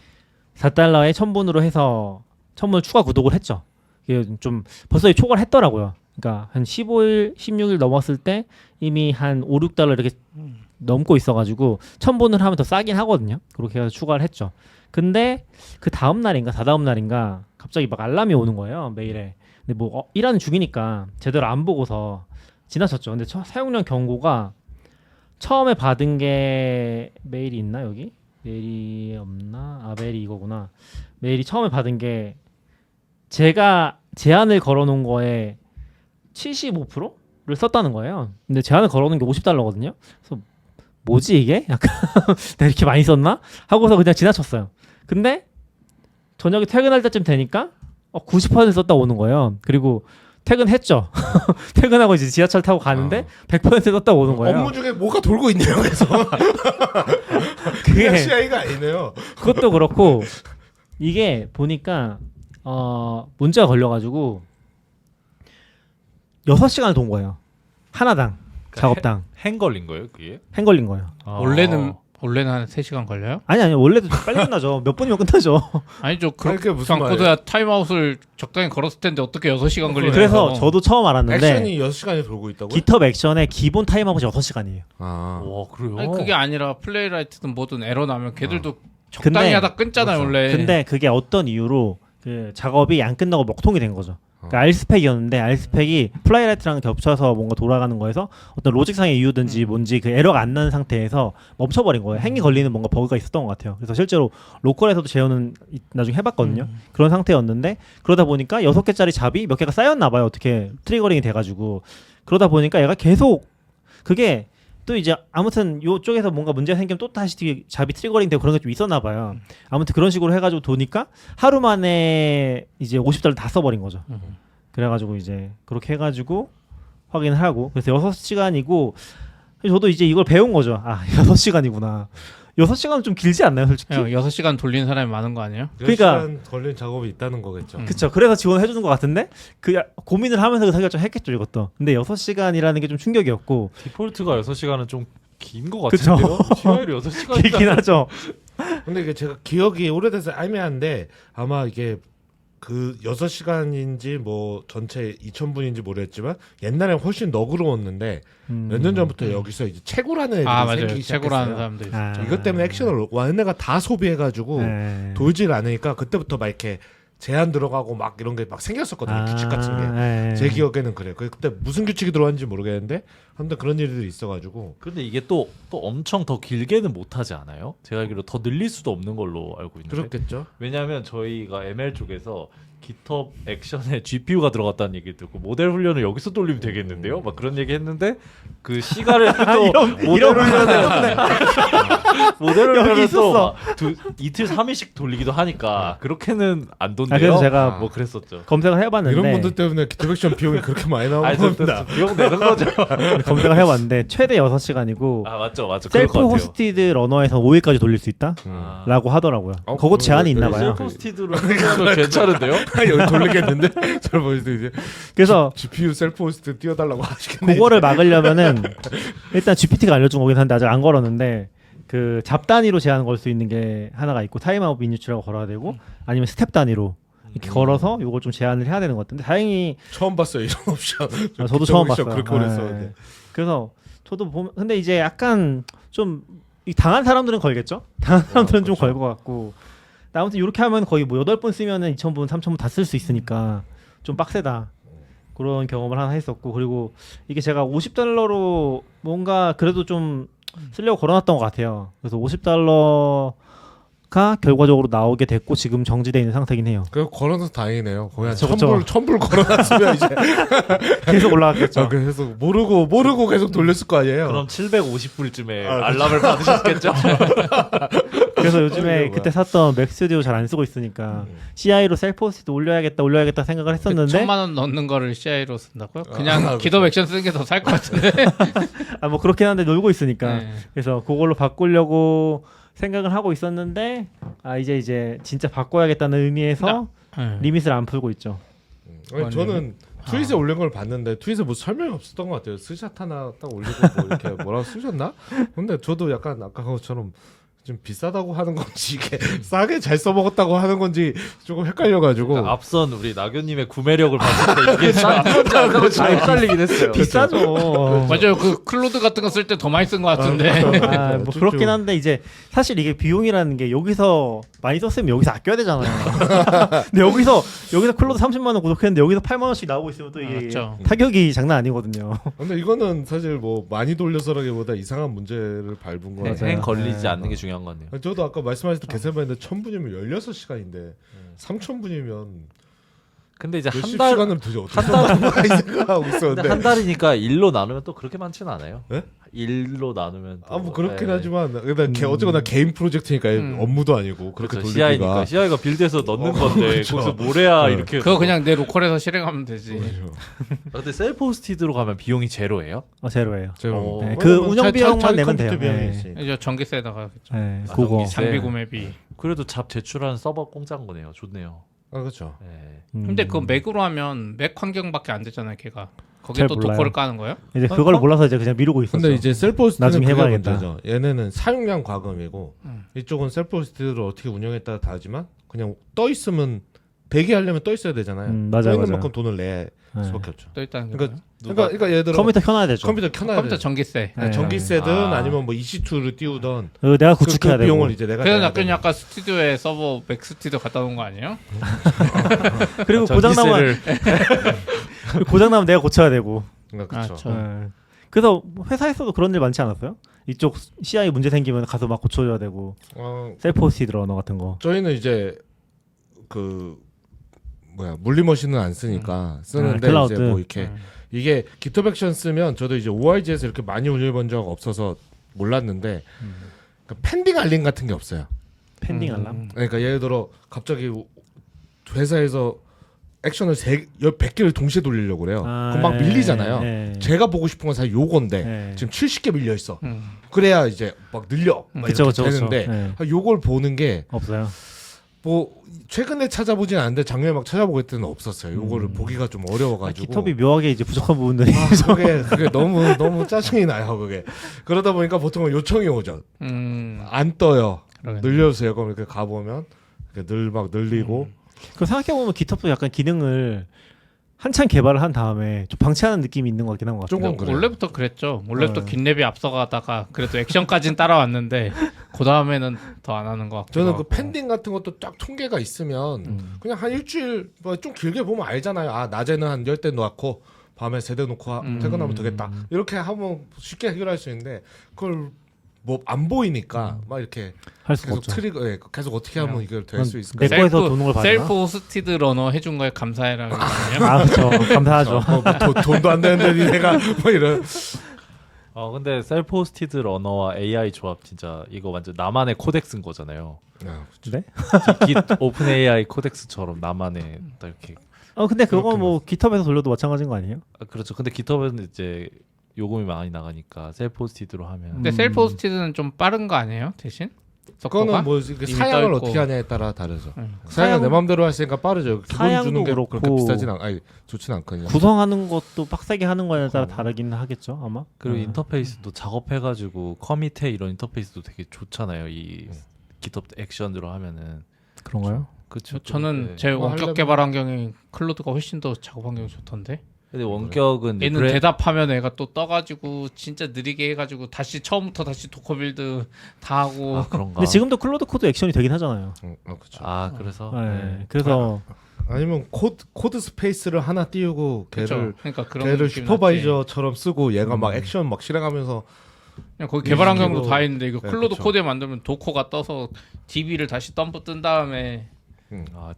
$4에 1,000분으로 해서 1,000분 추가 구독을 했죠. 이게 좀 벌써 초과를 했더라고요. 그러니까 한 15일, 16일 넘었을 때 이미 한 $5, $6 이렇게 넘고 있어가지고 1,000분을 하면 더 싸긴 하거든요. 그렇게 해서 추가를 했죠. 근데 그 다음 날인가 4다음 날인가 갑자기 막 알람이 오는 거예요. 메일에. 근데 뭐 일하는 중이니까 제대로 안 보고서 지나쳤죠. 근데 사용량 경고가 처음에 받은 게 메일이 있나 여기? 메일이 없나? 메일이 이거구나. 메일이 처음에 받은 게 제가 제한을 걸어놓은 거에 75%를 썼다는 거예요. 근데 제한을 걸어놓은 게 $50거든요. 그래서 뭐지 이게? 약간 내가 이렇게 많이 썼나? 하고서 그냥 지나쳤어요. 근데 저녁에 퇴근할 때쯤 되니까 90% 썼다 오는 거예요. 그리고 퇴근했죠. 퇴근하고 이제 지하철 타고 가는데 100% 썼다 오는 거예요. 업무 중에 뭐가 돌고 있네요. 그래서 그게 CI가 아니네요. 그것도 그렇고 이게 보니까 문제가 걸려가지고 6시간을 돈 거예요. 하나당 작업당 행 걸린 거예요, 그게? 행 걸린 거예요. 원래는 원래는 한 3시간 걸려요? 아니 원래도 빨리 끝나죠. 몇 분이면 끝나죠. 아니죠. 그게 무슨 그거야 타임아웃을 적당히 걸었을 텐데 어떻게 6시간 걸리냐. 그래서 저도 처음 알았는데 액션이 6시간이 돌고 있다고요? GitHub 액션의 기본 타임아웃이 6시간이에요. 아. 와 그래요? 아니 그게 아니라 플레이라이트든 뭐든 에러 나면 걔들도 적당히 근데- 하다 끊잖아요 그렇죠. 원래. 근데 그게 어떤 이유로 그 작업이 안 끝나고 먹통이 된 거죠. 그러니까 알스펙이었는데 알스펙이 플라이라이트랑 겹쳐서 뭔가 돌아가는 거에서 어떤 로직상의 이유든지 뭔지 그 에러가 안 나는 상태에서 멈춰버린 거예요. 행이 걸리는 뭔가 버그가 있었던 것 같아요. 그래서 실제로 로컬에서도 재현은 나중에 해봤거든요. 그런 상태였는데 그러다 보니까 6개짜리 잡이 몇 개가 쌓였나 봐요. 어떻게 트리거링이 돼가지고 그러다 보니까 얘가 계속 그게 또 이제 아무튼 요쪽에서 뭔가 문제가 생기면 또 다시 잡이 트리거링 되고 그런 게 좀 있었나 봐요. 아무튼 그런 식으로 해가지고 도니까 하루 만에 이제 50달러 다 써버린 거죠. 그래가지고 이제 그렇게 해가지고 확인을 하고 그래서 6시간이고 저도 이제 이걸 배운 거죠. 아 6시간이구나. 6시간은 좀 길지 않나요 솔직히? 6시간 돌리는 사람이 많은 거 아니에요? 그러니까- 10시간 걸린 작업이 있다는 거겠죠. 그쵸. 그래서 지원을 해주는 것 같은데 고민을 하면서 그 생각 좀 했겠죠 이것도. 근데 6시간이라는 게 좀 충격이었고 디폴트가 6시간은 좀 긴 것 그쵸. 같은데요? TI를 6시간이나 길긴 하죠. 근데 이게 제가 기억이 오래돼서 애매한데 아마 이게 그 6시간인지 뭐 전체 2,000분인지 모르겠지만 옛날엔 훨씬 너그러웠는데 몇 년 전부터 여기서 이제 채굴하는 애들이 아 맞아요. 생기기 채굴하는 시작했어요. 사람들 있었죠. 아. 이것 때문에 액션을 얘네가 다 소비해가지고 네. 돌질 않으니까 그때부터 막 이렇게 제한 들어가고 막 이런 게 막 생겼었거든요. 규칙 같은 게. 제 기억에는 그래요. 그때 무슨 규칙이 들어왔는지 모르겠는데 아무튼 그런 일들이 있어가지고 근데 이게 또 엄청 더 길게는 못하지 않아요? 제가 알기로 더 늘릴 수도 없는 걸로 알고 있는데 그렇겠죠. 왜냐하면 저희가 ML 쪽에서 GitHub 액션에 GPU가 들어갔다는 얘기를 듣고 모델 훈련을 여기서 돌리면 되겠는데요? 막 그런 얘기 했는데 그 시간을 또 모델 훈련을 모델 훈련을 여기 있었어. 또 이틀 3일씩 돌리기도 하니까 그렇게는 안 돈대요. 그래서 제가 뭐 그랬었죠. 검색을 해봤는데 이런 분들 때문에 기트백션 비용이 그렇게 많이 나오는 아니 겁니다. 비용 내는 거죠. 검색을 해봤는데 최대 6시간이고 아 맞죠. 그럴 셀프 것 같아요. 호스티드 러너에서 5일까지 돌릴 수 있다? 아. 라고 하더라고요. 어, 그거 제한이 있나 봐요. 셀프 호스티드로 하면 괜찮은데요? 여기 돌리겠는데 잘 보이세요 이제 그래서 GPU 셀프 호스트 띄워달라고 하시겠네. 그거를 막으려면은 일단 GPT가 알려준 거긴 한데 아직 안 걸었는데 그 잡 단위로 제한 걸 수 있는 게 하나가 있고 타임아웃 민유추라고 걸어야 되고 아니면 스텝 단위로 이렇게 걸어서 요걸 좀 제한을 해야 되는 것 같은데 다행히 처음 봤어요 이런 옵션. 저도 처음 봤어요. 그렇게 오래 썼는데. 네. 그래서 저도 보면 근데 이제 약간 좀 이 당한 사람들은 걸겠죠? 당한 사람들은 좀 걸 것 같고 아무튼 이렇게 하면 거의 뭐 8번 쓰면은 2,000분, 3,000분 다 쓸 수 있으니까 좀 빡세다. 그런 경험을 하나 했었고 그리고 이게 제가 $50로 뭔가 그래도 좀 쓰려고 걸어놨던 것 같아요. 그래서 $50가 결과적으로 나오게 됐고 지금 정지되어 있는 상태긴 해요. 그거 걸어놔서 다행이네요. 거의 한 그쵸, 1,000불 걸어놨으면 이제 계속 올라갔겠죠. 그래서 모르고 계속 돌렸을 거 아니에요. 그럼 750불쯤에 알람을 받으셨겠죠? 그래서 요즘에 그때 샀던 맥스튜디오 잘 안 쓰고 있으니까 CI로 셀프 호스트 올려야겠다 생각을 했었는데 1,000만 원 넣는 거를 CI로 쓴다고요? 그냥 기도 액션 쓰는 게 더 살 것 같은데. 아 뭐 그렇긴 한데 놀고 있으니까 네. 그래서 그걸로 바꾸려고 생각을 하고 있었는데 아 이제 진짜 바꿔야겠다는 의미에서 네. 리밋을 안 풀고 있죠. 아니, 저는 트윗에 올린 걸 봤는데 트윗에 뭐 설명이 없었던 것 같아요. 스샷 하나 딱 올리고 뭐 이렇게 뭐라고 쓰셨나? 근데 저도 약간 아까 그것처럼 좀 비싸다고 하는 건지 이게 싸게 잘 써먹었다고 하는 건지 조금 헷갈려가지고 그러니까 앞선 우리 나교님의 구매력을 봤을 때 이게 싼 건지 안 건지 좀 헷갈리긴 했어요. 비싸죠. 맞아요. 그 클로드 같은 거 쓸 때 더 많이 쓴 것 같은데. 아, 뭐 그렇긴 한데 이제 사실 이게 비용이라는 게 여기서 많이 썼으면 여기서 아껴야 되잖아요. 근데 여기서 클로드 30만 원 구독했는데 여기서 8만 원씩 나오고 있으면 또 이게 맞죠. 타격이 장난 아니거든요. 근데 이거는 사실 뭐 많이 돌려서라기보다 이상한 문제를 밟은 거 맞아요. 같아요. 행 걸리지 네. 않는 게 중요한 것 같네요. 저도 아까 말씀하셨던 계산했는데 1,000분이면 16시간인데 3,000분이면 근데 이제 몇십 한 달 시간을 도대체 어떻게 하나 이 생각하고 근데 있었는데 한 달이니까 일로 나누면 또 그렇게 많지는 않아요. 네? 일로 나누면 또, 아 뭐 그렇긴 네. 하지만 어쨌거나 개인 프로젝트가 업무도 아니고 그렇게 그렇죠. 돌리기가 CI가 빌드에서 넣는 건데 그렇죠. 거기서 뭘 해야 네. 이렇게 그거 그냥 내 로컬에서 실행하면 되지. 그렇죠. 근데 셀프 호스티드로 가면 비용이 제로예요? 제로예요. 제가 네, 그 운영 비용만 내면 돼요. 컴퓨터 비용이 네. 있으니까. 이제 전기세에다가 네, 아, 그거. 전기세. 장비 구매비. 그래도 잡 제출하는 서버 공짜인 거네요. 좋네요. 아 그렇죠. 네. 근데 그거 맥으로 하면 맥 환경밖에 안 되잖아요, 걔가. 거기에 잘 또 몰라요. 도커를 까는 거예요? 이제 그걸 몰라서 이제 그냥 미루고 있었어. 근데 이제 셀프 호스트는 나중에 그게 해봐야겠다. 문제죠. 얘네는 사용량 과금이고 이쪽은 셀프 호스트를 어떻게 운영에 따라 다르지만 그냥 떠 있으면 대기하려면 떠 있어야 되잖아요. 맞아요, 떠 있는 맞아요. 만큼 돈을 낼 네. 수밖에 없죠. 또 있다는 게 그러니까 뭐예요? 그러니까 예를 들어 컴퓨터 켜놔야 되죠. 컴퓨터 켜놔야 컴퓨터 돼. 전기세. 네. 전기세든 아. 아니면 뭐 EC2를 띄우던 내가 구축해야 그 되고. 비용을 이제 내가 그래서 내야 약간 되고. 약간 스튜디오에 서버 맥 스튜디오 갖다 놓은 거 아니에요? 그리고 고장 나면 전기세를 고장 나면 내가 고쳐야 되고. 그러니까 그렇죠. 저- 네. 그래서 회사에서도 그런 일 많지 않았어요? 이쪽 CI 문제 생기면 가서 막 고쳐줘야 되고 셀프 호스티드 러너 같은 거. 저희는 이제 그 뭐야 물리 머신은 안 쓰니까 쓰는데 클라우드. 이제 뭐 이렇게 이게 GitHub 액션 쓰면 저도 이제 OIG에서 이렇게 많이 올려본 적 없어서 몰랐는데 그러니까 펜딩 알림 같은 게 없어요. 펜딩 알람. 그러니까 예를 들어 갑자기 회사에서 액션을 100개를 동시에 돌리려고 그래요. 그럼 막 밀리잖아요. 네. 제가 보고 싶은 건 사실 요건데 네. 지금 70개 밀려 있어. 그래야 이제 막 늘려 막 그쵸, 이렇게 그쵸, 그쵸. 되는데 네. 요걸 보는 게 없어요. 뭐 최근에 찾아보진 않는데 작년에 막 찾아보고 했더니 없었어요. 요거를 보기가 좀 어려워가지고. 깃허브이 묘하게 이제 부족한 부분들이. 그게 너무 짜증이 나요. 그게 그러다 보니까 보통은 요청이 오죠. 안 떠요. 그러겠네. 늘려주세요. 그럼 이렇게 가보면 이렇게 막 늘리고. 그 생각해보면 깃허브 약간 기능을 한참 개발을 한 다음에 좀 방치하는 느낌이 있는 것 같긴 한 것 같아요. 조금 그래요. 원래부터 그랬죠. 원래부터 네. 긴 랩이 앞서가다가 그래도 액션까지는 따라왔는데 그 다음에 더 안 하는 것 같고. 저는 그 펜딩 같은 것도 쫙 통계가 있으면 그냥 한 일주일 뭐 좀 길게 보면 알잖아요. 아 낮에는 한 10대 놓고 밤에 3대 놓고 퇴근하면 되겠다. 이렇게 하면 쉽게 해결할 수 있는데 그걸 뭐 안 보이니까 막 이렇게 할 수가 계속 없죠. 계속 어떻게 하면 이걸 될 수 있을까? 내 거에서 도는 걸 받나? 셀프 호스티드 러너 해준 거에 감사해라는 거 아니에요? 아 그렇죠. 감사하죠. 돈도 안 되는데 니네가 뭐 이런. 근데 셀프 호스티드 러너와 AI 조합 진짜 이거 완전 나만의 코덱스인 거잖아요. 네? 깃 오픈 AI 코덱스처럼 나만의 딱 이렇게. 근데 그거 뭐 깃허브에서 돌려도 마찬가지인 거 아니에요? 그렇죠. 근데 깃허브는 이제 요금이 많이 나가니까 셀프 호스티드로 하면 근데 셀프 호스티드는 좀 빠른 거 아니에요? 대신? 그거는 뭐 이게 이미 사양을 떠있고. 어떻게 하냐에 따라 다르죠. 응. 사양은 내 마음대로 했으니까 빠르죠. 기본 사양도 주는 게 그렇게 그렇고 비싸진 아니 좋진 않거든요. 구성하는 것도 빡세게 하는 거에 따라 다르긴 하겠죠 아마. 그리고 인터페이스도 작업해가지고 커밋해 이런 인터페이스도 되게 좋잖아요. 이 깃허브 액션으로 하면은. 그런가요? 그렇죠. 저는 제 뭐 원격 하려면- 개발 환경이 클로드가 훨씬 더 작업 환경이 좋던데. 근데 원격은 얘는 대답하면 애가 또 떠가지고 진짜 느리게 해가지고 다시 처음부터 다시 도커 빌드 다 하고. 그런가. 근데 지금도 클로드 코드 액션이 되긴 하잖아요. 그렇죠. 그래서 네. 그래서 아니면 코드 스페이스를 하나 띄우고 걔를 그러니까 그런 걔를 느낌이 슈퍼바이저처럼 쓰고 얘가 막 액션 막 실행하면서 났지. 그냥 거기 개발 환경도 이거- 다 있는데 이거 네, 클로드 그쵸. 코드에 만들면 도커가 떠서 DB를 다시 덤프 뜬 다음에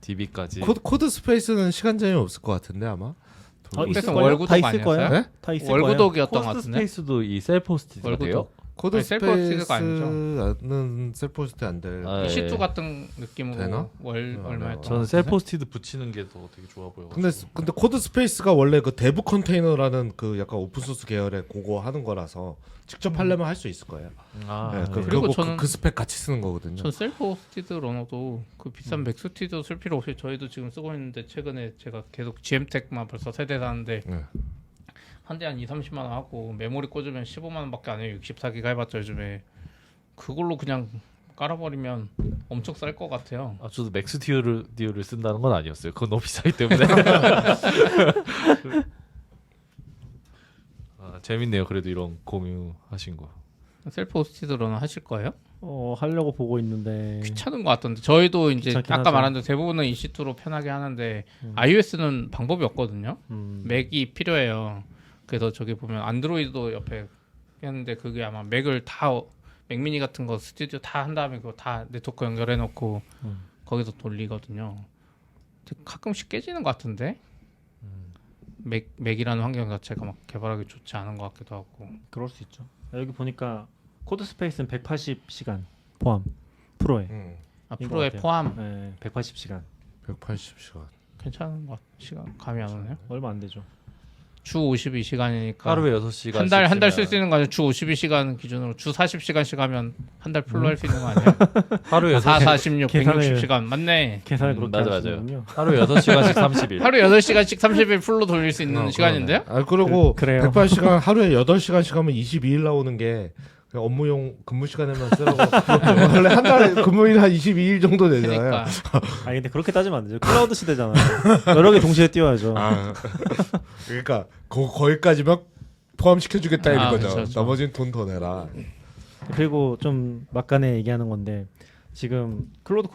DB까지. 코드 스페이스는 시간 제한이 없을 것 같은데 아마. 그래서 있을 거예요? 월구독 다 있을 거예요? 아니었어요? 네? 다 있을 거예요. 월구독이었던 것 코스트 같은데. 스페이스도 이 셀프 호스티드가 돼요? 월구독. 코드 아니, 셀프 호스티드가 스페이스는 셀프 호스트 안 될. 아, 예. C2 같은 느낌으로 되나? 얼마였던 저는 셀프 호스티드 붙이는 게 더 되게 좋아 보여. 근데 코드 스페이스가 원래 그 대부 컨테이너라는 그 약간 오픈 소스 계열의 그거 하는 거라서 직접 하려면 할 수 있을 거예요. 네, 그리고 그거 저는- 그 스펙 같이 쓰는 거거든요. 전 셀프 호스티드 러너도 그 비싼 맥스티드 쓸 필요 없이 저희도 지금 쓰고 있는데 최근에 제가 계속 GM텍만 벌써 세대 사는데 네. 한 대 한 2, 30만 원 하고 메모리 꽂으면 15만 원밖에 안 해요. 64기가 해봤자 요즘에 그걸로 그냥 깔아버리면 엄청 쌀 것 같아요. 저도 맥스 디오를 쓴다는 건 아니었어요. 그건 너무 비싸기 때문에. 재밌네요. 그래도 이런 공유하신 거. 셀프 호스티드 러너 하실 거예요? 하려고 보고 있는데 귀찮은 것 같던데 저희도 이제 귀찮긴 아까 하죠. 말한 대로 대부분은 EC2로 편하게 하는데 iOS는 방법이 없거든요. 맥이 필요해요. 그래서 저기 보면 안드로이드도 옆에 했는데 그게 아마 맥을 다 맥미니 같은 거 스튜디오 다 한 다음에 그거 다 네트워크 연결해 놓고 거기서 돌리거든요. 근데 가끔씩 깨지는 것 같은데 맥이라는 환경 자체가 막 개발하기 좋지 않은 것 같기도 하고. 그럴 수 있죠. 여기 보니까 코드 스페이스는 180시간 포함 프로에. 프로에 것 같아요. 포함 네, 180시간. 180시간. 괜찮은 것 같. 시간 감이 안 오네요. 얼마 안 되죠. 주 52시간이니까 하루에 6시간 한 달 쓸 수 있는 거 아니야? 주 52시간 기준으로 주 40시간씩 하면 한 달 풀로 할 수 있는 거 아니야? 하루에 4, 46, 계산을- 160시간 맞네. 계산을 그렇게 맞아요. 하시는군요. 하루에 6시간씩 30일. 하루 8시간씩 30일 풀로 돌릴 수 있는 시간인데요? 아 그리고 그래요. 180시간 하루에 8시간씩 하면 22일 나오는 게 그냥 업무용 근무 시간에만 쓰라고 원래 한 달에 근무일 한 22일 정도 되잖아요. 그러니까 아니 근데 그렇게 따지면 안 되죠. 클라우드 시대잖아요. 여러 개 동시에 띄워야죠. 아, 그러니까 거기까지만 포함시켜주겠다 이런 아, 거죠. 그렇죠. 나머지는 돈 더 내라. 그리고 좀 막간에 얘기하는 건데 지금 클로드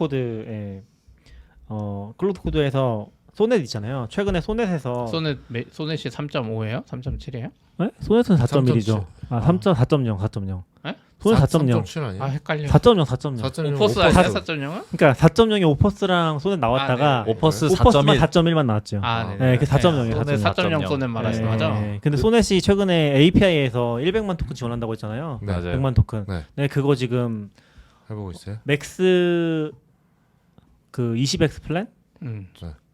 코드에서 소넷 있잖아요. 최근에 소넷에서 소넷이 3.5예요? 3.7이에요? 네? 소넷은 4.1이죠. 아, 4.0. 에? 소넷 4.0. 4.7 아니야? 아 헷갈려. 4.0. 4.0 오퍼스 아니야? 4.0은? 그러니까 4.0이 오퍼스랑 소넷 나왔다가 아, 네. 오퍼스 오퍼스만 4.1. 4.1만 나왔죠. 아, 네. 네, 그 4.0이에요. 소넷 4.0 소넷 말하시는 거죠? 근데 소넷이 최근에 API에서 100만 토큰 지원한다고 했잖아요. 네. 맞아요. 100만 토큰. 네. 네, 그거 지금 해보고 있어요. 맥스 그 20X 플랜? 음.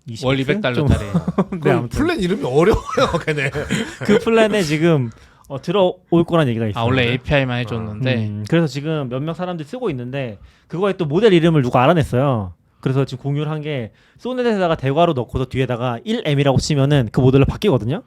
20X? 월 200달러짜리. 네, 아무튼 플랜 이름이 어려워요, 걔네. 그 플랜에 지금 들어올 거란 얘기가 있어요. 아 원래 API만 해줬는데 그래서 지금 몇몇 사람들이 쓰고 있는데 그거에 또 모델 이름을 누가 알아냈어요. 그래서 지금 공유를 한 게 소넷에다가 대괄호 넣고서 뒤에다가 1M이라고 치면은 그 모델로 바뀌거든요.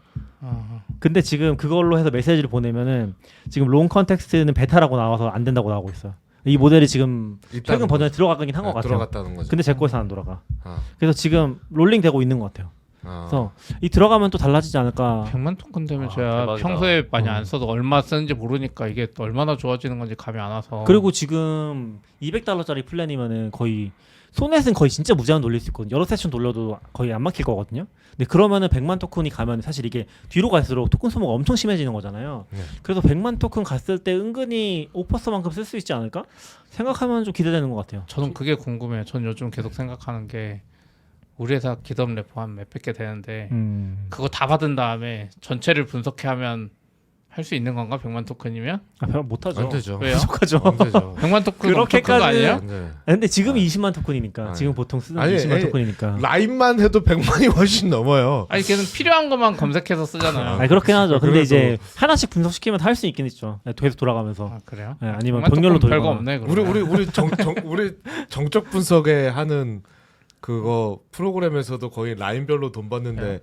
근데 지금 그걸로 해서 메시지를 보내면은 지금 롱 컨텍스트는 베타라고 나와서 안 된다고 나오고 있어요. 이 모델이 지금 최근 버전에 들어가긴 한 것 같아요. 들어갔다는 거죠. 근데 제 거에서 안 돌아가. 아, 그래서 지금 롤링 되고 있는 것 같아요. 아. 그래서 이 들어가면 또 달라지지 않을까. 100만 토큰 되면 아, 제가 대박이다. 평소에 많이 안 써도 얼마 쓰는지 모르니까 이게 또 얼마나 좋아지는 건지 감이 안 와서. 그리고 지금 $200짜리 플랜이면은 거의 소넷은 거의 진짜 무제한 돌릴 수 있거든요. 여러 세션 돌려도 거의 안 막힐 거거든요. 근데 그러면은 100만 토큰이 가면 사실 이게 뒤로 갈수록 토큰 소모가 엄청 심해지는 거잖아요. 네. 그래서 100만 토큰 갔을 때 은근히 오퍼스만큼 쓸 수 있지 않을까? 생각하면 좀 기대되는 것 같아요. 저는 그게 궁금해요. 전 요즘 계속 생각하는 게 우리 회사 기덥 래퍼 한 몇백 개 되는데 그거 다 받은 다음에 전체를 분석해 하면 할 수 있는 건가? 100만 토큰이면? 아, 못하죠. 안 되죠. 왜요? 부족하죠. 안 되죠. 100만 토큰 그렇게까지는- 엄청 큰거 아니에요? 안 돼. 근데 지금이 20만 토큰이니까 아니. 지금 보통 쓰는 아니, 20만 아니, 토큰이니까. 라인만 해도 100만이 훨씬 넘어요. 아니 걔는 필요한 것만 검색해서 쓰잖아요. 아니, 그렇긴 하죠. 근데 그래도- 이제 하나씩 분석시키면 할 수 있긴 있죠. 계속 돌아가면서. 아 그래요? 네, 아니면 100만 병렬로 토큰 별거 돌거나. 없네. 그러면. 우리 정적 분석에 하는 그거 프로그램에서도 거의 라인별로 돈 받는데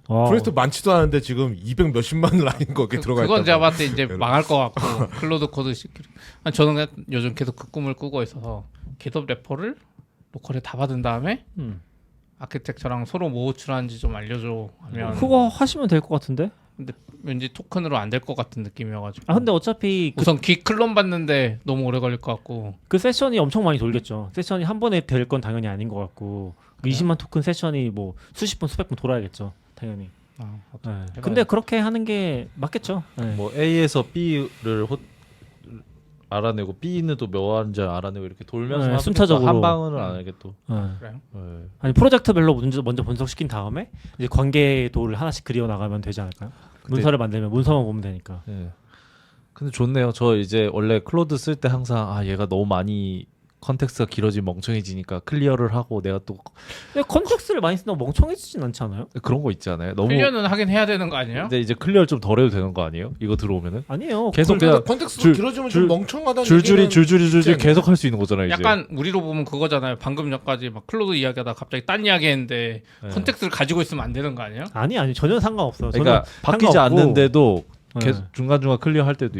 프로젝트 많지도 않은데 지금 200 몇십만 라인 거기 들어가 있다. 그건 제가 봤을 때 이제 망할 것 같고 클로드 코드 시키려. 아니, 저는 그냥 요즘 계속 그 꿈을 꾸고 있어서 기덥 래퍼를 로컬에 다 받은 다음에 아키텍처랑 서로 뭐 호출하는지 좀 알려줘 하면 그거 하시면 될 것 같은데? 근데 왠지 토큰으로 안 될 것 같은 느낌이어가지고 아 근데 어차피 우선 귀 클론 받는데 너무 오래 걸릴 것 같고 그 세션이 엄청 많이 돌겠죠. 세션이 한 번에 될 건 당연히 아닌 것 같고 그 20만 토큰 세션이 뭐 수십 번 수백 번 돌아야겠죠. 당연히. 아, 네. 근데 그렇게 하는 게 맞겠죠. 네. 뭐 A에서 B를 알아내고 B는 또 몇 화인지 알아내고 이렇게 돌면서 네, 하면 순차적으로. 한 방은 안 하게 또. 네. 그래요? 네. 아니 프로젝트별로 먼저 분석시킨 다음에 이제 관계도를 하나씩 그려 나가면 되지 않을까요? 근데- 문서를 만들면 문서만 보면 되니까. 네. 근데 좋네요. 저 이제 원래 클로드 쓸 때 항상 얘가 너무 많이 컨텍스트가 길어지면 멍청해지니까 클리어를 하고 내가 또 근데 컨텍스트를 많이 쓴다고 멍청해지진 않지 않아요? 그런 거 있지 않아요? 너무 클리어는 하긴 해야 되는 거 아니에요? 근데 이제 클리어를 좀 덜 해도 되는 거 아니에요? 이거 들어오면은 아니에요. 계속 근데 그냥 컨텍스트 줄- 길어지면 줄- 좀 멍청하다는 줄줄이 얘기는 있지 계속 할 수 있는 거잖아요. 이제. 약간 우리로 보면 그거잖아요. 방금 전까지 막 클로드 이야기하다 갑자기 딴 이야기했는데 네. 컨텍스트를 가지고 있으면 안 되는 거 아니에요? 아니 전혀 상관없어요. 그러니까 저는 바뀌지 상관없고. 않는데도 네. 계속 중간중간 클리어 할 때도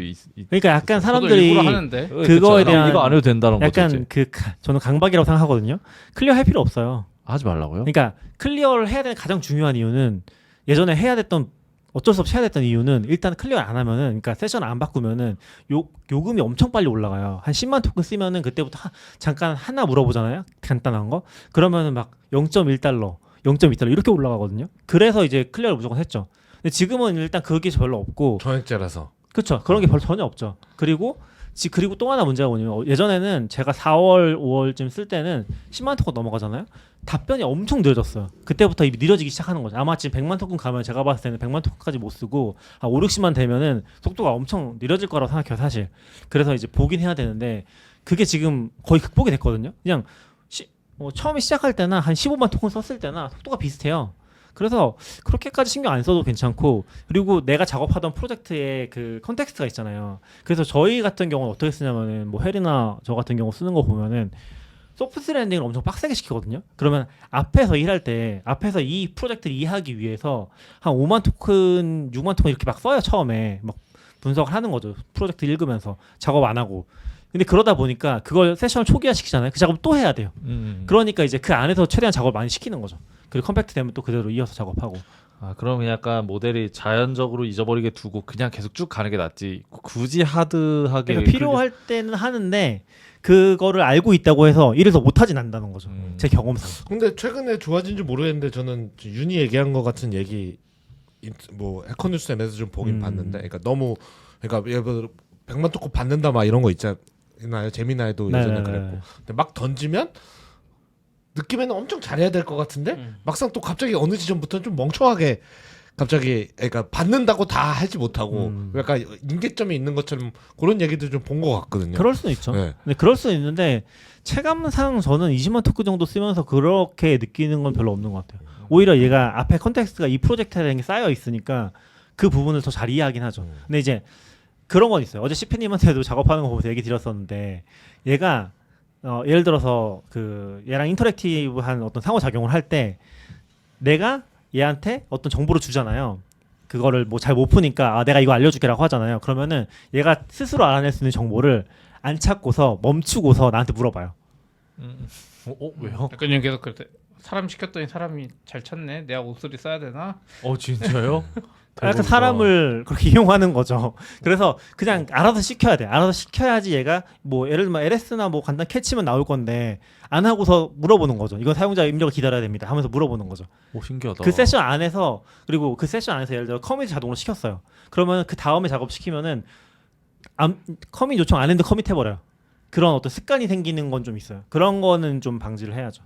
그러니까 약간 저도 사람들이 일부러 하는데 그거에 그쵸. 대한 이거 안 해도 된다는 거죠. 약간 이제. 저는 강박이라고 생각하거든요. 클리어 할 필요 없어요. 하지 말라고요? 그러니까 클리어를 해야 되는 가장 중요한 이유는 예전에 해야 됐던 어쩔 수 없이 해야 됐던 이유는 일단 클리어 안 하면은 그러니까 세션 안 바꾸면은 요금이 엄청 빨리 올라가요. 한 10만 토큰 쓰면은 그때부터 잠깐 하나 물어보잖아요. 간단한 거. 그러면은 막 0.1달러, 0.2달러 이렇게 올라가거든요. 그래서 이제 클리어를 무조건 했죠. 근데 지금은 일단 그게 별로 없고 전액제라서. 그렇죠. 그런 게 별로 전혀 없죠. 그리고 또 하나 문제가 뭐냐면 예전에는 제가 4월, 5월쯤 쓸 때는 10만 토큰 넘어가잖아요. 답변이 엄청 느려졌어요. 그때부터 입이 느려지기 시작하는 거죠. 아마 지금 100만 토큰 가면 제가 봤을 때는 100만 토큰까지 못 쓰고 5, 60만 되면은 속도가 엄청 느려질 거라고 생각해요, 사실. 그래서 이제 보긴 해야 되는데 그게 지금 거의 극복이 됐거든요. 그냥 처음에 시작할 때나 한 15만 토큰 썼을 때나 속도가 비슷해요. 그래서 그렇게까지 신경 안 써도 괜찮고 그리고 내가 작업하던 프로젝트의 그 컨텍스트가 있잖아요. 그래서 저희 같은 경우는 어떻게 쓰냐면은 뭐 헬이나 저 같은 경우 쓰는 거 보면은 소프트 랜딩을 엄청 빡세게 시키거든요. 그러면 앞에서 일할 때 앞에서 이 프로젝트를 이해하기 위해서 한 5만 토큰, 6만 토큰 이렇게 막 써요. 처음에 막 분석을 하는 거죠. 프로젝트 읽으면서 작업 안 하고. 근데 그러다 보니까 그걸 세션을 초기화 시키잖아요. 그 작업 또 해야 돼요. 그러니까 이제 그 안에서 최대한 작업을 많이 시키는 거죠. 그리고 컴팩트 되면 또 그대로 이어서 작업하고. 아, 그럼 약간 모델이 자연적으로 잊어버리게 두고 그냥 계속 쭉 가는 게 낫지. 굳이 하드하게 그러니까 필요할 때는 하는데 그거를 알고 있다고 해서 일을 더 못하진 않는다는 거죠. 제 경험상. 근데 최근에 좋아진지 모르겠는데 저는 윤이 얘기한 것 같은 얘기 뭐 해커뉴스에서 좀 보긴 봤는데, 그러니까 너무 그러니까 예를 들어 100만 토큰 받는다 막 이런 거 있잖아요. 재미나에도 예전에 그랬고. 근데 막 던지면 느낌에는 엄청 잘해야 될 것 같은데 막상 또 갑자기 어느 지점부터는 좀 멍청하게 갑자기 그러니까 받는다고 다 하지 못하고 약간 임계점이 있는 것처럼 그런 얘기도 좀 본 것 같거든요. 그럴 수는 있죠. 네. 근데 그럴 수는 있는데 체감상 저는 20만 토크 정도 쓰면서 그렇게 느끼는 건 별로 없는 것 같아요. 오히려 얘가 앞에 컨텍스트가 이 프로젝트에 대한 게 쌓여 있으니까 그 부분을 더 잘 이해하긴 하죠. 근데 이제 그런 건 있어요. 어제 CP님한테도 작업하는 거 보면서 얘기 드렸었는데 얘가 예를 들어서 그 얘랑 인터랙티브한 어떤 상호작용을 할 때 내가 얘한테 어떤 정보를 주잖아요. 그거를 뭐 잘 못 푸니까 내가 이거 알려줄게라고 하잖아요. 그러면은 얘가 스스로 알아낼 수 있는 정보를 안 찾고서 멈추고서 나한테 물어봐요. 왜요? 약간 계속 그럴 때 사람 시켰더니 사람이 잘 찾네. 내가 목소리 써야 되나? 진짜요? 약간 사람을 그렇게 이용하는 거죠. 그래서 그냥 알아서 시켜야 돼. 알아서 시켜야지 얘가 뭐 예를 들면 LS나 뭐 간단 캐치면 나올 건데 안 하고서 물어보는 거죠. 이건 사용자 입력을 기다려야 됩니다. 하면서 물어보는 거죠. 오, 신기하다. 그 세션 안에서 그리고 그 세션 안에서 예를 들어 커밋 자동으로 시켰어요. 그러면 그 다음에 작업 시키면은 커밋 요청 안 했는데 커밋 해버려요. 그런 어떤 습관이 생기는 건 좀 있어요. 그런 거는 좀 방지를 해야죠.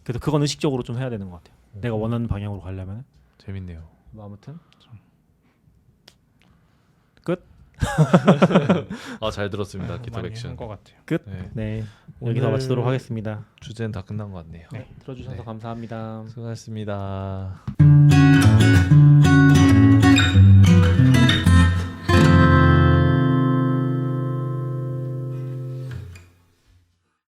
그래서 그건 의식적으로 좀 해야 되는 것 같아요. 내가 원하는 방향으로 가려면. 재밌네요. 뭐 아무튼 끝. 잘 들었습니다. 기타 많이 액션. 한것 같아요. 끝. 네. 네. 여기서 오늘 마치도록 하겠습니다. 주제는 다 끝난 것 같네요. 들어주셔서 네. 감사합니다. 수고하셨습니다.